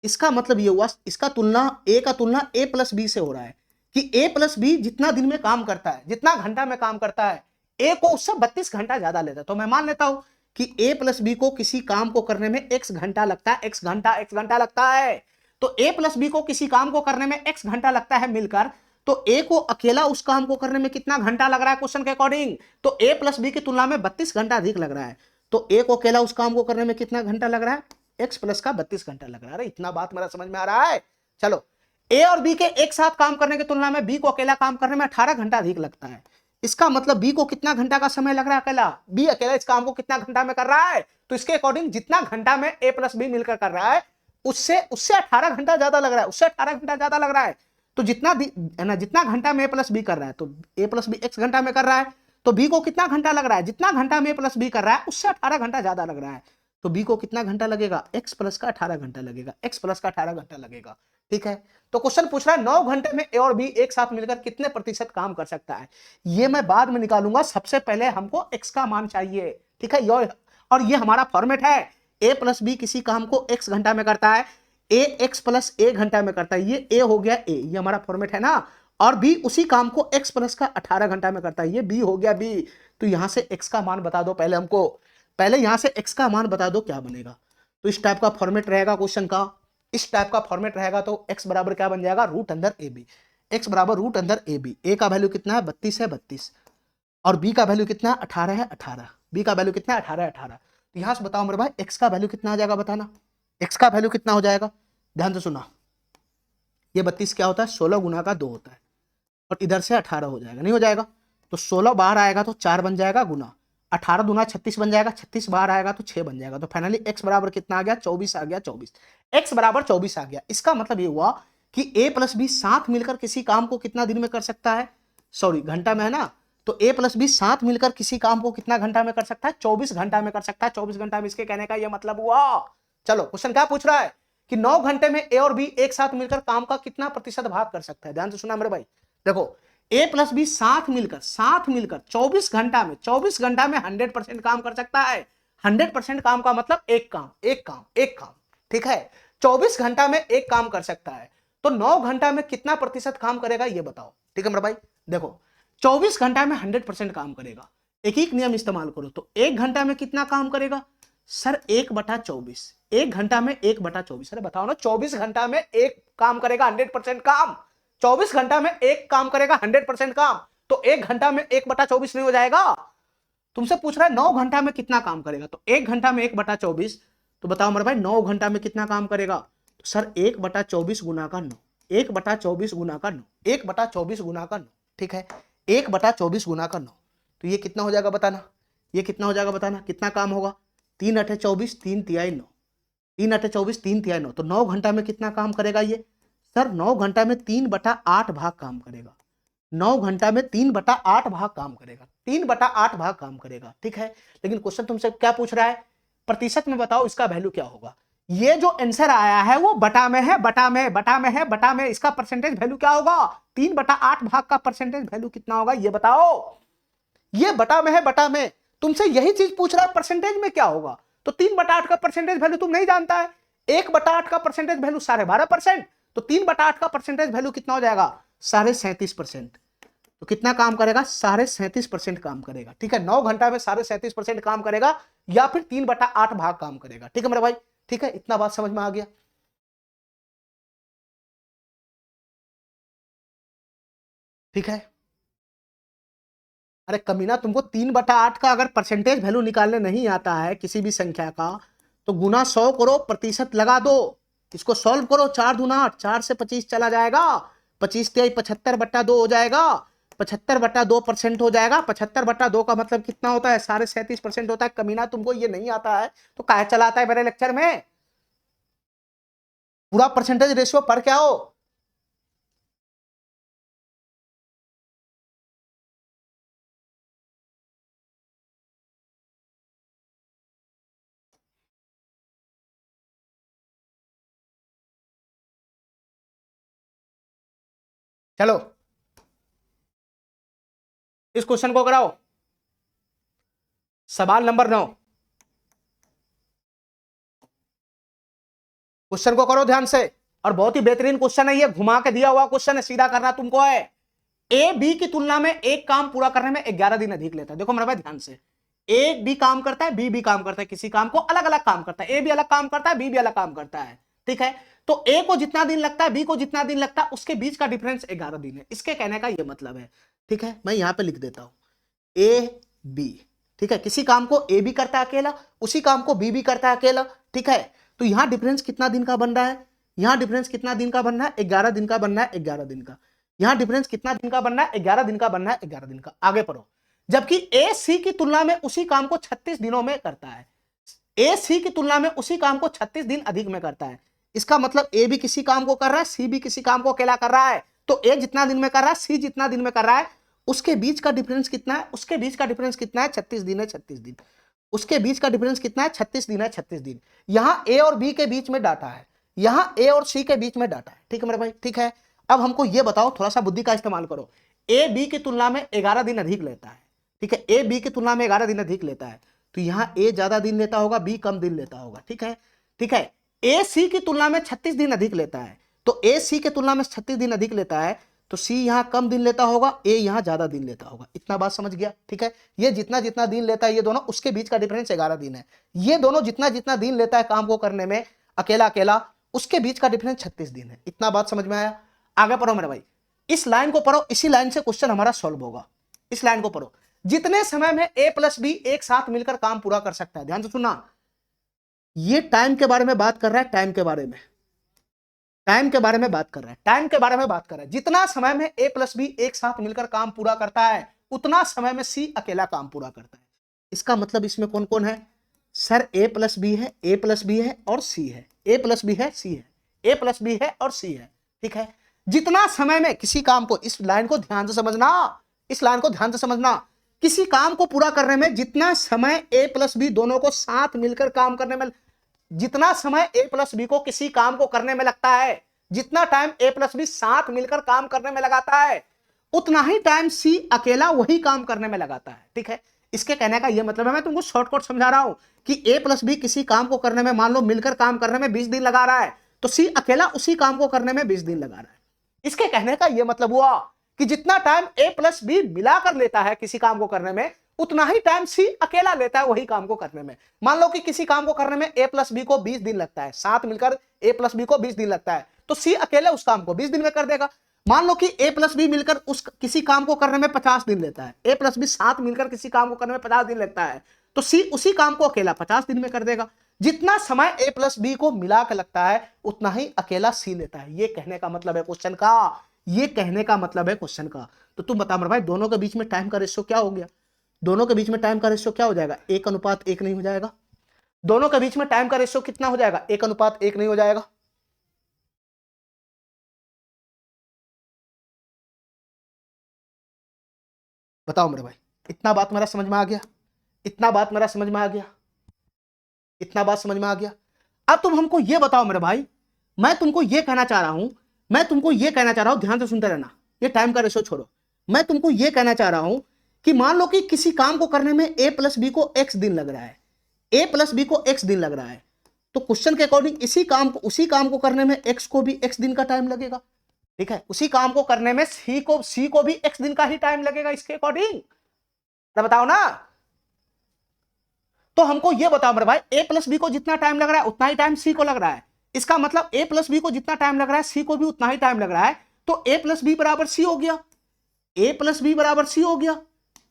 इसका मतलब ये हुआ, इसका तुलना ए का तुलना ए प्लस बी से हो रहा है कि ए प्लस बी जितना दिन में काम करता है, जितना घंटा में काम करता है, ए को उससे 32 घंटा ज्यादा लेता है। तो मैं मान लेता हूं कि ए प्लस बी को किसी काम को करने में x घंटा लगता है, x घंटा लगता है। तो ए प्लस बी को किसी काम को करने में x घंटा लगता है मिलकर, तो ए को अकेला उस काम को करने में कितना घंटा लग रहा है क्वेश्चन के अकॉर्डिंग, तो ए प्लस बी की तुलना में 32 घंटा अधिक लग रहा है। तो ए को अकेला उस काम को करने में कितना घंटा लग रहा है, एक्स प्लस का 32 घंटा लग रहा है। इतना बात मेरा समझ में आ रहा है। चलो ए और बी के एक साथ काम करने की तुलना में बी को अकेला काम करने में 18 घंटा अधिक लगता है। इसका मतलब बी को कितना घंटा का समय लग रहा है अकेला, बी अकेला इस काम को कितना घंटा में कर रहा है, तो इसके अकॉर्डिंग जितना घंटा में ए प्लस बी मिलकर कर रहा है उससे 18 घंटा ज्यादा लग रहा है, उससे 18 घंटा ज्यादा लग रहा है। तो जितना घंटा में ए प्लस बी कर रहा है, तो ए प्लस बी एक्स घंटा में कर रहा है, तो बी को कितना घंटा लग रहा है, जितना घंटा में ए प्लस बी कर रहा है उससे 18 घंटा ज्यादा लग रहा है। तो बी को कितना घंटा लगेगा, एक्स प्लस का 18 घंटा लगेगा, एक्स प्लस का 18 घंटा लगेगा। ठीक है, तो क्वेश्चन पूछ रहा है 9 घंटे में ए और बी एक साथ मिलकर कितने प्रतिशत काम कर सकता है। ये मैं बाद में निकालूंगा, सबसे पहले हमको एक्स का मान चाहिए। ठीक है, और ये हमारा फॉर्मेट है, ए प्लस बी किसी काम को एक्स घंटा में करता है, ए एक्स प्लस ए घंटा में करता है, ये ए हो गया ए, ये हमारा फॉर्मेट है ना, और बी उसी काम को एक्स प्लस का 18 घंटा में करता है, ये बी हो गया बी। तो यहां से एक्स का मान बता दो पहले हमको, पहले यहां से एक्स का मान बता दो क्या बनेगा। तो इस टाइप का फॉर्मेट रहेगा क्वेश्चन का, इस टाइप का फॉर्मेट रहेगा, तो एक्स बराबर क्या बन जाएगा, रूट अंदर ए बी। एक्स बराबर रूट अंदर ए बी। ए का वैल्यू कितना है 32 है 32, और बी का वैल्यू कितना है 18 है 18, बी का वैल्यू कितना है 18 है 18। तो यहां से बताओ मेरे भाई एक्स का वैल्यू कितना आ जाएगा, बताना एक्स का वैल्यू कितना हो जाएगा। ध्यान से सुना, ये 32 क्या होता है 16 गुना का 2 होता है, और इधर से 18 हो जाएगा, नहीं हो जाएगा, तो 16 बाहर आएगा तो 4 बन जाएगा गुना, 18 दूना 36 बन जाएगा, 36 बाहर आएगा तो 6 बन जाएगा। तो फाइनली x बराबर कितना आ गया 24 आ गया, 24 x बराबर 24 आ गया। इसका मतलब ये हुआ कि a प्लस बी साथ मिलकर किसी काम को कितना दिन में कर सकता है, सॉरी घंटा में है ना, तो a प्लस बी साथ मिलकर किसी काम को कितना घंटा में कर सकता है, 24 घंटा में कर सकता है। 24 घंटा में इसके कहने का यह मतलब हुआ। चलो क्वेश्चन क्या पूछ रहा है कि 9 घंटे में ए और बी एक साथ मिलकर काम का कितना प्रतिशत भाग कर सकता है। ध्यान से सुना मेरे भाई, देखो ए प्लस बी साथ मिलकर 24 घंटा में 100% काम कर सकता है। 100% काम का मतलब एक काम, ठीक है, 24 घंटा में एक काम कर सकता है, तो 9 घंटा में कितना प्रतिशत काम करेगा ये बताओ। ठीक है मेरे भाई, देखो 24 घंटा में 100% काम करेगा, एक नियम इस्तेमाल करो, तो 1 घंटा में कितना काम करेगा सर 1/24, 1 घंटा में 1/24, अरे बताओ ना, 24 घंटा में एक काम करेगा 100% काम, 24 घंटा में एक काम करेगा 100% काम, तो 1 घंटा में 1/24 नहीं हो जाएगा। तुमसे पूछ रहा है 9 घंटा में कितना काम करेगा, तो 1 घंटा में 1/24, तो बताओ मेरे भाई 9 घंटा में कितना काम करेगा, तो सर 1/24 गुना का 9, 1/24 गुना का 9, 1/24 गुना का 9, ठीक है, 1/24 गुना का 9, तो ये कितना हो जाएगा बताना, ये कितना हो जाएगा बताना, कितना काम होगा, 3 8 24, 3 तिहाई 9, 3 8 24, 3 तिहाई 9, तो 9 घंटा में कितना काम करेगा ये सर, 9 घंटा में 3/8 भाग काम करेगा, 9 घंटा में 3/8 भाग काम करेगा, 3/8 भाग काम करेगा। ठीक है, लेकिन क्वेश्चन तुमसे क्या पूछ रहा है, प्रतिशत में बताओ इसका वैल्यू क्या होगा। ये जो आंसर आया है वो बटा में है, बटा में इसका परसेंटेज वैल्यू क्या होगा, 3/8 भाग का परसेंटेज वैल्यू कितना होगा ये बताओ। ये बटा में है, बटा में, तुमसे यही चीज पूछ रहा है परसेंटेज में क्या होगा, तो 3/8 का परसेंटेज वैल्यू तुम नहीं जानता है, 1/8 का परसेंटेज वैल्यू 12.5%, तो 3/8 का परसेंटेज वैल्यू कितना हो जाएगा 37.5%, तो कितना काम करेगा 37.5% काम करेगा। ठीक है, 9 घंटा में 37.5% काम करेगा, या फिर 3/8 भाग काम करेगा। ठीक है मेरे भाई, ठीक है, इतना बात समझ में आ गया। ठीक है, अरे कमीना, तुमको 3/8 का अगर परसेंटेज वैल्यू निकालने नहीं आता है किसी भी संख्या का, तो गुना 100 करो, प्रतिशत लगा दो, इसको सॉल्व करो, 4 दूना 8, 4 से 25 चला जाएगा, 25 तिहाई 75/2 हो जाएगा, 75/2% हो जाएगा। 75/2 का मतलब कितना होता है? 37.5% होता है। कमीना तुमको ये नहीं आता है तो काहे चलाता है मेरे लेक्चर में? पूरा परसेंटेज रेशियो पढ़ के आओ। चलो इस क्वेश्चन को कराओ। सवाल नंबर 9। क्वेश्चन को करो ध्यान से, और बहुत ही बेहतरीन क्वेश्चन है ये, घुमा के दिया हुआ क्वेश्चन है, सीधा करना तुमको है। ए बी की तुलना में एक काम पूरा करने में 11 दिन अधिक लेता है। देखो मेरे भाई ध्यान से, ए बी काम करता है, बी भी काम करता है, किसी काम को अलग अलग काम करता है। ए भी अलग काम करता है, बी भी अलग काम करता है, ठीक है। तो ए को जितना दिन लगता है, बी को जितना दिन लगता है, उसके बीच का डिफरेंस 11 दिन है। इसके कहने का ये मतलब है, ठीक है। मैं यहां पे लिख देता हूं ए बी, ठीक है। किसी काम को ए भी करता है अकेला, उसी काम को बी भी करता है अकेला, ठीक है। तो यहां डिफरेंस कितना दिन का बन रहा है? यहां डिफरेंस कितना दिन का बनना है? 11 दिन का बनना है, 11 दिन का। यहां डिफरेंस कितना दिन का बनना है? 11 दिन का बनना है, 11 दिन का। आगे पढ़ो। जबकि ए सी की तुलना में उसी काम को 36 दिनों में करता है। ए सी की तुलना में उसी काम को 36 दिन अधिक में करता है। इसका मतलब ए भी किसी काम को कर रहा है, सी भी किसी काम को अकेला कर रहा है। तो ए जितना दिन में कर रहा है, सी जितना दिन में कर रहा है, उसके बीच का डिफरेंस कितना है? उसके बीच का डिफरेंस कितना है? 36 दिन है, 36 दिन। उसके बीच का डिफरेंस कितना है? 36 दिन है, 36 दिन। यहां ए और बी के बीच में डाटा है, यहां ए और सी के बीच में डाटा है, ठीक है मेरे भाई, ठीक है। अब हमको यह बताओ, थोड़ा सा बुद्धि का इस्तेमाल करो। ए बी की तुलना में 11 दिन अधिक लेता है, ठीक है। ए बी की तुलना में 11 दिन अधिक लेता है, तो यहां ए ज्यादा दिन लेता होगा, बी कम दिन लेता होगा, ठीक है, ठीक है। ए सी की तुलना में 36 दिन अधिक लेता है, तो ए सी की तुलना में 36 दिन अधिक लेता है, तो सी यहां कम दिन लेता होगा, ए यहां ज्यादा दिन लेता होगा। इतना बात समझ गया, ठीक है। ये जितना जितना दिन लेता है ये दोनों, उसके बीच का डिफरेंस 11 दिन है। ये दोनों जितना जितना दिन लेता है काम को करने में अकेला अकेला, उसके बीच का डिफरेंस 36 दिन है। इतना बात समझ में आया? आगे पढ़ो मेरे भाई, इस लाइन को पढ़ो, इसी लाइन से क्वेश्चन हमारा सॉल्व होगा। इस लाइन को पढ़ो। जितने समय में ए प्लस बी एक साथ मिलकर काम पूरा कर सकता है, ध्यान से सुनना। ये टाइम के बारे में बात कर रहा है, टाइम के बारे में, टाइम के बारे में बात कर रहा है, टाइम के बारे में बात कर रहा है। जितना समय में ए प्लस बी एक साथ मिलकर काम पूरा करता है, उतना समय में सी अकेला काम पूरा करता है। इसका मतलब इसमें कौन कौन है? सर ए प्लस बी है, ए प्लस बी है और सी है, ए प्लस बी है, सी है, ए प्लस बी है और सी है, ठीक है। जितना समय में किसी काम को, इस लाइन को ध्यान से समझना, इस लाइन को ध्यान से समझना, किसी काम को पूरा करने में जितना समय ए प्लस बी दोनों को साथ मिलकर काम करने में, जितना समय ए प्लस बी को किसी काम को करने में लगता है, जितना टाइम ए प्लस बी साथ मिलकर काम करने में लगाता है, उतना ही टाइम सी अकेला वही काम करने में लगाता है, ठीक है। इसके कहने का यह मतलब है, मैं तुमको शॉर्टकट समझा रहा हूं कि ए प्लस बी किसी काम को करने में, मान लो मिलकर काम करने में 20 दिन लगा रहा है, तो सी अकेला उसी काम को करने में 20 दिन लगा रहा है। इसके कहने का यह मतलब हुआ कि जितना टाइम ए प्लस बी मिलाकर लेता है किसी काम को करने में, उतना ही टाइम सी अकेला लेता है वही काम को करने में। मान लो कि किसी काम को करने में ए प्लस बी को 20 दिन लगता है, साथ मिलकर ए प्लस बी को 20 दिन लगता है, तो सी अकेले उस काम को 20 दिन में कर देगा। मान लो कि ए प्लस बी मिलकर उस किसी काम को करने में 50 दिन लेता है, ए प्लस बी साथ मिलकर किसी काम को करने में 50 दिन लगता है, तो सी उसी काम को अकेला 50 दिन में कर देगा। जितना समय ए प्लस बी को मिला के लगता है, उतना ही अकेला सी लेता है। ये कहने का मतलब है क्वेश्चन का, ये कहने का मतलब है क्वेश्चन का। तो तुम बता मेरे भाई, दोनों के बीच में टाइम का रेशियो क्या हो गया? दोनों के बीच में टाइम का रेशियो क्या हो जाएगा? 1:1 नहीं हो जाएगा? दोनों के बीच में टाइम का रेशियो कितना हो जाएगा? 1:1 नहीं हो जाएगा? बताओ मेरे भाई, इतना बात मेरा समझ में आ गया? इतना बात मेरा समझ में आ गया? इतना बात समझ में आ गया? अब तुम हमको ये बताओ मेरे भाई, मैं तुमको ये कहना चाह रहा हूं, मैं तुमको ये कहना चाह रहा हूं, ध्यान से सुनते रहना, ये टाइम का रेशियो छोड़ो। मैं तुमको ये कहना चाह रहा हूं कि मान लो कि किसी काम को करने में ए प्लस बी को एक्स दिन लग रहा है, ए प्लस बी को एक्स दिन लग रहा है, तो क्वेश्चन के अकॉर्डिंग उसी काम को करने में एक्स को भी एक्स दिन का टाइम लगेगा, ठीक है। उसी काम को करने में सी को भी एक्स दिन का ही टाइम लगेगा इसके अकॉर्डिंग। तो बताओ ना, तो हमको ये बताओ मेरे भाई, ए प्लस बी को जितना टाइम लग रहा है उतना ही टाइम सी को लग रहा है। इसका मतलब ए प्लस बी को जितना टाइम लग रहा है सी को भी उतना ही टाइम लग रहा है, तो ए प्लस बी बराबर सी हो गया, ए प्लस बी बराबर सी हो गया,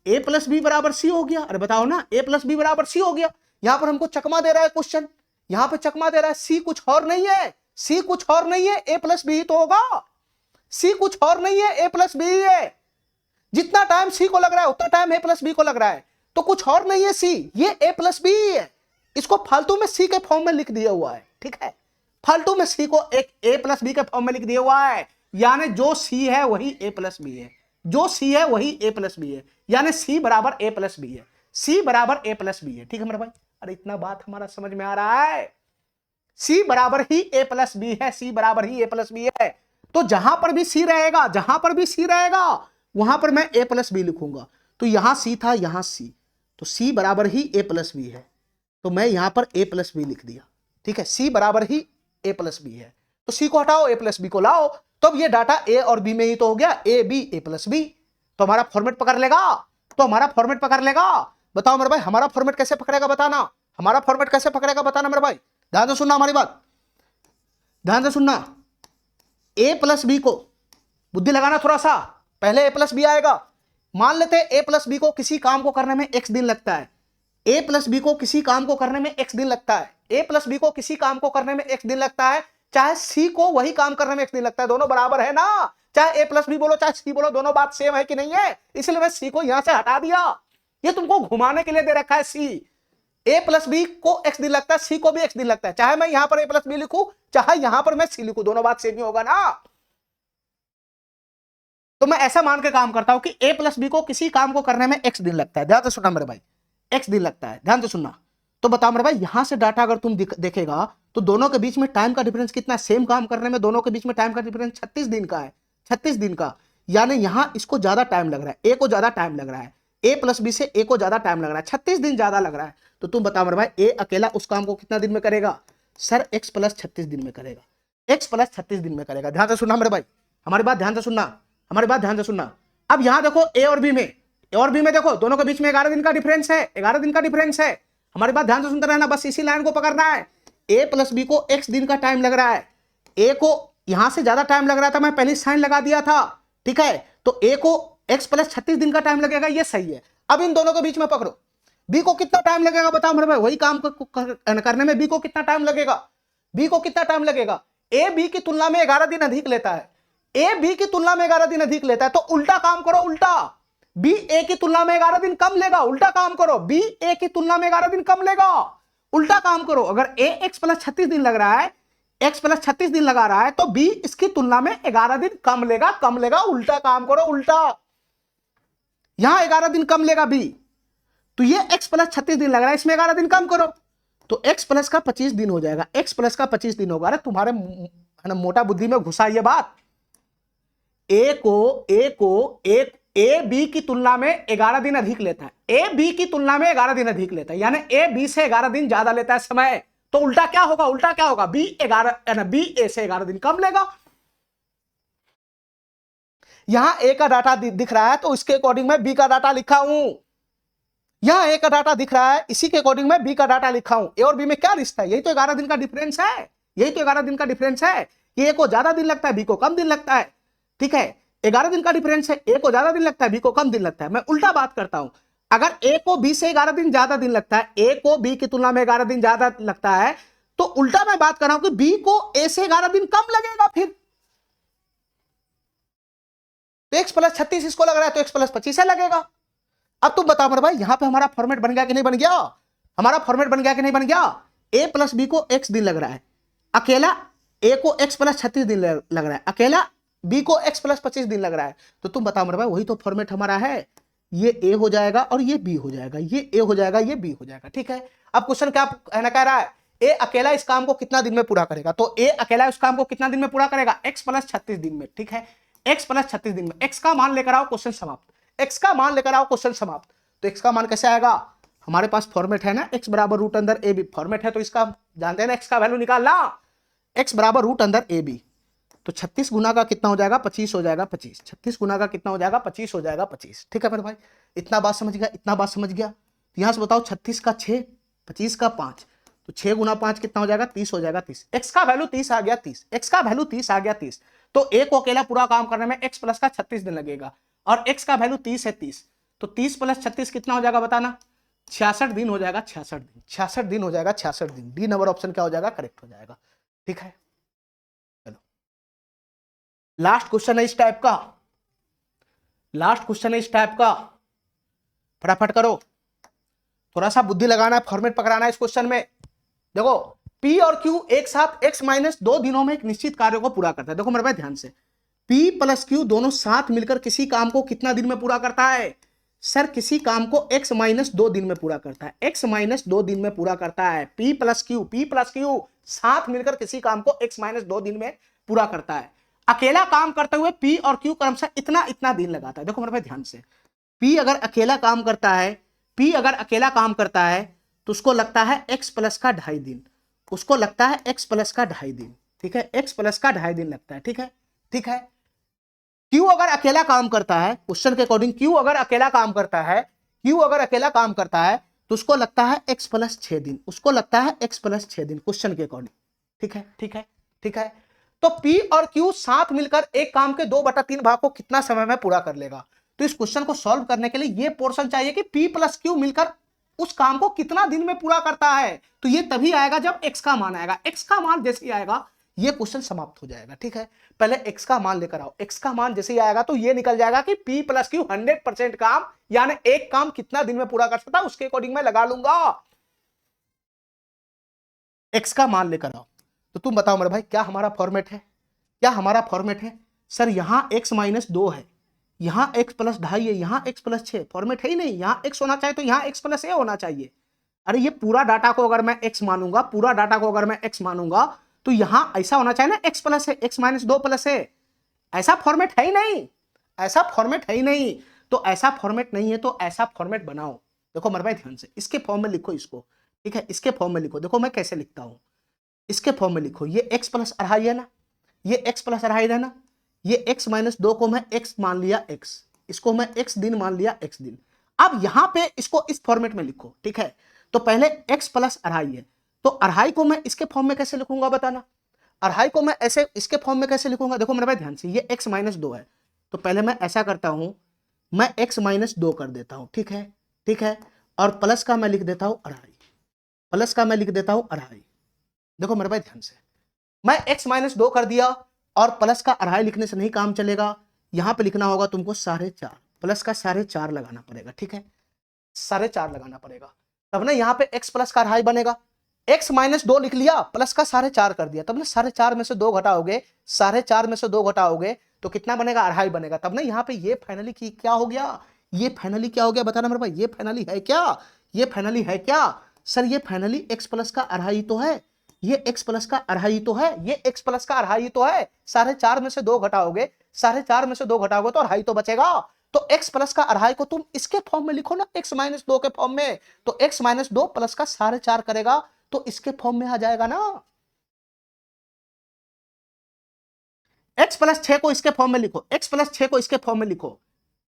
ए प्लस बी बराबर सी हो गया। अरे बताओ ना, ए प्लस बी बराबर सी हो गया। यहां पर हमको चकमा दे रहा है क्वेश्चन, यहां पर चकमा दे रहा है, सी कुछ और नहीं है, सी कुछ और नहीं है, ए प्लस बी तो होगा, सी कुछ और नहीं है, ए प्लस बी है। जितना टाइम सी को लग रहा है उतना टाइम ए प्लस बी को लग रहा है, तो कुछ और नहीं है सी, ये ए प्लस बी है। इसको फालतू में सी के फॉर्म में लिख दिया हुआ है, ठीक है, फालतू में सी को एक ए प्लस बी के फॉर्म में लिख दिया हुआ है, यानी जो सी है वही ए प्लस बी है, जो सी है वही ए प्लस बी है, यानी सी बराबर ए प्लस बी है, सी बराबर ए प्लस बी है, ठीक है मेरे भाई। अरे इतना बात हमारा समझ में आ रहा है, सी बराबर ही ए प्लस बी है, सी बराबर ही ए प्लस बी है, तो जहां पर भी सी रहेगा, जहां पर भी सी रहेगा वहां पर मैं ए प्लस बी लिखूंगा। तो यहां सी था, यहां सी, तो सी बराबर ही ए प्लस बी है, तो मैं यहां पर ए प्लस बी लिख दिया, ठीक है, सी बराबर ही ए प्लस बी है, तो सी को हटाओ, ए प्लस बी को लाओ, तो अब ये डाटा ए और बी में ही तो हो गया, A B A plus B, तो हमारा फॉर्मेट पकड़ लेगा, तो हमारा फॉर्मेट पकड़ लेगा। बताओ मेरे भाई हमारा फॉर्मेट कैसे पकड़ेगा, बताना, हमारा फॉर्मेट कैसे पकड़ेगा बताना मेरे भाई, ध्यान से सुनना हमारी बात, ध्यान से सुनना। ए प्लस बी को बुद्धि लगाना थोड़ा सा, पहले ए प्लस बी आएगा, मान लेते हैं ए प्लस बी को किसी काम को करने में एक्स दिन लगता है, ए प्लस बी को किसी काम को करने में एक्स दिन लगता है, ए प्लस बी को किसी काम को करने में एक्स दिन लगता है, चाहे सी को वही काम करने में एक्स दिन लगता है, दोनों बराबर है ना, चाहे ए प्लस बी बोलो चाहे सी बोलो, दोनों बात सेम है कि नहीं है, इसलिए मैं सी को यहां से हटा दिया, ये तुमको घुमाने के लिए दे रखा है सी, ए प्लस बी को एक्स दिन लगता है, सी को भी एक्स दिन लगता है, चाहे मैं यहां पर ए प्लस बी लिखूं चाहे यहां पर मैं सी लिखूं, दोनों बात सेम ही होगा ना। तो मैं ऐसा मान के काम करता हूं कि ए प्लस बी को किसी काम को करने में एक्स दिन लगता है, ध्यान से सुनना मेरे भाई, एक्स दिन लगता है, ध्यान से सुनना। तो बताओ मेरे भाई यहां से डाटा अगर तुम देखेगा तो दोनों के बीच में टाइम का डिफरेंस कितना है, सेम काम करने में दोनों के बीच में टाइम का डिफरेंस 36 दिन का है, 36 दिन का, यानी यहां इसको ज्यादा टाइम लग रहा है, ए को ज्यादा टाइम लग रहा है, ए प्लस बी से ए को ज्यादा टाइम लग रहा है, 36 दिन ज्यादा लग रहा है। तो तुम बताओ मेरे भाई ए अकेला उस काम को कितना दिन में करेगा, सर एक्स प्लस 36 दिन में करेगा, एक्स प्लस 36 दिन में करेगा, ध्यान से सुनना मेरे भाई, हमारी बात ध्यान से सुनना, हमारी बात ध्यान से सुनना। अब यहां देखो ए और बी में, ए और बी में देखो दोनों के बीच में 11 दिन का डिफरेंस है, 11 दिन का डिफरेंस है, हमारी बात ध्यान से सुनते रहना, बस इसी लाइन को पकड़ना है। ए प्लस बी को एक्स दिन का टाइम लग रहा है, ए को यहां से ज्यादा टाइम लग रहा था, मैं पहले साइन लगा दिया था, ठीक है, तो ए को एक्स प्लस 36 दिन का टाइम लगेगा, ये सही है। अब इन दोनों के बीच में पकड़ो, बी को कितना टाइम लगेगा बताओ मेरे भाई, वही काम करने में बी को कितना टाइम लगेगा, बी को कितना टाइम लगेगा, ए बी की तुलना में 11 दिन अधिक लेता है, ए बी की तुलना में 11 दिन अधिक लेता है, तो उल्टा काम करो, उल्टा, बी ए की तुलना में 11 दिन कम लेगा, उल्टा काम करो, बी ए की तुलना में 11 दिन कम लेगा, उल्टा काम करो, अगर ए एक्स प्लस 36 दिन लग रहा है, एक्स प्लस 36 दिन लगा रहा है, तो बी इसकी तुलना में 11 दिन कम लेगा, कम लेगा, उल्टा काम करो, उल्टा, यहां 11 दिन कम लेगा बी, तो ये एक्स प्लस 36 दिन लग रहा है, इसमें 11 दिन कम करो, तो एक्स प्लस का 25 दिन हो जाएगा, एक्स प्लस का 25 दिन होगा। अरे तुम्हारे मोटा बुद्धि में घुसा ये बात, ए बी की तुलना में 11 दिन अधिक लेता है, ए बी की तुलना में 11 दिन अधिक लेता है, यानी ए बी से 11 दिन ज्यादा लेता है समय, तो उल्टा क्या होगा, उल्टा क्या होगा, बी ए से 11 दिन कम लेगा। यहां ए का डाटा दिख रहा है तो इसके अकॉर्डिंग मैं बी का डाटा लिखा हूं, यहां ए का डाटा दिख रहा है इसी के अकॉर्डिंग मैं बी का डाटा लिखा हूं। ए और बी में क्या रिश्ता है, यही तो 11 दिन का डिफरेंस है, यही तो 11 दिन का डिफरेंस है, ए को ज्यादा दिन लगता है बी को कम दिन लगता है, ठीक है, 11 दिन का डिफरेंस है, ए को ज्यादा दिन लगता है बी को कम दिन लगता है। मैं उल्टा बात करता हूं, अगर ए को बी से 11 दिन ज्यादा दिन लगता है, ए को बी की तुलना में 11 दिन ज्यादा लगता है, तो उल्टा मैं बात कर रहा हूं कि बी को ए से 11 दिन कम लगेगा, फिर तो एक्स प्लस 36 इसको लग रहा है तो एक्स प्लस 25 लगेगा। अब तुम बताओ मेरे भाई यहां पे हमारा फॉर्मेट बन गया कि नहीं बन गया, हमारा फॉर्मेट बन गया कि नहीं बन गया, ए प्लस बी को एक्स दिन लग रहा है, अकेला ए को एक्स प्लस 36 दिन लग रहा है, अकेला बी को एक्स प्लस 25 दिन लग रहा है, तो तुम बताओ मेरे भाई वही तो फॉर्मेट हमारा है, ये ए हो जाएगा और ये बी हो जाएगा, ये ए हो जाएगा ये बी हो जाएगा, ठीक है। अब क्वेश्चन क्या कहना कह रहा है, ए अकेला इस काम को कितना दिन में पूरा करेगा, तो ए अकेला उस काम को कितना दिन में पूरा करेगा, एक्स प्लस 36 दिन में, ठीक है, एक्स प्लस 36 दिन में, एक्स का मान लेकर आओ क्वेश्चन समाप्त, एक्स का मान लेकर आओ क्वेश्चन समाप्त। तो एक्स का मान कैसे आएगा, हमारे पास फॉर्मेट है ना, एक्स बराबर रूट अंदर ए बी, फॉर्मेट है तो इसका जानते हैं ना, एक्स का वैल्यू निकालना, एक्स बराबर रूट अंदर ए बी, तो 36 गुना का कितना हो जाएगा 25 हो जाएगा 25, 36 गुना का कितना हो जाएगा 25 हो जाएगा 25, ठीक है मेरे भाई, इतना बात समझ गया, इतना बात समझ गया। तो यहां से बताओ 36 का 6, 25 का 5, तो 6 गुना 5 कितना हो जाएगा 30 हो जाएगा 30, एक्स का वैल्यू 30 आ गया 30, एक्स का वैल्यू 30 आ गया 30, तो ए को अकेला पूरा काम करने में एक्स प्लस का 36 दिन लगेगा, और एक्स का वैल्यू 30 है 30, तो 30 प्लस 36 कितना हो जाएगा बताना, 66 दिन हो जाएगा, 66 दिन, 66 दिन हो जाएगा, 66 दिन, डी नंबर ऑप्शन क्या हो जाएगा करेक्ट हो जाएगा, ठीक है। चलो लास्ट क्वेश्चन है इस टाइप का, लास्ट क्वेश्चन है इस टाइप का, फटाफट करो, थोड़ा सा बुद्धि लगाना है, फॉर्मेट पकड़ाना है इस क्वेश्चन में। देखो P और Q एक साथ x माइनस 2 दिनों में एक निश्चित कार्य को पूरा करता है। देखो मेरे भाई ध्यान से, P प्लस Q दोनों साथ मिलकर किसी काम को कितना दिन में पूरा करता है? सर किसी काम को x माइनस 2 दिन में पूरा करता है, x माइनस 2 दिन में पूरा करता है। P प्लस Q साथ मिलकर किसी काम को x माइनस 2 दिन में पूरा करता है। अकेला काम करते हुए P और Q क्रमशः इतना इतना दिन लगाता है। देखो मेरे भाई ध्यान से, P अगर अकेला काम करता है, P अगर अकेला काम करता है तो उसको लगता है x प्लस का 2.5 दिन, उसको लगता है x प्लस का 2.5 दिन, ठीक है, x प्लस का 2.5 दिन लगता है, ठीक है, ठीक है। Q अगर अकेला काम करता है, क्वेश्चन के अकॉर्डिंग Q अगर अकेला काम करता है, Q अगर अकेला काम करता है तो उसको लगता है x प्लस 6 दिन, उसको लगता है x प्लस 6 दिन, क्वेश्चन के अकॉर्डिंग, ठीक है, ठीक है, ठीक है। तो P और Q साथ मिलकर एक काम के 2/3 भाग को कितना समय में पूरा कर लेगा? तो इस क्वेश्चन को सॉल्व करने के लिए ये पोर्शन चाहिए कि P प्लस Q मिलकर उस काम को कितना दिन में पूरा करता है। तो ये तभी आएगा जब x का मान आएगा, x का मान जैसे ही आएगा ये क्वेश्चन समाप्त हो जाएगा, ठीक है। पहले x का मान लेकर आओ, x का मान जैसे ही आएगा तो ये निकल जाएगा कि P प्लस Q 100% काम, यानी एक काम कितना दिन में पूरा कर सकता है उसके अकॉर्डिंग मैं लगा लूंगा। x का मान लेकर आओ, तो तुम बताओ मेरे भाई क्या हमारा फॉर्मेट है, क्या हमारा फॉर्मेट है? सर यहां x माइनस 2 है, यहां x प्लस 2.5 है, यहां x प्लस 6, फॉर्मेट है ही नहीं। यहां x होना चाहिए तो यहां x प्लस a होना चाहिए। अरे ये पूरा डाटा को अगर मैं x मानूंगा, पूरा डाटा को अगर मैं x मानूंगा तो यहां ऐसा होना चाहिए ना x प्लस है, x माइनस 2 प्लस है। ऐसा फॉर्मेट है ही नहीं, ऐसा फॉर्मेट है ही नहीं। तो ऐसा फॉर्मेट नहीं है तो ऐसा फॉर्मेट बनाओ। देखो मेरे भाई ध्यान से, इसके फॉर्म में लिखो इसको, ठीक है, इसके फॉर्म में लिखो। देखो मैं कैसे लिखता हूं, इसके फॉर्म में लिखो, ये x प्लस 2.5 है ना, ये x प्लस 2.5 है ना, ये x माइनस 2 को मैं x मान लिया x, इसको मैं x दिन मान लिया x दिन। अब यहां पे इसको इस फॉर्मेट में लिखो, ठीक है। तो पहले x प्लस 2.5 है, तो 2.5 को मैं इसके फॉर्म में कैसे लिखूंगा बताना? 2.5 को मैं ऐसे इसके फॉर्म में कैसे लिखूंगा? देखो मेरे भाई ध्यान से, ये x माइनस 2 है, तो पहले मैं ऐसा करता हूं, मैं x माइनस 2 कर देता हूं, ठीक है, ठीक है, और प्लस का मैं लिख देता हूं 2.5, प्लस का मैं लिख देता हूं 2.5। देखो मेरे भाई ध्यान से, मैं x माइनस 2 कर दिया और प्लस का 2.5 लिखने से नहीं काम चलेगा, यहां पे लिखना होगा तुमको 4.5, प्लस का 4.5 लगाना पड़ेगा, ठीक है, 4.5 लगाना पड़ेगा, तब ना यहाँ पे x प्लस का 2.5 बनेगा। x माइनस 2 लिख लिया, प्लस का 4.5 कर दिया, तब ना 4.5 में से 2 घटाओगे, 4.5 में से 2 घटाओगे तो कितना बनेगा? 2.5 बनेगा। तब ना यहाँ पे ये फाइनली क्या हो गया, ये फाइनली क्या हो गया बताना मेरे भाई, ये फाइनली है क्या, ये फाइनली है क्या? सर ये फाइनली x प्लस का 2.5 तो है, ये x प्लस का 2.5 तो है, ये x प्लस का 2.5 तो है। 4.5 में से 2 घटाओगे, 4.5 में से 2 घटाओगे तो 2.5 तो बचेगा। तो x प्लस का 2.5 को तुम इसके फॉर्म में लिखो ना, x माइनस 2 के फॉर्म में, तो x माइनस 2 प्लस का 4.5 करेगा तो इसके फॉर्म में आ जाएगा ना। x प्लस 6 को इसके फॉर्म में लिखो, x प्लस 6 को इसके फॉर्म में लिखो,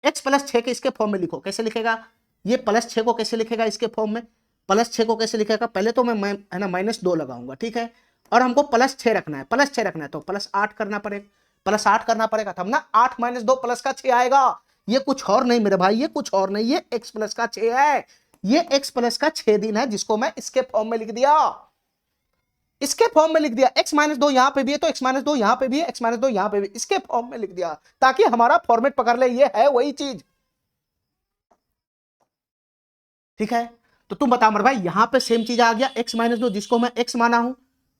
x प्लस 6 के इसके फॉर्म में लिखो। कैसे लिखेगा? ये प्लस 6 को कैसे लिखेगा इसके फॉर्म में? प्लस 6 को कैसे लिखेगा? पहले तो मैं है ना माइनस 2 लगाऊंगा, ठीक है, और हमको प्लस 6 रखना है, प्लस 6 रखना है तो प्लस 8 करना पड़ेगा, प्लस 8 करना पड़ेगा, तब ना 8 माइनस 2 प्लस का 6 आएगा। ये कुछ और नहीं मेरे भाई, ये कुछ और नहीं, ये x प्लस का 6 है, ये x प्लस का 6 दिन है, जिसको मैं इसके फॉर्म में लिख दिया, इसके फॉर्म में लिख दिया। x माइनस 2 यहां पे भी है तो x माइनस 2 यहां पे भी है, x माइनस 2 यहां पे भी, इसके फॉर्म में लिख दिया ताकि हमारा फॉर्मेट पकड़ ले, ये है वही चीज, ठीक है। तो तुम बताओ मेरे भाई, यहां पे सेम चीज आ गया, x माइनस 2 जिसको मैं x माना हूं,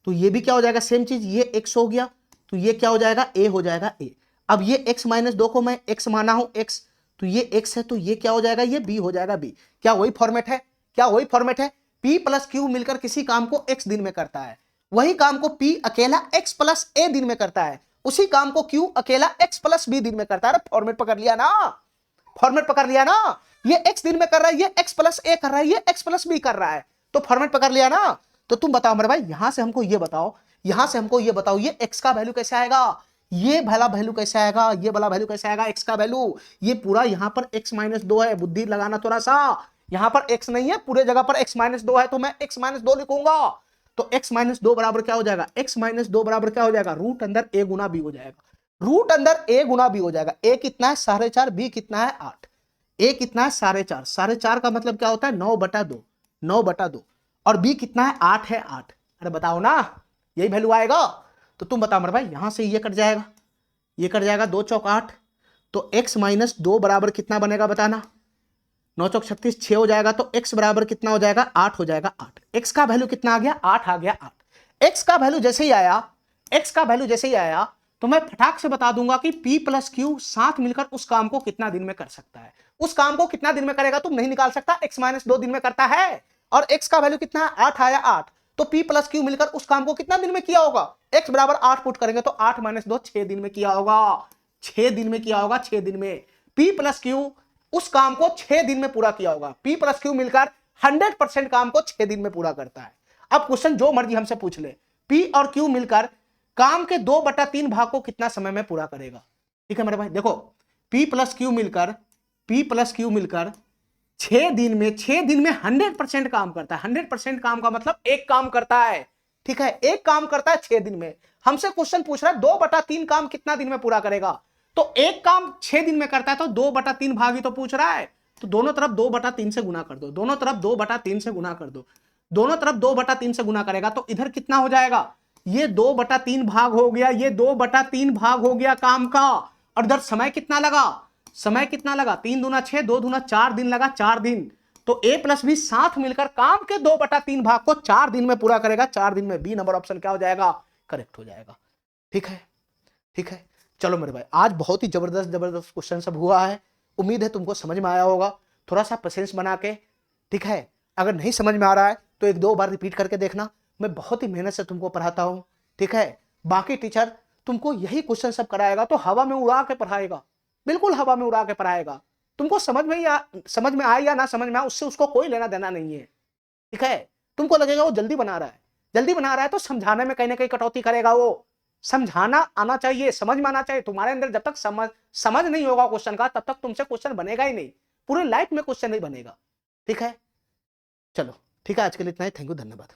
तो ये भी क्या हो जाएगा सेम चीज, ये x हो गया, तो ये क्या हो जाएगा a हो जाएगा a। अब ये x माइनस 2 को मैं x माना हूं x, तो ये x है तो ये क्या हो जाएगा, ये b हो जाएगा b। क्या वही फॉर्मेट है? क्या वही फॉर्मेट है? p प्लस q मिलकर किसी काम को x दिन में करता है, वही काम को p अकेला x प्लस a दिन में करता है, उसी काम को q अकेला x प्लस b दिन में करता है। फॉर्मेट पकड़ लिया ना, फॉर्मेट पकड़ लिया ना, ये x दिन में कर रहा है, ये x प्लस a कर रहा है, ये x प्लस b कर रहा है, तो फॉर्मेट पकड़ लिया ना। तो तुम बताओ मेरे भाई, यहां से हमको ये बताओ, यहां से हमको ये बताओ, ये x का वैल्यू कैसे आएगा, ये भला वैल्यू कैसे आएगा, ये भला वैल्यू कैसे आएगा x का वैल्यू? ये पूरा यहां पर x माइनस 2 है, बुद्धि लगाना थोड़ा सा, यहां पर x नहीं है, पूरे जगह पर x माइनस 2 है, तो मैं x माइनस 2 लिखूंगा। तो x माइनस 2 बराबर क्या हो जाएगा, x माइनस 2 बराबर क्या हो जाएगा, रूट अंदर a गुना b हो जाएगा, रूट अंदर a गुना b हो जाएगा। a कितना है 4.5, b कितना है 8, a कितना है 4.5, 4.5 का मतलब क्या होता है 9/2, 9/2, और b कितना है 8 है 8। अरे बताओ ना, यही वैल्यू आएगा। तो तुम बताओ मेरे भाई, यहां से ये कट जाएगा, ये कट जाएगा, 2 चौक 8, तो x माइनस 2 बराबर कितना बनेगा बताना। 9 चौक 36, 6 हो जाएगा तो x बराबर कितना हो जाएगा, 8 हो जाएगा। 8 x का वैल्यू कितना आ गया, 8 आ गया। 8 x का वैल्यू जैसे ही आया, x का वैल्यू जैसे ही आया तो मैं फटाक से बता दूंगा कि p प्लस क्यू साथ मिलकर उस काम को कितना दिन में कर सकता है। उस काम को कितना दिन में करेगा तुम नहीं निकाल सकता, x माइनस 2 दिन में करता है और x का वैल्यू कितना, 8 आया। 8 तो p प्लस क्यू मिलकर उस काम को कितना दिन में किया होगा, x बराबर 8 पुट करेंगे तो 8 माइनस 2 6 दिन में किया होगा। 6 दिन में किया होगा, 6 दिन में p प्लस क्यू उस काम को 6 दिन में पूरा किया होगा। p प्लस क्यू मिलकर 100% काम को 6 दिन में पूरा करता है। अब क्वेश्चन जो मर्जी हमसे पूछ ले, p और q मिलकर काम के 2/3 भाग को कितना समय में पूरा करेगा। ठीक है मेरे भाई, देखो p प्लस क्यू मिलकर 6 दिन में 100% काम करता है। 100% काम का मतलब एक काम करता है। ठीक है, एक काम करता है 6 दिन में। हमसे क्वेश्चन पूछ रहा है 2/3 काम कितना दिन में पूरा करेगा, तो एक काम 6 दिन में करता है तो 2/3 भाग ही तो पूछ रहा है। तो दोनों तरफ 2/3 से गुना कर दो, दोनों तरफ 2/3 से गुना कर दो, दोनों तरफ 2/3 से गुना करेगा तो इधर कितना हो जाएगा, ये 2/3 भाग हो गया, ये 2/3 भाग हो गया काम का। और इधर समय कितना लगा, 3 दूना 6, 2 दूना 4 दिन लगा, 4 दिन। तो a प्लस बी साथ मिलकर काम के 2/3 भाग को 4 दिन में पूरा करेगा। 4 दिन में बी नंबर ऑप्शन क्या हो जाएगा, करेक्ट हो जाएगा। ठीक है, ठीक है। चलो मेरे भाई, आज बहुत ही जबरदस्त क्वेश्चन सब हुआ है। उम्मीद है तुमको समझ में आया होगा। थोड़ा सा पेशेंस बना के, ठीक है, अगर नहीं समझ में आ रहा है तो 1-2 बार रिपीट करके देखना। मैं बहुत ही मेहनत से तुमको पढ़ाता हूं। ठीक है, बाकी टीचर तुमको यही क्वेश्चन सब कराएगा तो हवा में उड़ा के पढ़ाएगा, बिल्कुल हवा में उड़ा के पढ़ाएगा। तुमको समझ में आए या ना समझ में आए उससे उसको कोई लेना देना नहीं है। ठीक है, तुमको लगेगा वो जल्दी बना रहा है तो समझाने में कहीं ना कहीं कटौती करेगा। वो समझाना आना चाहिए, समझ में आना चाहिए। तुम्हारे अंदर जब तक समझ नहीं होगा क्वेश्चन का, तब तक तुमसे क्वेश्चन बनेगा ही नहीं, पूरे लाइफ में क्वेश्चन नहीं बनेगा। ठीक है, चलो ठीक है, आज के लिए इतना ही। थैंक यू, धन्यवाद।